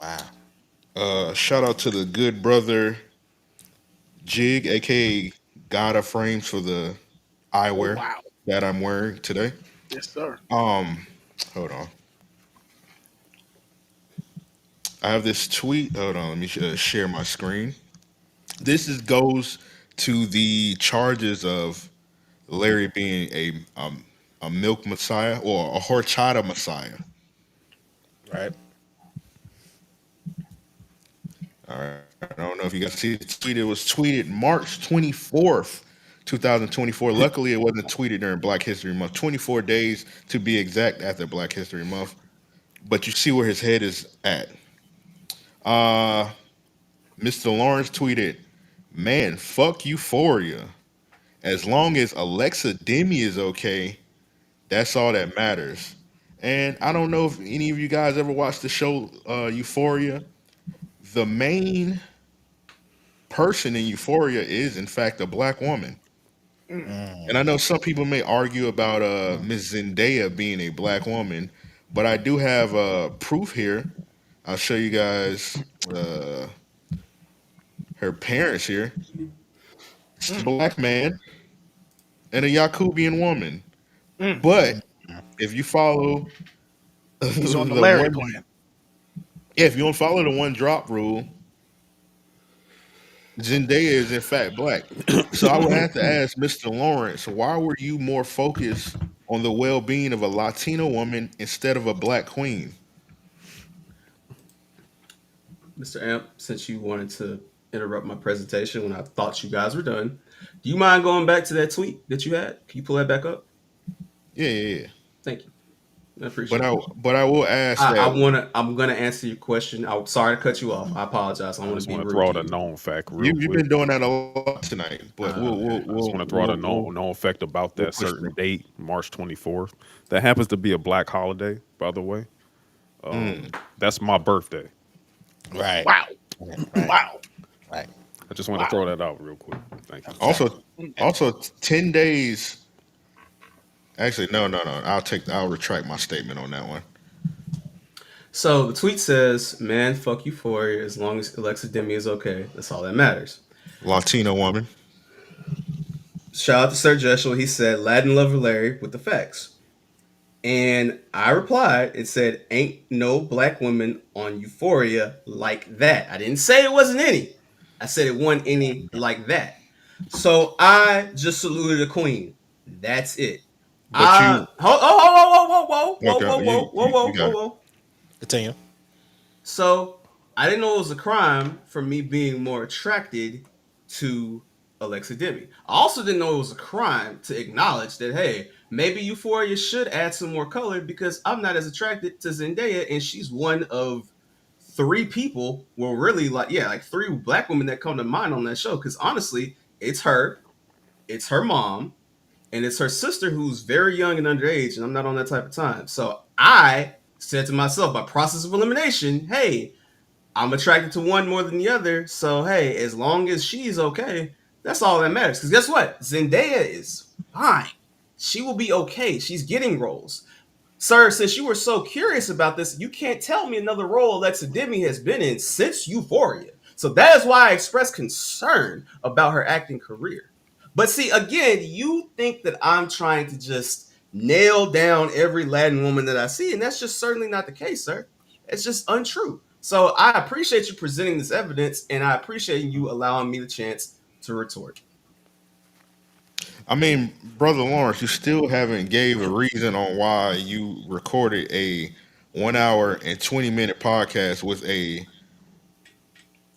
Wow. Shout out to the good brother Jig, aka God of Frames, for the Oh eyewear wow. that I'm wearing today. Yes, sir. Um, hold on. I have this tweet. Hold on, let me share my screen. Goes to the charges of Larry being a milk messiah or a horchata messiah. Right. All right. I don't know if you guys see the tweet. It was tweeted March 24th, 2024. Luckily, it wasn't tweeted during Black History Month. 24 days to be exact after Black History Month. But you see where his head is at. Uh, Mr. Lawrence tweeted, "Man, fuck Euphoria. As long as Alexa Demi is okay, that's all that matters." And I don't know if any of you guys ever watched the show Euphoria. The main person in Euphoria is, in fact, a black woman. And I Mm. know some people may argue about Miss Zendaya being a black woman, but I do have proof here. I'll show you guys uh, her parents here. It's a black man and a Yakubian woman. But if you follow He's on the the Larry one, plan. yeah, if you don't follow the one drop rule, Zendaya is in fact black. So I would have to ask Mr. Lawrence, why were you more focused on the well-being of a Latino woman instead of a black queen? Mr. Amp, since you wanted to interrupt my presentation when I thought you guys were done, do you mind going back to that tweet that you had? Can you pull that back up? Yeah, yeah, yeah. Thank you. I But appreciate I it. but I will ask that. I'm gonna answer your question. I'm sorry to cut you off. I apologize. I I want to just be want to rude throw to out a you. known fact real You've quick. been doing that a lot tonight, but Okay. I just want to throw out a known fact about we'll that push certain through. date, March 24th. That happens to be a black holiday, by the way. Mm. That's my birthday. Right. Wow. Right. Wow. Right. I just want to Wow. throw that out real quick. Thank you. Okay. Also, also 10 days. Actually, no, no, no. I'll retract my statement on that one. So the tweet says, "Man, fuck Euphoria. As long as Alexa Demi is okay, that's all that matters." Latino woman. Shout out to Sir Joshua. He said, "Latin lover Larry with the facts." And I replied, it said, "Ain't no black women on Euphoria like that." I didn't say it wasn't any. I said it wasn't any like that. So I just saluted a queen. That's it. But you Whoa, whoa, okay? whoa, whoa, whoa, You whoa, whoa, got it. whoa. Continue. So I didn't know it was a crime for me being more attracted to Alexa Demi. I also didn't know it was a crime to acknowledge that, hey, maybe Euphoria should add some more color because I'm not as attracted to Zendaya, and she's one of three people, well, really, like, yeah, like three black women that come to mind on that show. Because honestly, it's her mom, and it's her sister who's very young and underage, and I'm not on that type of time. So I said to myself, by process of elimination, hey, I'm attracted to one more than the other. So hey, as long as she's okay, that's all that matters. Because guess what? Zendaya is fine. She will be okay. She's getting roles. Sir, since you were so curious about this, you can't tell me another role Alexa Demi has been in since Euphoria. So that is why I expressed concern about her acting career. But see, again, you think that I'm trying to just nail down every Latin woman that I see, and that's just certainly not the case, sir. It's just untrue. So I appreciate you presenting this evidence, and I appreciate you allowing me the chance to retort. I mean, brother Lawrence, you still haven't gave a reason on why you recorded a 1 hour and 20 minute podcast with a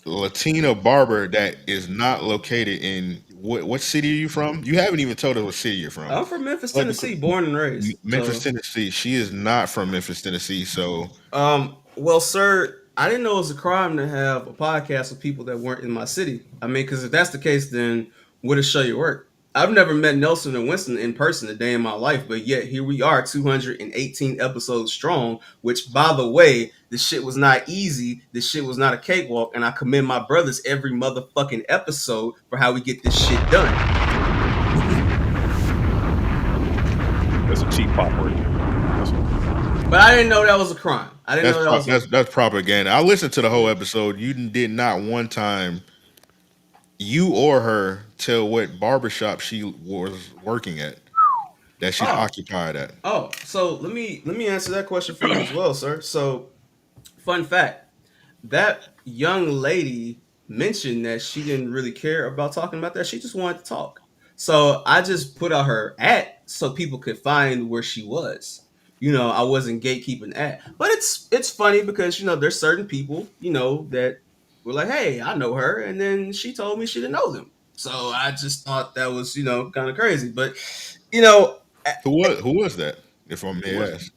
Latina barber that is not located in what city are you from? You haven't even told us what city you're from. I'm from Memphis, Like Tennessee, born and raised. Memphis, So Tennessee. She is not from Memphis, Tennessee. So Well, sir, I didn't know it was a crime to have a podcast with people that weren't in my city. I mean, because if that's the case, then where to show your work? I've never met Nelson and Winston in person a day in my life, but yet here we are, 218 episodes strong. Which, by the way, this shit was not easy. This shit was not a cakewalk, and I commend my brothers every motherfucking episode for how we get this shit done. That's a cheap pop right there. But I didn't know that was a crime. I didn't know that was. that's propaganda. I listened to the whole episode. You did not one time, you or her, tell what barbershop she was working at, that she's Oh, occupied at. so let me answer that question for you as well, sir. So, fun fact: that young lady mentioned that she didn't really care about talking about that. She just wanted to talk. So I just put out her at so people could find where she was. I wasn't gatekeeping at. But it's funny because there's certain people, that were like, "Hey, I know her," and then she told me she didn't know them. So I just thought that was, kind of crazy. But you know, Who was that? If I may what? ask.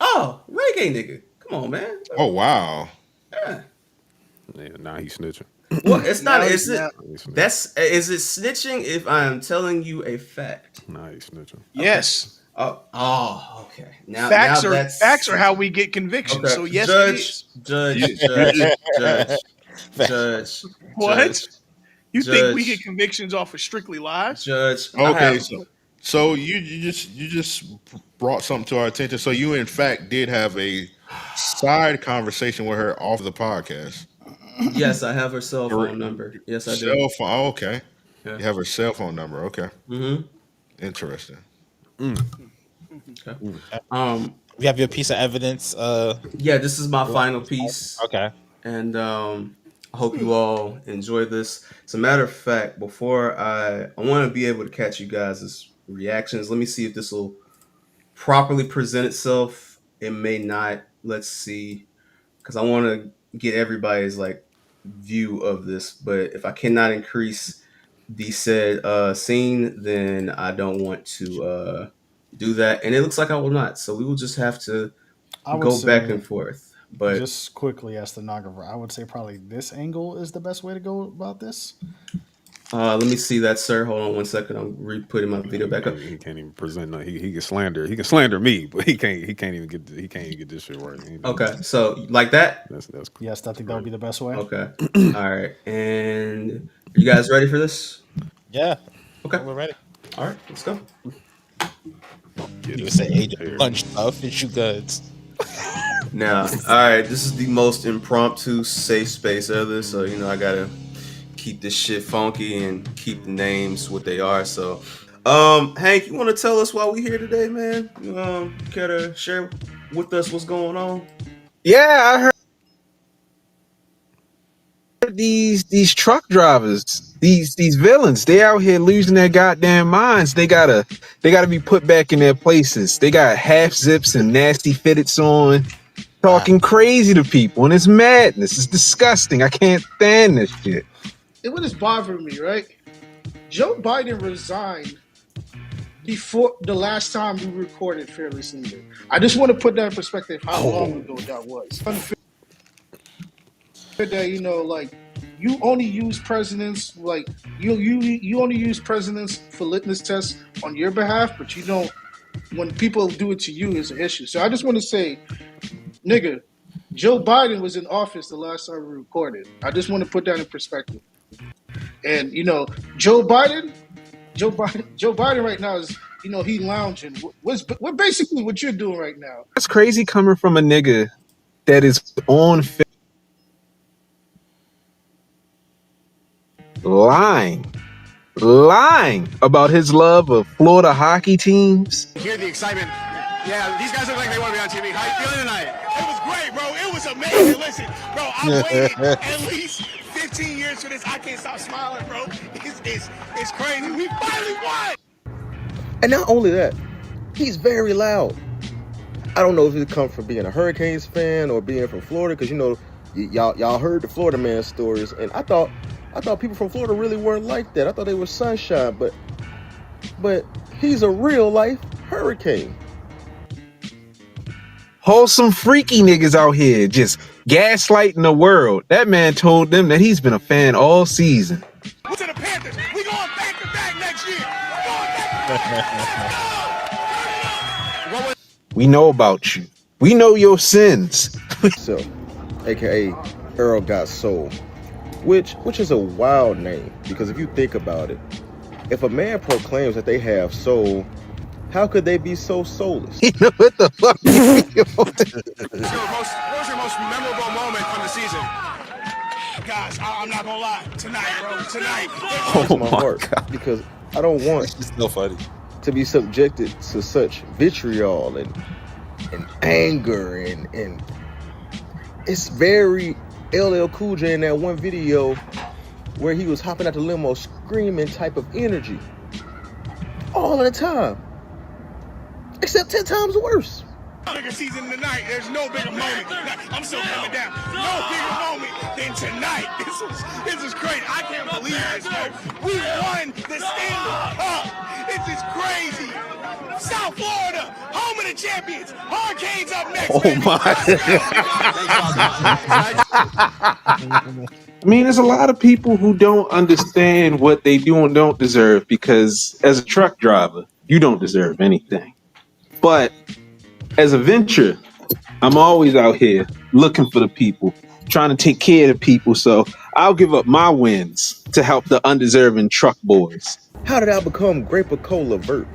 Oh, reggae nigga. Come on, man. Oh wow. Yeah. Yeah, now he's snitching. Well, it's not. Now, Is it? now, Now he's snitching. Is it snitching if I'm telling you a fact? Now he's snitching. Okay. yes. Oh, okay. Now Facts are that's facts are how we get convictions. okay. So yes, it Judge, is. judge, You, judge, you judge, judge, What? judge, You think we get judge, convictions off of strictly lies? judge. I okay? have. So you just brought something to our attention. So you in fact did have a side conversation with her off the podcast. Yes, I have her cell Her phone number. Yes, I do. cell phone. Oh, okay. Yeah. You have her cell phone number. Okay. Mm-hmm. Interesting. Mm, Okay. mm. Um. We have your piece of evidence. Yeah, this is my final piece. Okay. And I hope you all enjoy this. As a matter of fact, before I want to be able to catch you guys' reactions. Let me see if this will properly present itself. It may not. Let's see, because I want to get everybody's like view of this. But if I cannot increase the said scene, then I don't want to do that. And it looks like I will not. So we will just have to I would go back say and forth. But just quickly as stenographer, I would say probably this angle is the best way to go about this. let me see that, sir. Hold on one second. I'm re-putting my video back up. He can't even present. No, he can slander. He can slander me, but he can't. He can't even get. He can't even get this shit right. Okay, so like that. That's Yes, I think that would right. be the best way. Okay, all right. And are you guys ready for this? Yeah, Okay, we're ready. all right. Let's go. Yeah, You would this say nigga AJ here. punch tough and shoot guns. Now, all right. This is the most impromptu safe space ever. So I gotta keep this shit funky and keep the names what they are. So, Hank, you want to tell us why we here today, man? Care to share with us what's going on? Yeah, I heard these truck drivers, these villains, they out here losing their goddamn minds. They gotta be put back in their places. They got half zips and nasty fitteds on, talking crazy to people, and it's madness. It's disgusting. I can't stand this shit. What is bothering me, right? Joe Biden resigned before the last time we recorded Fearless Leader. I just want to put that in perspective how long ago that was. Unfair that, like, you only use presidents, like, you only use presidents for litmus tests on your behalf, but you don't, when people do it to you, is an issue. So I just want to say, nigga, Joe Biden was in office the last time we recorded. I just want to put that in perspective. And, Joe Biden right now is, he lounging. What basically what you're doing right now. That's crazy coming from a nigga that is on lying about his love of Florida hockey teams. Hear the excitement. Yeah, these guys look like they want to be on TV. How you feeling tonight? It was great, bro. It was amazing. Listen, bro, I waited at least 15 years for this. I can't stop smiling, bro. It's crazy. We finally won. And not only that, he's very loud. I don't know if it comes from being a Hurricanes fan or being from Florida, because y'all heard the Florida man stories, and I thought people from Florida really weren't like that. I thought they were sunshine, but he's a real life hurricane. Wholesome freaky niggas out here just gaslighting the world. That man told them that he's been a fan all season. To the Panthers. We going back to back next year. Going back. We know about you. We know your sins. So, aka Earl Got Soul, which is a wild name, because if you think about it, if a man proclaims that they have soul, how could they be so soulless? You know what the fuck? What was your most memorable moment from the season? Guys, I'm not gonna lie. Tonight, bro. Tonight. Oh my heart, God. Because I don't want It's so funny to be subjected to such vitriol and anger and it's very LL Cool J in that one video where he was hopping out the limo screaming type of energy all of the time, except 10 times worse. Bigger season tonight. There's no bigger moment. I'm still coming down. No bigger moment than tonight. This is great. I can't believe this, bro. We won the Stanley Cup. This is crazy. South Florida, home of the champions. Hurricanes up next. I mean, there's a lot of people who don't understand what they do and don't deserve, because as a truck driver, you don't deserve anything. But as a venture, I'm always out here looking for the people, trying to take care of the people. So I'll give up my wins to help the undeserving truck boys. How did I become Grape Cola Vert?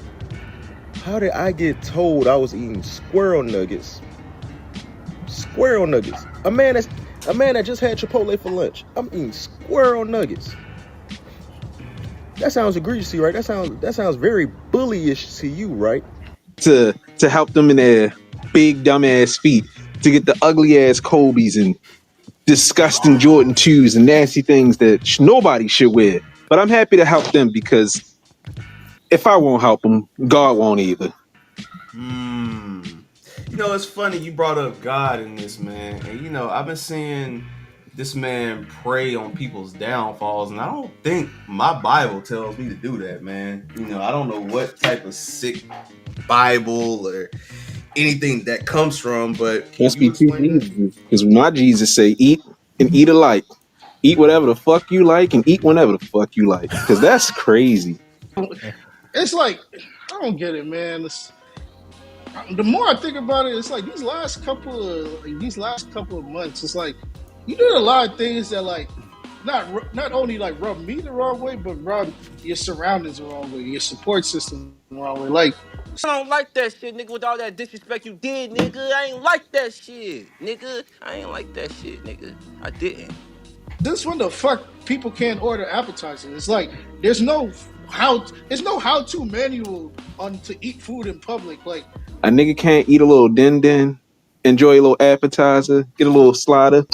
How did I get told I was eating squirrel nuggets? Squirrel nuggets. A man that just had Chipotle for lunch. I'm eating squirrel nuggets. That sounds egregious to you, right? That sounds very bullyish to you, right? To help them in their big dumbass feet, to get the ugly ass Kobe's and disgusting Jordan 2s and nasty things that nobody should wear. But I'm happy to help them, because if I won't help them, God won't either. it's funny you brought up God in this, man. And I've been seeing this man prey on people's downfalls, and I don't think my Bible tells me to do that, man. I don't know what type of sick Bible or anything that comes from, but can Must you be two explain that? Jesus. Because my Jesus say, eat and eat alike. Eat whatever the fuck you like and eat whenever the fuck you like. Because that's crazy. It's like I don't get it, man. The more I think about it, it's like these last couple of months, it's like you did a lot of things that like not only like rub me the wrong way, but rub your surroundings the wrong way, your support system the wrong way. Like I don't like that shit, nigga, with all that disrespect you did, nigga. I ain't like that shit, nigga. I ain't like that shit, nigga. I didn't. this when the fuck people can't order appetizers. It's like there's no how to manual on to eat food in public. Like A nigga can't eat a little din din, enjoy a little appetizer, get a little slider.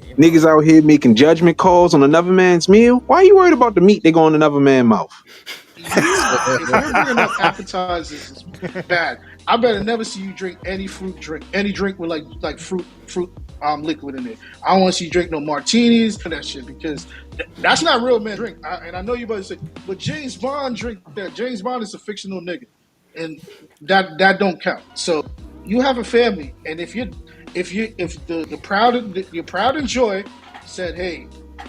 You Niggas know, out here making judgment calls on another man's meal. Why you worried about the meat they go in another man's mouth? if you're bringing up appetizers, it's bad. I better never see you drink any drink with like fruit liquid in it. I don't want to see you drink no martinis and that shit because that's not real man drink. And I know you about to say, but James Bond drink that. James Bond is a fictional nigga, and that don't count. So you have a family, and if the proud and joy said, hey,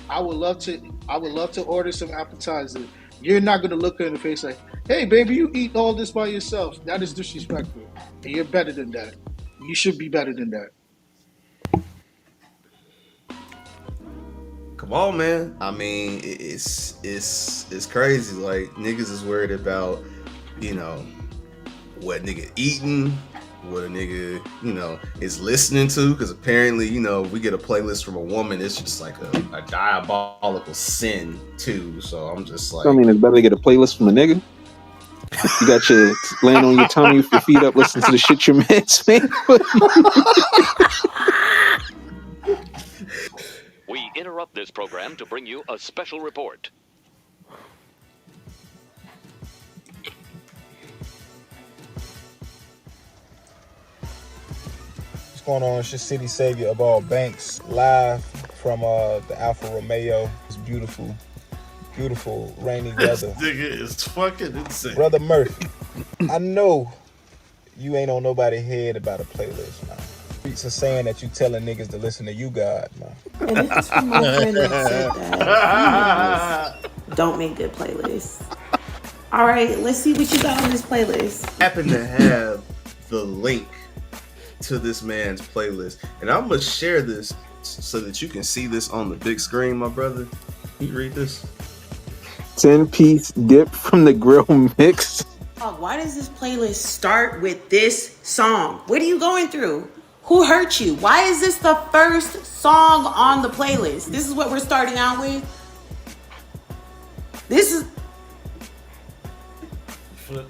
I would love to order some appetizer. You're not gonna look her in the face like, hey baby, you eat all this by yourself. That is disrespectful. And you're better than that. You should be better than that. Come on, man. I mean, it's crazy. Like niggas is worried about, what nigga eating, what a nigga, is listening to. Because apparently, we get a playlist from a woman. It's just like a diabolical sin too. So I'm just like, I mean, it's better to get a playlist from a nigga. You got your laying on your tummy with your feet up, listening to the shit your man's made. We interrupt this program to bring you a special report. What's going on? It's your city savior of all banks, live from the Alfa Romeo. It's beautiful, beautiful rainy This weather. nigga is fucking insane. Brother Murphy, I know you ain't on nobody's head about a playlist, man. Streets are saying that you telling niggas to listen to you, God, man. And this is from my friend that said that females don't make good playlists. All right, let's see what you got on this playlist. happen to have the link to this man's playlist, and I'm gonna share this so that you can see this on the big screen, my brother. Can you read this? 10-piece dip from the grill mix. Why does this playlist start with this song? What are you going through? Who hurt you? Why is this the first song on the playlist? This is what we're starting out with. This is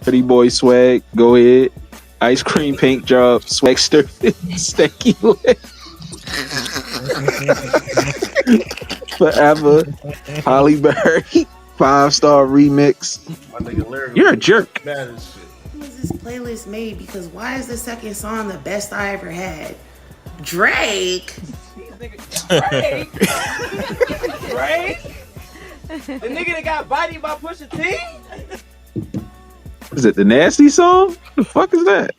Pretty boy swag, go ahead. Ice cream paint job, swagster, stanky leg. Forever, Holly Berry, 5-star remix. My nigga Larry, You're a jerk. mad as shit. was this playlist made? Because why is the second song the best I ever had? Drake? Drake? Drake? The nigga that got bodied by Pusha T? Is it the Nasty song? The fuck is that?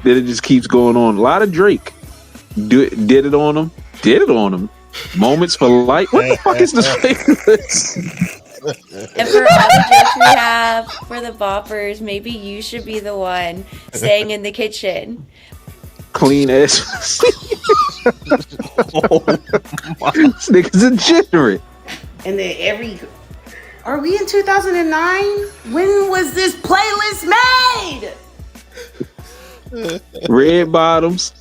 Then it just keeps going on. A lot of Drake. Did it on him. Did it on him. Moments for light. What the fuck is this playlist? And for all the jokes we have for the boppers, maybe you should be the one staying in the kitchen. Clean ass. Oh my. This nigga's a degenerate. And then are we in 2009? When was this playlist made? Red bottoms.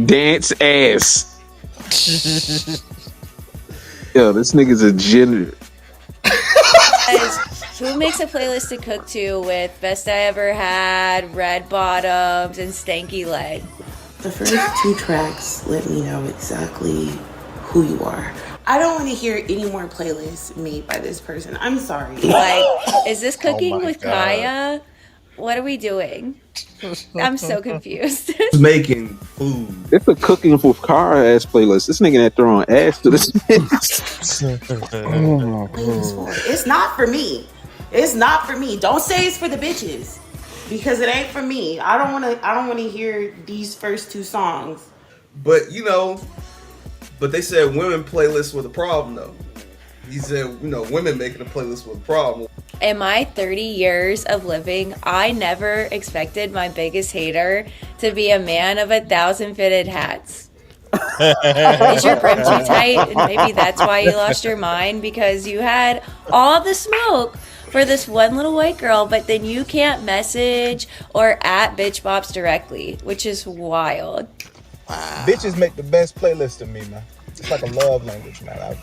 Dance ass. Yo, this nigga's a degenerate. Who makes a playlist to cook to with Best I Ever Had, Red Bottoms, and Stanky Leg? The first two tracks let me know exactly who you are. I don't want to hear any more playlists made by this person. I'm sorry. Like, is this Oh cooking my with god. Kaya? What are we doing? I'm so confused. Making food. It's a cooking for car ass playlist. This nigga that throwing ass to this mix. Oh my Playlist for god. it's not for me. It's not for me. Don't say it's for the bitches because it ain't for me. I don't want to. I don't want to hear these first two songs. But but they said women playlists were the problem though. He said, women making a playlist was a problem. In my 30 years of living, I never expected my biggest hater to be a man of 1,000 fitted hats. Is your brim too tight? And maybe that's why you lost your mind, because you had all the smoke for this one little white girl, but then you can't message or at bitch bops directly, which is wild. Bitches make the best playlist to me, man. It's like a love language, man. I've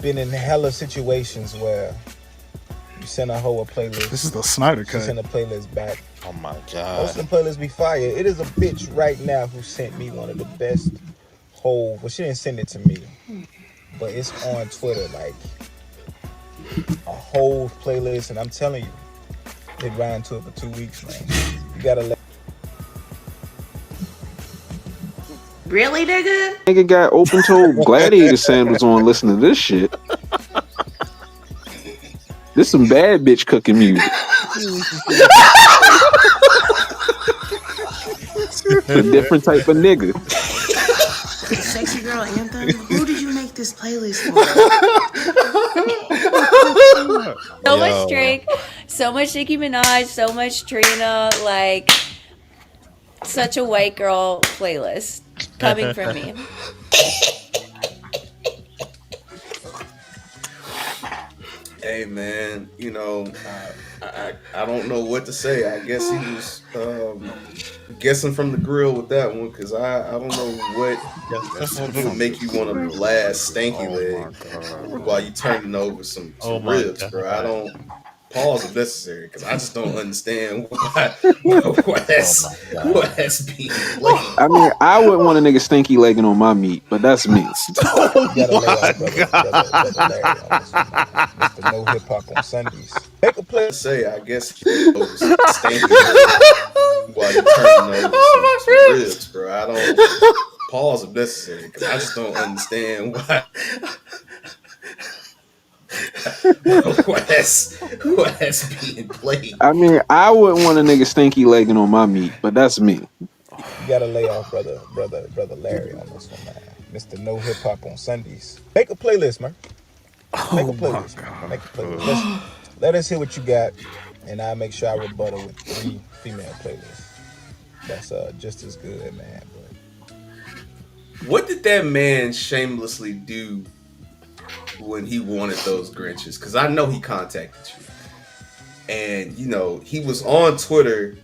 been in hella situations where you send a hoe a playlist. This is the Snyder She cut. send a playlist back. Oh my Most god. of the playlists be fire. It is a bitch right now who sent me one of the best whole. Well, she didn't send it to me, but it's on Twitter, like a whole playlist, and I'm telling you, it ran to it for 2 weeks, man. You gotta let. Really, nigga? Nigga got open toe gladiator sandals on listening to this shit. This some bad bitch cooking music. A different type of nigga. Sexy girl anthem. Who did you make this playlist for? So much Yo. Drake, so much Nicki Minaj, so much Trina, like such a white girl playlist coming from me. Hey man, I don't know what to say. I guess he was guessing from the grill with that one, because I don't know what would make you want to blast Stanky Leg while you turning over some ribs, bro. I don't pause if necessary, because I just don't understand what has been played. I mean, I wouldn't want a nigga stinky legging on my meat, but that's me. You gotta lay off, brother Larry on this one, man. Mr. No Hip Hop on Sundays. Make a play. Say, I guess Stanky Leg while you turning over some ribs, bro. I don't pause if necessary, because I just don't understand what has been played. I mean, I wouldn't want a nigga stinky legging on my meat, but that's me. You gotta lay off, brother Larry on this one, man. Mr. No Hip Hop on Sundays. Make a playlist, man. Make a playlist, man. Make a playlist. Let us hear what you got, and I'll make sure I rebuttal with 3 female playlists. That's just as good, man. But what did that man shamelessly do when he wanted those Grinches? Because I know he contacted you, and he was on Twitter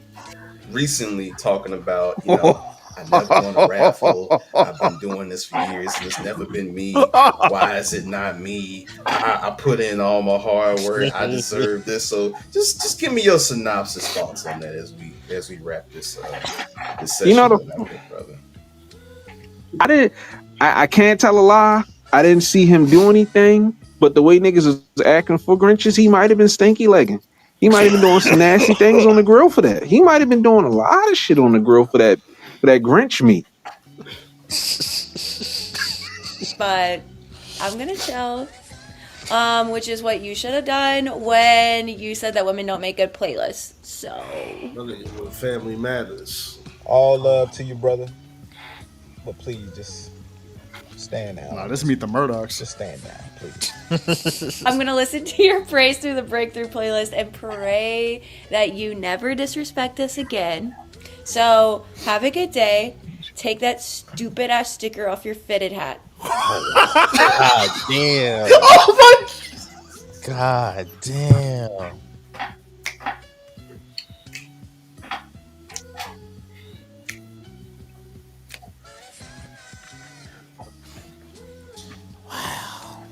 recently talking about I never won a raffle. I've been doing this for years and it's never been me. Why is it not me? I put in all my hard work. I deserve this. So just give me your synopsis thoughts on that as we wrap this session up, brother. I can't tell a lie. I didn't see him do anything, but the way niggas was acting for Grinches, he might have been stinky legging. He might have been doing some nasty things on the grill for that. He might have been doing a lot of shit on the grill for that Grinch meat. But I'm gonna chill. Which is what you should have done when you said that women don't make good playlists. So family matters. all love to you, brother. But please just stand down. Nah, this meet the Murdochs. Just stand down, please. I'm gonna listen to your Praise Through the Breakthrough playlist and pray that you never disrespect us again. So have a good day. Take that stupid ass sticker off your fitted hat. God damn. Oh my God damn. Wow.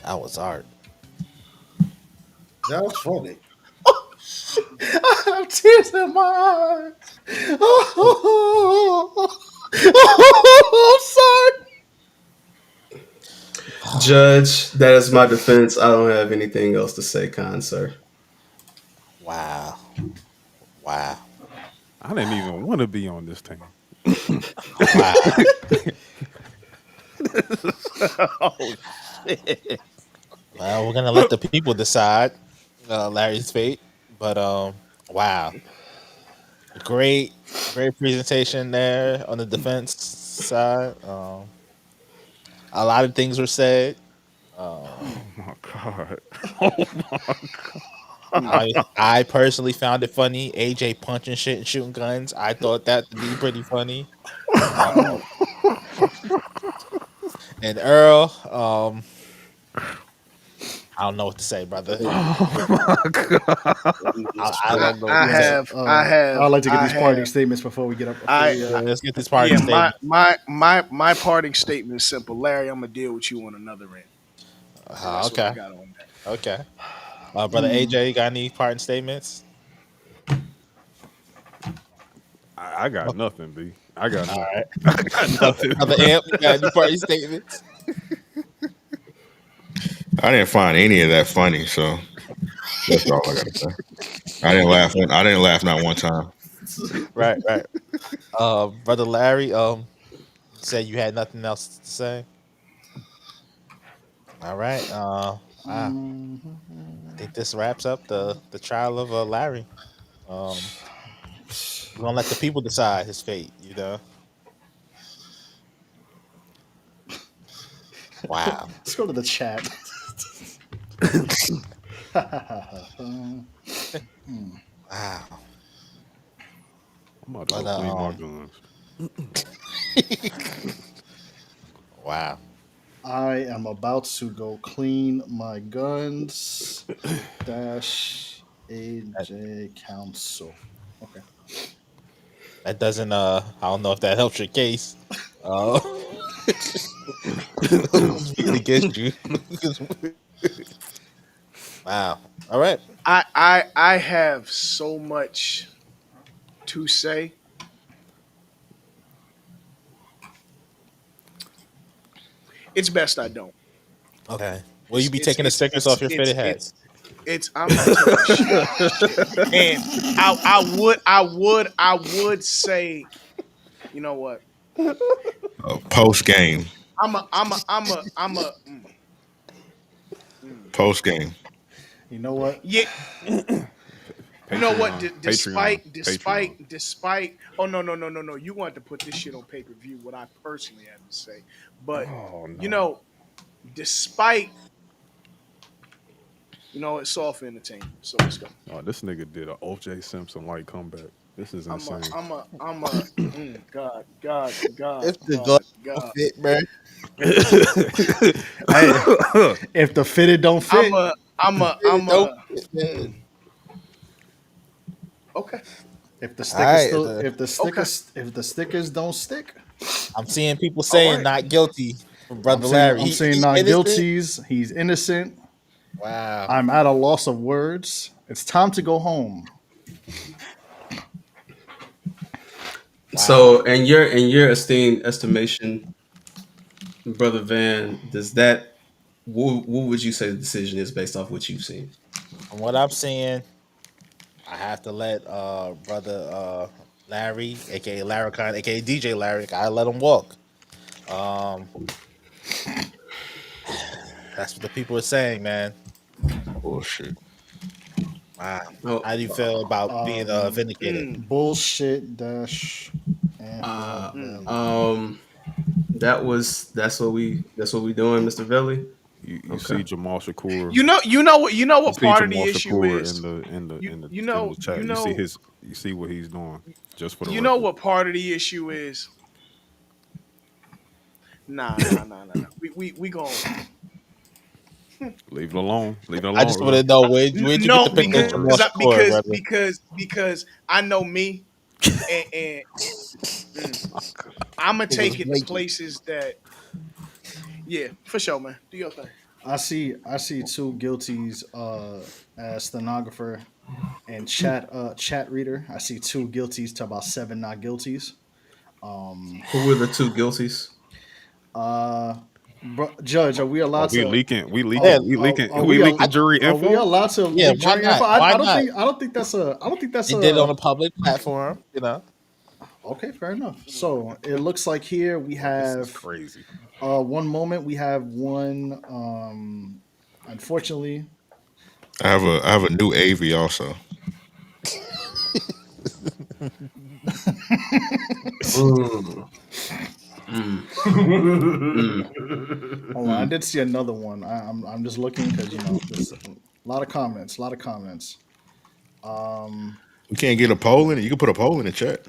That was art. That was funny. I have tears in my eyes. Oh, I'm sorry. Judge, that is my defense. I don't have anything else to say, kind sir. Wow. Wow. I didn't even want to be on this team. Wow. Oh shit. Well, we're gonna let the people decide Larry's fate. But wow. Great great presentation there on the defense side. A lot of things were said. Um Oh my god. Oh my Mm. I personally found it funny. AJ punching shit and shooting guns. I thought that to be pretty funny. Mm. And Earl, I don't know what to say, brother. Oh my god. I don't know what I to say. Yes, have, I have, I'd like to get I these parting have, statements before we get up. Before I, we Yeah, let's get this parting yeah, my, statement. my, my, my parting statement is simple. Larry, I'm gonna deal with you on another end. That's what I Okay, got on that. okay. Brother AJ, you got any parting statements? I got No. nothing, B. I got All nothing. right, I got nothing, brother bro. Amp, you got any parting statements? I didn't find any of that funny, so that's all I gotta say. I didn't laugh. I didn't laugh not one time. Right, right. Brother Larry, you said you had nothing else to say. All right. Wow. I think this wraps up the trial of Larry. Um, we're gonna let the people decide his fate. You know. Wow. let's go to the chat. Wow. I'm about to But go clean my guns. wow. I am about to go clean my guns. Dash That, AJ Council. Okay. that doesn't I don't know if that helps your case. Speaking against you. Wow. All right. I have so much to say. It's best I don't. Okay. Will you It's be it's taking the it's stickers it's off your fitted it's hats? it's it's I'm not taking shit. And I would say, you know what? Post game. I'm a Post game. You know what? yeah. You know what? Patreon. Patreon. Patreon. Despite. Oh no. You want to put this shit on pay per view? What I personally have to say, but Oh you no. know, despite it's all for entertainment. So let's go. Oh, this nigga did a OJ Simpson like comeback. This is insane. I'm a. If the glove don't God. fit, man. Hey, if the fitted don't I'm fit, a. I'm a. It I'm don't a. fit, man. Mm, okay. if the All stickers right. still, if the Okay. stickers, if the stickers don't stick, I'm seeing people All saying right. not guilty from I'm Brother saying Larry. I'm saying He not innocent. guilties. He's innocent. Wow. I'm at a loss of words. It's time to go home. Wow. So, in your esteemed estimation, brother Van, does that what would you say the decision is based off what you've seen? From what I'm seeing, I have to let brother Larry, aka Larricon, aka DJ Larry, I let him walk. Um, that's what the people are saying, man. Bullshit. Wow. Oh, How do you feel about being vindicated? Mm, Bullshit dash Ampa uh, mm. Valley. um, that's what we doing, Mister Velli. You Okay. see Jamal Shakur. You know what You see part of Jamal the issue Shakur is. in the You in the you in know the you chat. You see know his. You see what he's doing. Just for the you know record. what part of the issue is. Nah. We going Leave it alone. Leave it I alone, just want to Earl. know where'd you get the no, picture of because Jamal Word. I, Shakur, because brother? because I know me, and mm, I'm gonna It was take it to blatant. places that, yeah, for sure, man. Do your thing. I see two guilties as stenographer and chat reader. I see two guilties to about seven not guilties. Um Who were the two guilties? uh Bro, Judge, are we Are allowed we to? leaking? We Yeah, leaking? We leaking? Are We we? leaking jury Are we info? allowed to yeah. leak Why jury not? info? Why I don't not? think. I don't think that's a. I don't think that's They did it on a. a public platform. You know. Okay, fair enough. So it looks like here we Bro, this is have crazy. one moment. We have one. Unfortunately, I have a new AV also. Mm, mm, mm. hold on. I did see another one. I'm just looking because there's a lot of comments. A lot of comments. Um, We can't get a poll in it. You can put a poll in the chat.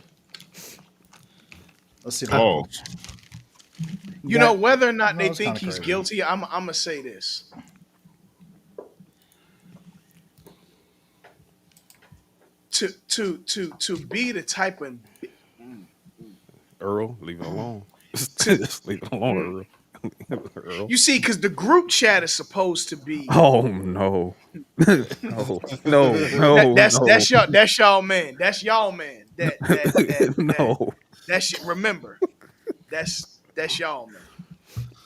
let's see the I- poll. Pause. You You know, got whether or not no, they it's think kind of he's crazy. guilty, I'm gonna say this: to be the type of Earl, leave it alone. to Just leave it alone, Earl. Earl. you see, because the group chat is supposed to be Oh no. No, no, that no, no, that's y'all man. That's y'all man. no. That's remember. That's y'all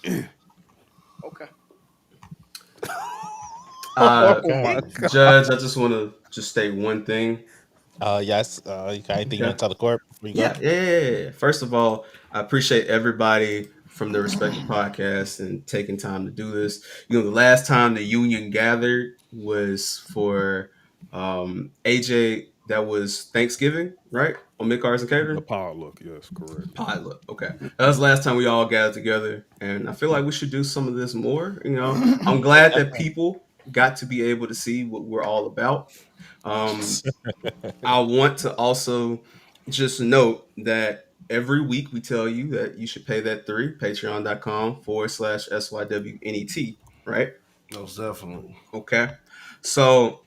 man. Okay. Uh, Oh my god. Judge, I just want to just state one thing. Yes. You got anything you Okay. want to tell the court before you go? Yeah. First of all, I appreciate everybody from the respective podcasts and taking time to do this. The last time the union gathered was for AJ. That was Thanksgiving, right? On Mid Cars and The Catering. pod look, yes, correct. Pilot. Okay. That was the last time we all gathered together. And I feel like we should do some of this more. I'm Yeah, glad that definitely. people got to be able to see what we're all about. Um, I want to also just note that every week we tell you that you should pay that patreon.com/SYWNET, right? Most definitely. Okay. So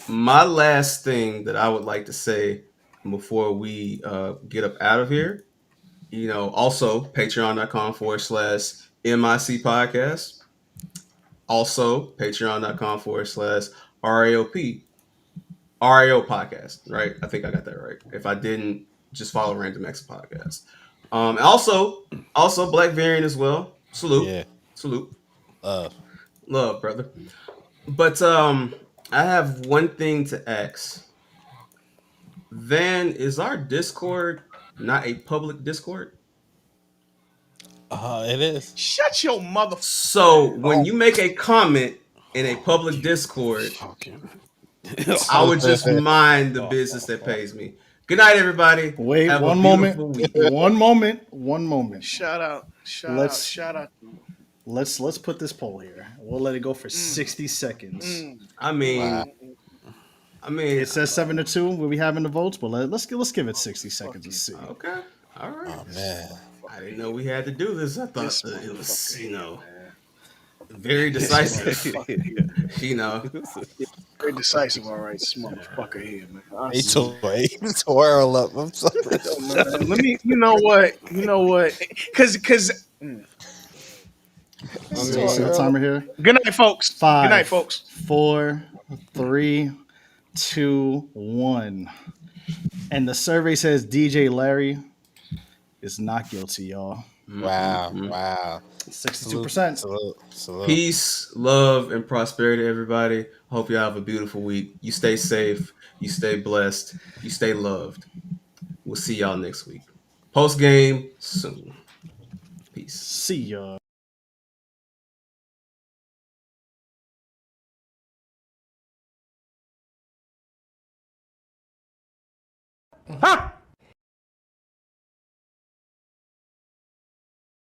my last thing that I would like to say before we get up out of here, also patreon.com/MIC podcast. Also patreon.com/RAOP RAO podcast, right? I think I got that right. If I didn't, just follow Random X podcast. Also Black Variant as well. Yeah. Salute, Uh, love, brother. But I have one thing to ask. Van, is our Discord not a public Discord? it is. Shut your mother. So when Oh. you make a comment in a public Discord, Fucking. I would just mind the business that pays me. Good night, everybody. Wait, Have a one moment. beautiful week. One moment. One moment. Shout out. Shout out. Let's Shout out. let's put this poll here. We'll let it go for Mm, 60 seconds. mm, I Wow. mean, I mean, It says 7-2. We'll be having the votes, but let's give it 60 seconds to fucking see. okay, all right. Oh man. I didn't know we had to do this. I thought this that it was, motherfucker here, man. very This decisive. motherfucker here. You know, Very decisive, all right, this motherfucker here, man. I He salute. tore Earl up. I'm sorry. Yo, man, let me. You know what? You know what? Because. I So see the mean, timer here. Good night, folks. Good night, 5, folks. 4, 3, 2, 1. And the survey says DJ Larry is not guilty, y'all. Wow. mm-mm-mm. Wow. 62%. Salute. Peace, love, and prosperity, everybody. Hope you have a beautiful week. You stay safe. You stay blessed. You stay loved. We'll see y'all next week. Post game soon. Peace. See ya. Ha!